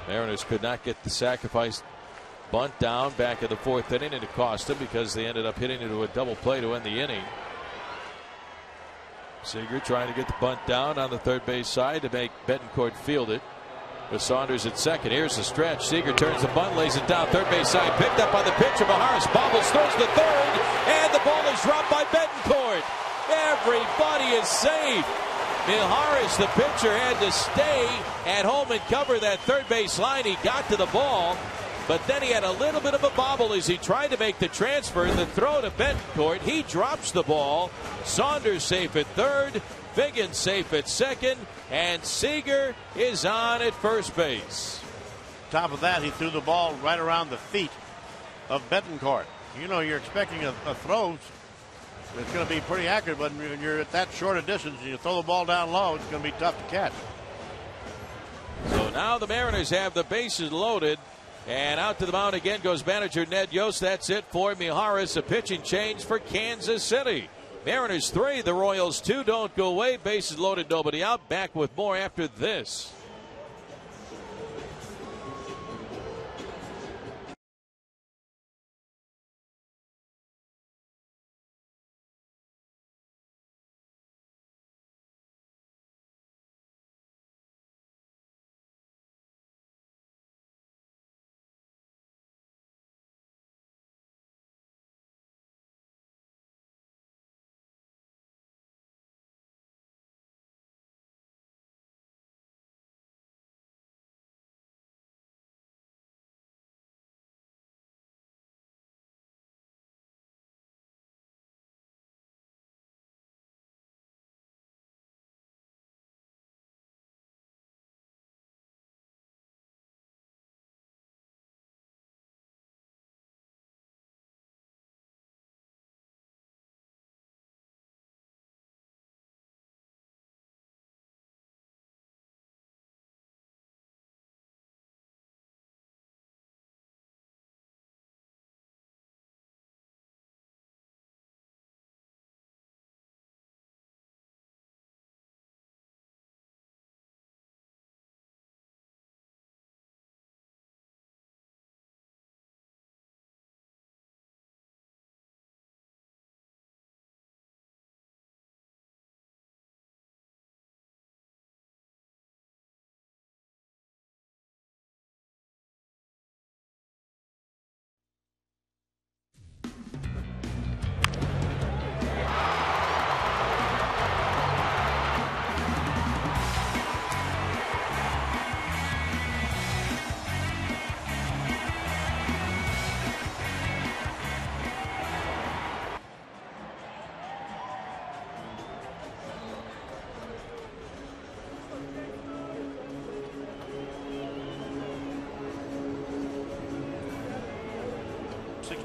Mariners could not get the sacrifice bunt down back in the fourth inning, and it cost them because they ended up hitting into a double play to end the inning. Seager trying to get the bunt down on the third base side to make Betancourt field it. With Saunders at second. Here's the stretch. Seager turns the bunt, lays it down third base side. Picked up by the pitcher. Maharis bobbles, throws to third, and the ball is dropped by Betancourt. Everybody is safe. Maharis, the pitcher, had to stay at home and cover that third base line. He got to the ball, but then he had a little bit of a bobble as he tried to make the transfer. The throw to Betancourt. He drops the ball. Saunders safe at third. Figgins safe at second, and Seager is on at first base. Top of that, he threw the ball right around the feet of Betancourt. You know, you're expecting a throw that's going to be pretty accurate, but when you're at that short a distance and you throw the ball down low, it's going to be tough to catch. So now the Mariners have the bases loaded, and out to the mound again goes manager Ned Yost. That's it for Mijares. A pitching change for Kansas City. Mariners 3, the Royals 2. Don't go away. Bases loaded, nobody out. Back with more after this.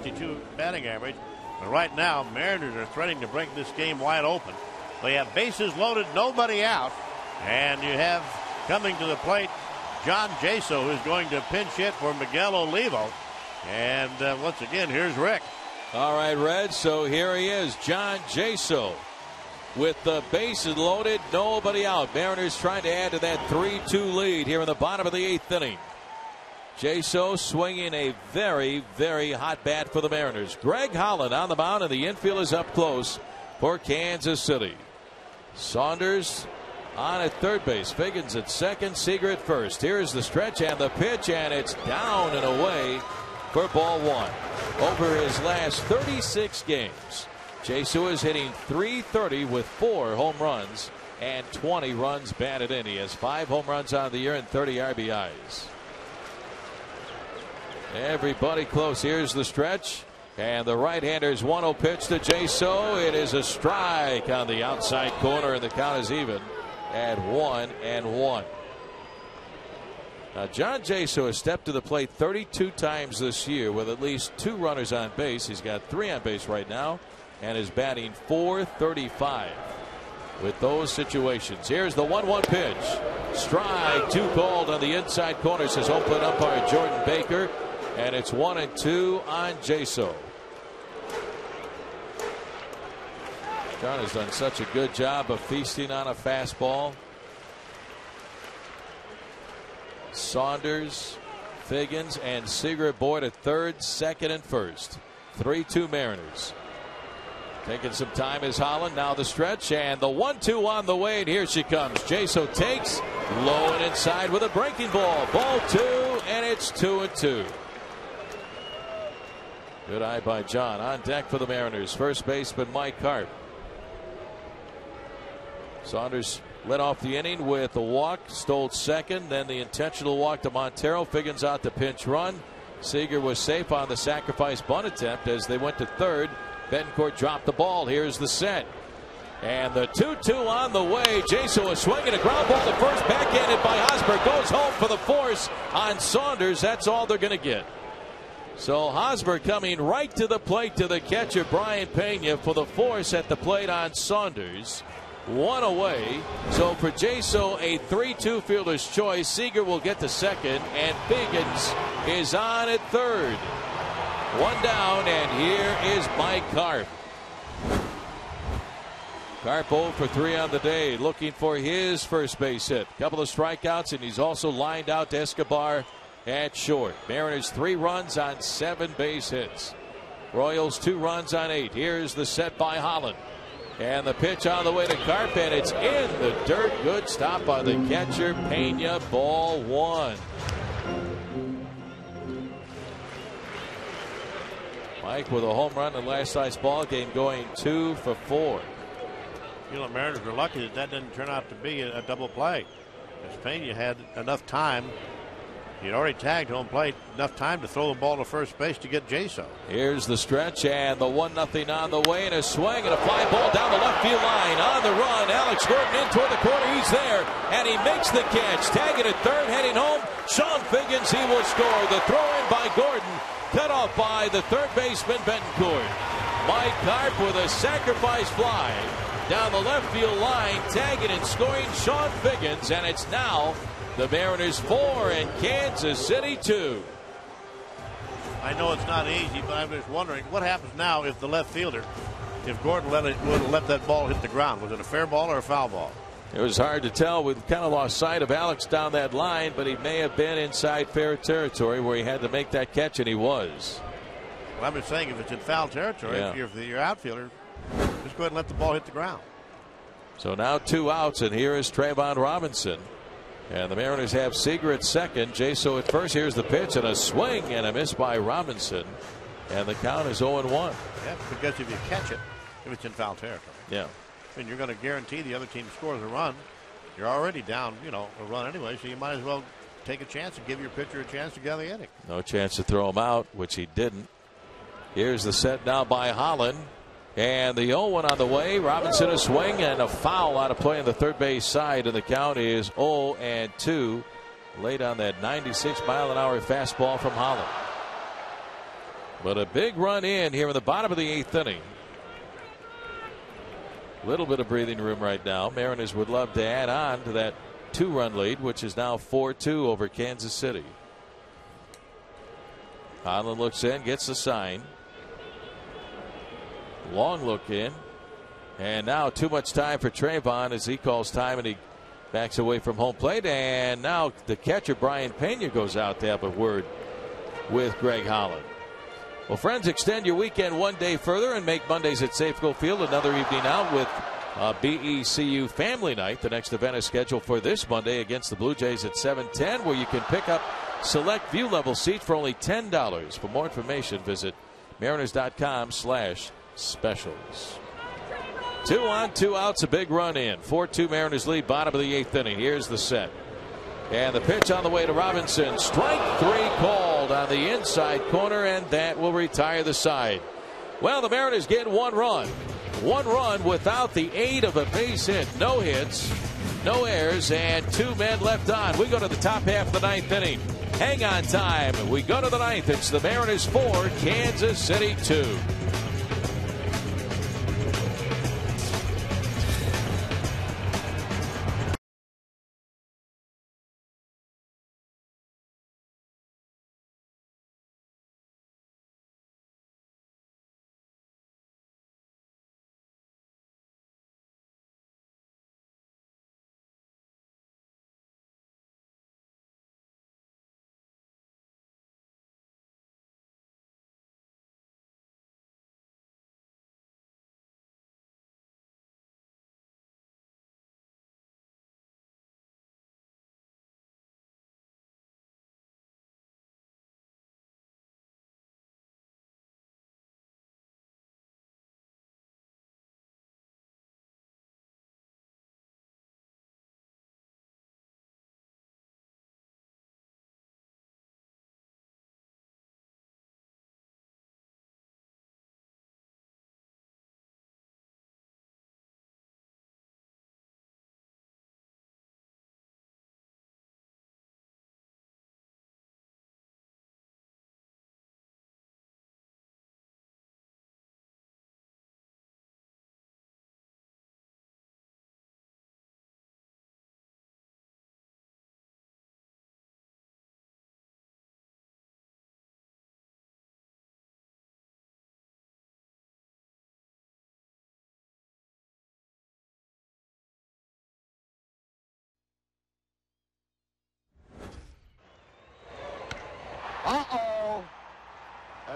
.2 batting average. But right now, Mariners are threatening to break this game wide open. They have bases loaded, nobody out. And you have coming to the plate John Jaso, who's going to pinch hit for Miguel Olivo. And once again, here's Rick. All right, Red. So here he is, John Jaso, with the bases loaded, nobody out. Mariners trying to add to that 3-2 lead here in the bottom of the eighth inning. Jaso swinging a very, very hot bat for the Mariners. Greg Holland on the mound, and the infield is up close for Kansas City. Saunders on at third base. Figgins at second. Seager at first. Here's the stretch and the pitch, and it's down and away for ball one. Over his last 36 games, Jaso is hitting .330 with 4 home runs and 20 runs batted in. He has 5 home runs on the year and 30 RBIs. Everybody close. Here's the stretch. And the right-hander's 1-0 pitch to Jaso. It is a strike on the outside corner, and the count is even at 1-1. Now, John Jaso has stepped to the plate 32 times this year with at least 2 runners on base. He's got 3 on base right now and is batting .435. with those situations. Here's the 1-1 pitch. Strike, 2 called on the inside corner, says home plate umpire Jordan Baker. And it's 1-2 on Jaso. John has done such a good job of feasting on a fastball. Saunders, Figgins, and Seager aboard at third, second, and first. 3-2 Mariners. Taking some time is Holland. Now the stretch, and the 1-2 on the way, and here she comes. Jaso takes, low and inside with a breaking ball. Ball 2, and it's 2-2. Good eye by John. On deck for the Mariners, first baseman Mike Carp. Saunders led off the inning with a walk, stole second, then the intentional walk to Montero. Figgins out to pinch run. Seager was safe on the sacrifice bunt attempt as they went to third. Betancourt dropped the ball. Here's the set. And the 2-2 on the way. Jaso is swinging a ground ball to first, backhanded by Hosmer. Goes home for the force on Saunders. That's all they're going to get. So Hosmer coming right to the plate to the catcher Brian Pena for the force at the plate on Saunders. 1 away. So for Jaso, a 3-2 fielder's choice. Seager will get to second, and Figgins is on at third. 1 down, and here is Mike Carp. Carp 0 for 3 on the day, looking for his first base hit. Couple of strikeouts, and he's also lined out to Escobar at short. Mariners 3 runs on 7 base hits. Royals 2 runs on 8. Here's the set by Holland. And the pitch on the way to Carp, and it's in the dirt. Good stop by the catcher, Pena. Ball 1. Mike with a home run in last night's ball game, going 2 for 4. You know, Mariners were lucky that didn't turn out to be a double play, because Pena had enough time. He'd already tagged home plate, enough time to throw the ball to first base to get Jaso. Here's the stretch, and the 1-0 on the way, and a swing and a fly ball down the left field line. On the run, Alex Gordon in toward the corner. He's there, and he makes the catch. Tagging at third, heading home. Sean Figgins, he will score. The throw in by Gordon, cut off by the third baseman Betancourt. Mike Carp with a sacrifice fly down the left field line, tagging and scoring Sean Figgins, and it's now the Mariners 4 and Kansas City 2. I know it's not easy, but I'm just wondering what happens now if the left fielder, if Gordon would have let that ball hit the ground. Was it a fair ball or a foul ball? It was hard to tell. We kind of lost sight of Alex down that line, but he may have been inside fair territory where he had to make that catch, and he was. Well, I'm just saying, if it's in foul territory, if you're your outfielder, just go ahead and let the ball hit the ground. So now 2 outs, and here is Trayvon Robinson. And the Mariners have Seager at second, Jaso at first. Here's the pitch, and a swing and a miss by Robinson. And the count is 0-1. Yeah, because if you catch it, if it's in foul territory. Yeah. And you're going to guarantee the other team scores a run. You're already down, a run anyway, so you might as well take a chance and give your pitcher a chance to get the inning. No chance to throw him out, which he didn't. Here's the set now by Holland. And the 0-1 on the way. Robinson a swing and a foul out of play on the third base side, and the count is 0-2. Late on that 96-mile-an-hour fastball from Holland. But a big run in here in the bottom of the 8th inning. Little bit of breathing room right now. Mariners would love to add on to that 2-run lead, which is now 4-2 over Kansas City. Holland looks in, gets the sign. Long look in, and now too much time for Trayvon as he calls time, and he backs away from home plate. And now the catcher Brian Pena goes out to have a word with Greg Holland. Well, friends, extend your weekend one day further and make Mondays at Safeco Field another evening out with BECU Family Night. The next event is scheduled for this Monday against the Blue Jays at 7:10, where you can pick up select view level seats for only $10. For more information, visit mariners.com/specials. 2 on, 2 outs, a big run in. 4-2 Mariners lead, bottom of the 8th inning. Here's the set. And the pitch on the way to Robinson. Strike 3 called on the inside corner, and that will retire the side. Well, the Mariners get 1 run. 1 run without the aid of a base hit. No hits, no errors, and 2 men left on. We go to the top half of the 9th inning. Hang on time. We go to the 9th. It's the Mariners 4, Kansas City 2.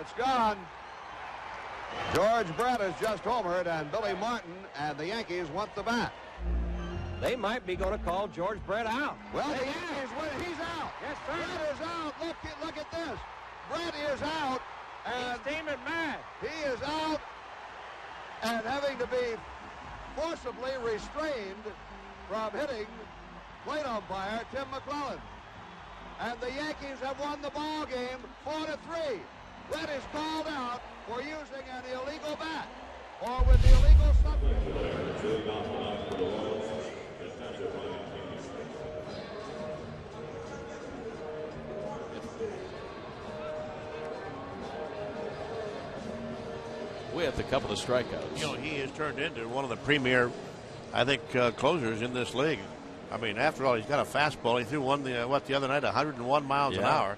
It's gone. George Brett has just homered, and Billy Martin and the Yankees want the bat. They might be going to call George Brett out. Well, the Yankees win. He's out. Yes, sir. Brett is out. Look at this. Brett is out. And he's steaming mad. He is out and having to be forcibly restrained from hitting plate umpire Tim McClellan. And the Yankees have won the ball game 4-3. Brett is called out for using an illegal bat or with the illegal substance. With a couple of strikeouts. You know, he has turned into one of the premier, I think, closers in this league. I mean, after all, he's got a fastball. He threw one the other night, 101 miles an hour,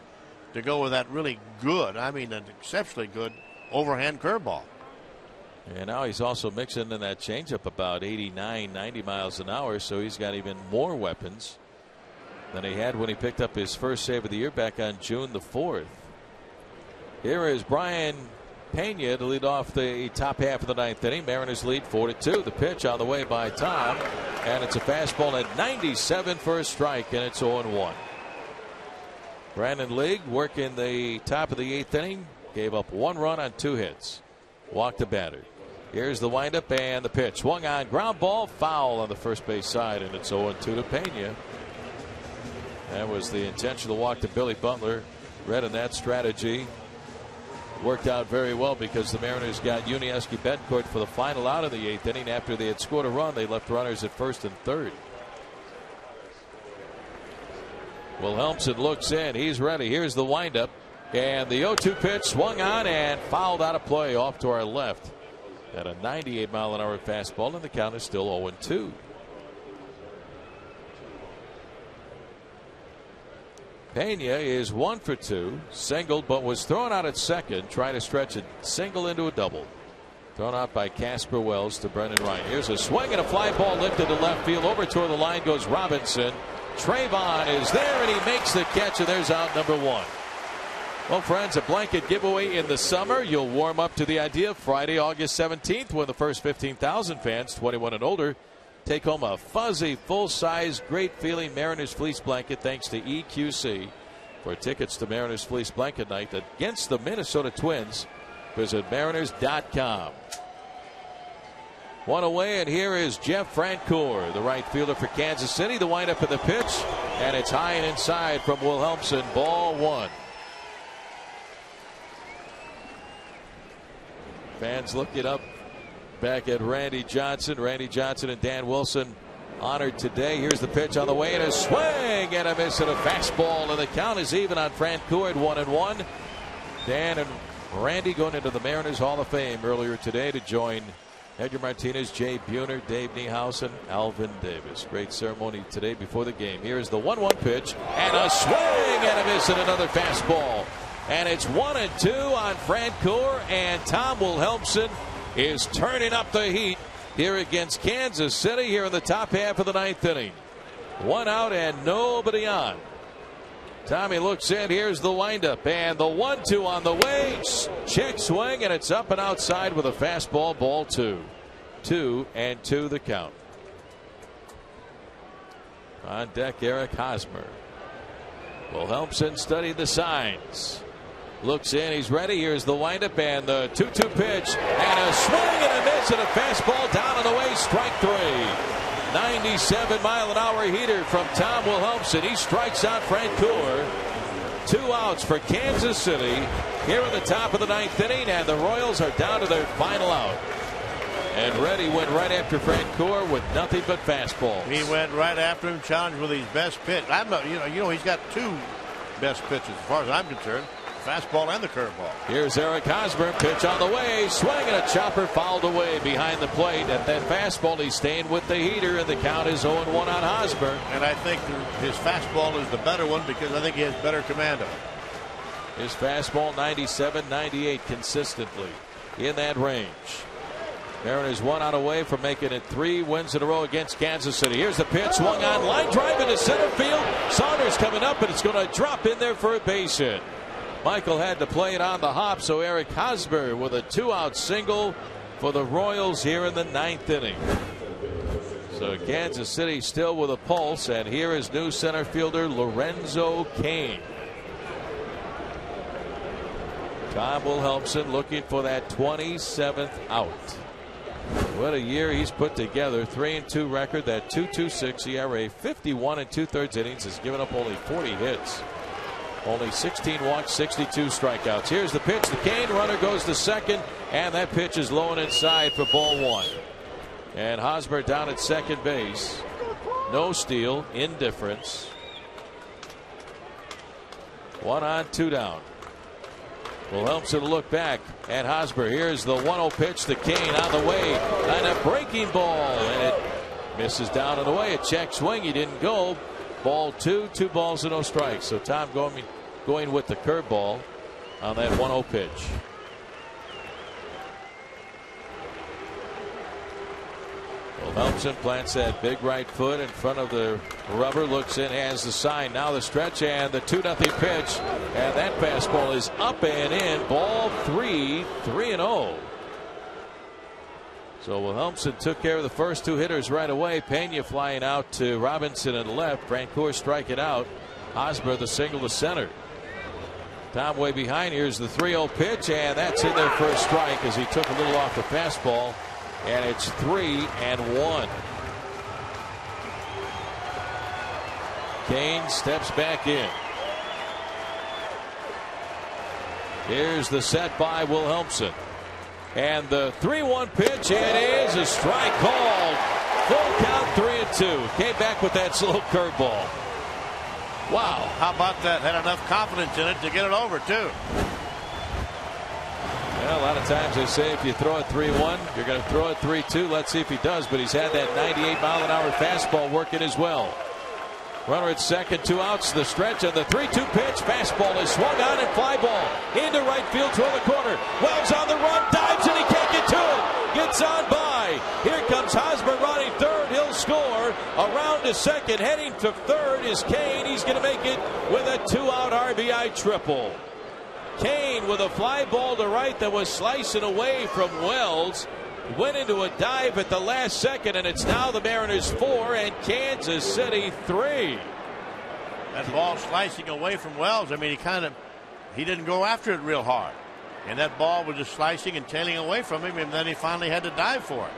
to go with that really good, I mean, an exceptionally good overhand curveball. And now he's also mixing in that changeup about 89, 90 miles an hour, so he's got even more weapons than he had when he picked up his first save of the year back on June the 4th. Here is Brian Pena to lead off the top half of the ninth inning. Mariners lead 4-2. The pitch on the way by Tom, and it's a fastball at 97 for a strike, and it's 0-1. Brandon League working the top of the eighth inning, gave up 1 run on 2 hits, walked a batter. Here's the windup and the pitch. Swung on, ground ball, foul on the first base side, and it's 0-2 to Pena. That was the intentional walk to Billy Butler. Read in that strategy. Worked out very well because the Mariners got Yuniesky Betancourt for the final out of the eighth inning. After they had scored a run, they left runners at first and third. Wilhelmsen looks in. He's ready. Here's the windup. And the 0-2 pitch swung on and fouled out of play off to our left. At a 98 mile an hour fastball, and the count is still 0-2. Pena is 1 for 2, singled, but was thrown out at second, trying to stretch a single into a double. Thrown out by Casper Wells to Brendan Ryan. Here's a swing and a fly ball lifted to left field. Over toward the line goes Robinson. Trayvon is there, and he makes the catch, and there's out number 1. Well, friends, a blanket giveaway in the summer. You'll warm up to the idea Friday, August 17th, when the first 15,000 fans, 21 and older, take home a fuzzy, full-size, great-feeling Mariners fleece blanket thanks to EQC. For tickets to Mariners Fleece Blanket Night against the Minnesota Twins, visit Mariners.com. 1 away, and here is Jeff Francoeur, the right fielder for Kansas City. The windup of the pitch, and it's high and inside from Wilhelmsen. Ball 1. Fans looking up back at Randy Johnson. Randy Johnson and Dan Wilson honored today. Here's the pitch on the way, and a swing and a miss and a fastball, and the count is even on Francoeur at 1-1. Dan and Randy going into the Mariners Hall of Fame earlier today to join Edgar Martinez, Jay Buhner, Dave Niehaus, and Alvin Davis. Great ceremony today before the game. Here's the 1-1 pitch, and a swing and a miss and another fastball. And it's 1-2 on Francoeur, and Tom Wilhelmsen is turning up the heat here against Kansas City here in the top half of the ninth inning. 1 out and nobody on. Tommy looks in. Here's the windup, and the 1-2 on the way. Check swing, and it's up and outside with a fastball. Ball 2. 2-2 the count. On deck, Eric Hosmer. Wilhelmsen studied the signs. Looks in, he's ready. Here's the windup and the 2-2 pitch, and a swing and a miss and a fastball down and away. Strike 3. 97 mile an hour heater from Tom Wilhelmsen. He strikes out Francoeur. 2 outs for Kansas City here at the top of the ninth inning, and the Royals are down to their final out. And Reddy went right after Francoeur with nothing but fastballs. He went right after him, challenged with his best pitch. I'm not, you know, he's got 2 best pitches as far as I'm concerned. Fastball and the curveball. Here's Eric Hosmer. Pitch on the way. Swing and a chopper fouled away behind the plate. At that fastball, he's staying with the heater, and the count is 0-1 on Hosmer. And I think his fastball is the better one because I think he has better command of it. His fastball 97, 98 consistently in that range. Mariners 1 out away from making it 3 wins in a row against Kansas City. Here's the pitch. Swung on. Line drive into center field. Saunders coming up, and it's going to drop in there for a base hit. Michael had to play it on the hop, so Eric Hosmer with a 2-out single for the Royals here in the 9th inning. So Kansas City still with a pulse, and here is new center fielder Lorenzo Cain. Tom Wilhelmsen looking for that 27th out. What a year he's put together. 3-2 record, that 2.26 ERA, 51 2/3 innings, has given up only 40 hits. Only 16 walks, 62 strikeouts. Here's the pitch. The Cain runner goes to second, and that pitch is low and inside for ball 1. And Hosmer down at second base. No steal, indifference. 1 on, 2 down. Wilhelmsen will look back at Hosmer. Here's the 1-0 pitch to Cain on the way. And a breaking ball. And it misses down and away. A check swing. He didn't go. Ball 2, 2 balls and no strikes. So Tom going with the curveball on that 1-0 pitch. Wilhelmsen plants that big right foot in front of the rubber, looks in, has the sign. Now the stretch and the 2-0 pitch, and that fastball is up and in. Ball 3, 3-0. So Wilhelmsen took care of the first 2 hitters right away. Pena flying out to Robinson and left. Brancourt striking out. Hosmer the single to center. Tom way behind. Here's the 3-0 pitch, and that's in there for a strike as he took a little off the fastball. And it's 3-1. Cain steps back in. Here's the set by Wilhelmsen. And the 3-1 pitch, it is a strike called. Full count, 3-2. Came back with that slow curveball. Wow. How about that? Had enough confidence in it to get it over, too. Well, a lot of times they say if you throw it 3-1, you're going to throw it 3-2. Let's see if he does, but he's had that 98-mile-an-hour fastball working as well. Runner at second, 2 outs, the stretch, and the 3-2 pitch. Fastball is swung on and fly ball into right field toward the corner. Wells on the run, dives, and he can't get to it. Gets on by. Here comes Hosmer running third. He'll score. Around to second, heading to third is Cain. He's going to make it with a 2-out RBI triple. Cain with a fly ball to right that was slicing away from Wells. Went into a dive at the last second, and it's now the Mariners 4 and Kansas City 3. That ball slicing away from Wells. I mean, he didn't go after it real hard. And that ball was just slicing and tailing away from him, and then he finally had to dive for it.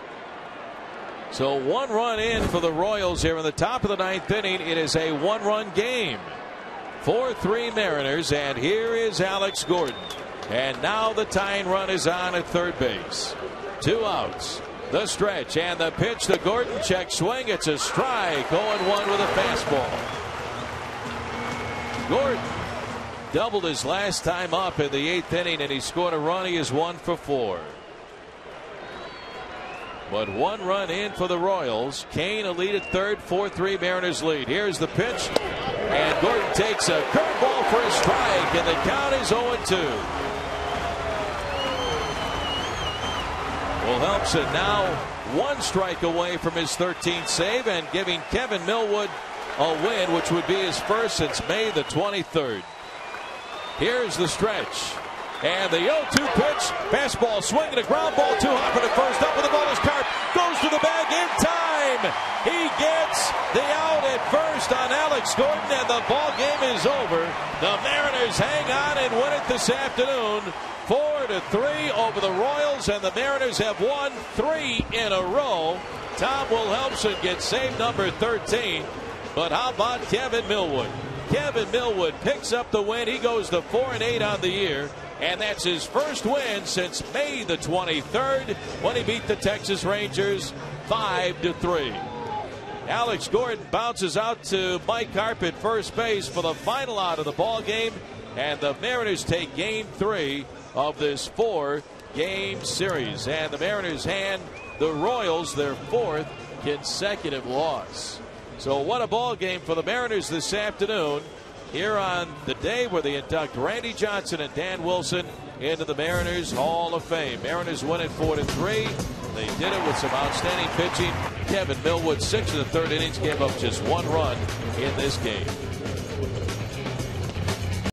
So 1 run in for the Royals here in the top of the 9th inning. It is a 1-run game. 4-3 Mariners, and here is Alex Gordon. And now the tying run is on at third base. 2 outs. The stretch and the pitch to Gordon. Check swing. It's a strike. 0-1 with a fastball. Gordon doubled his last time up in the 8th inning, and he scored a run. He is 1 for 4. But 1 run in for the Royals. Cain a lead at third. 4-3 Mariners lead. Here's the pitch. And Gordon takes a curveball for a strike, and the count is 0-2. Wilhelmsen now 1 strike away from his 13th save and giving Kevin Millwood a win, which would be his first since May the 23rd. Here's the stretch. And the 0-2 pitch. Fastball swinging a ground ball. 2 hopper to first. Up with the ball is Carp. Goes to the bag in time. He gets the out at first on Alex Gordon, and the ball game is over. The Mariners hang on and win it this afternoon. 4-3 over the Royals, and the Mariners have won 3 in a row. Tom Wilhelmsen gets save number 13. But how about Kevin Millwood? Kevin Millwood picks up the win. He goes to 4-8 on the year. And that's his first win since May the 23rd when he beat the Texas Rangers 5-3. Alex Gordon bounces out to Mike Carp at first base for the final out of the ball game. And the Mariners take game 3 of this 4-game series. And the Mariners hand the Royals their 4th consecutive loss. So what a ball game for the Mariners this afternoon, here on the day where they induct Randy Johnson and Dan Wilson into the Mariners Hall of Fame. Mariners win it 4-3. They did it with some outstanding pitching. Kevin Millwood, 6 of the 3rd innings, gave up just 1 run in this game.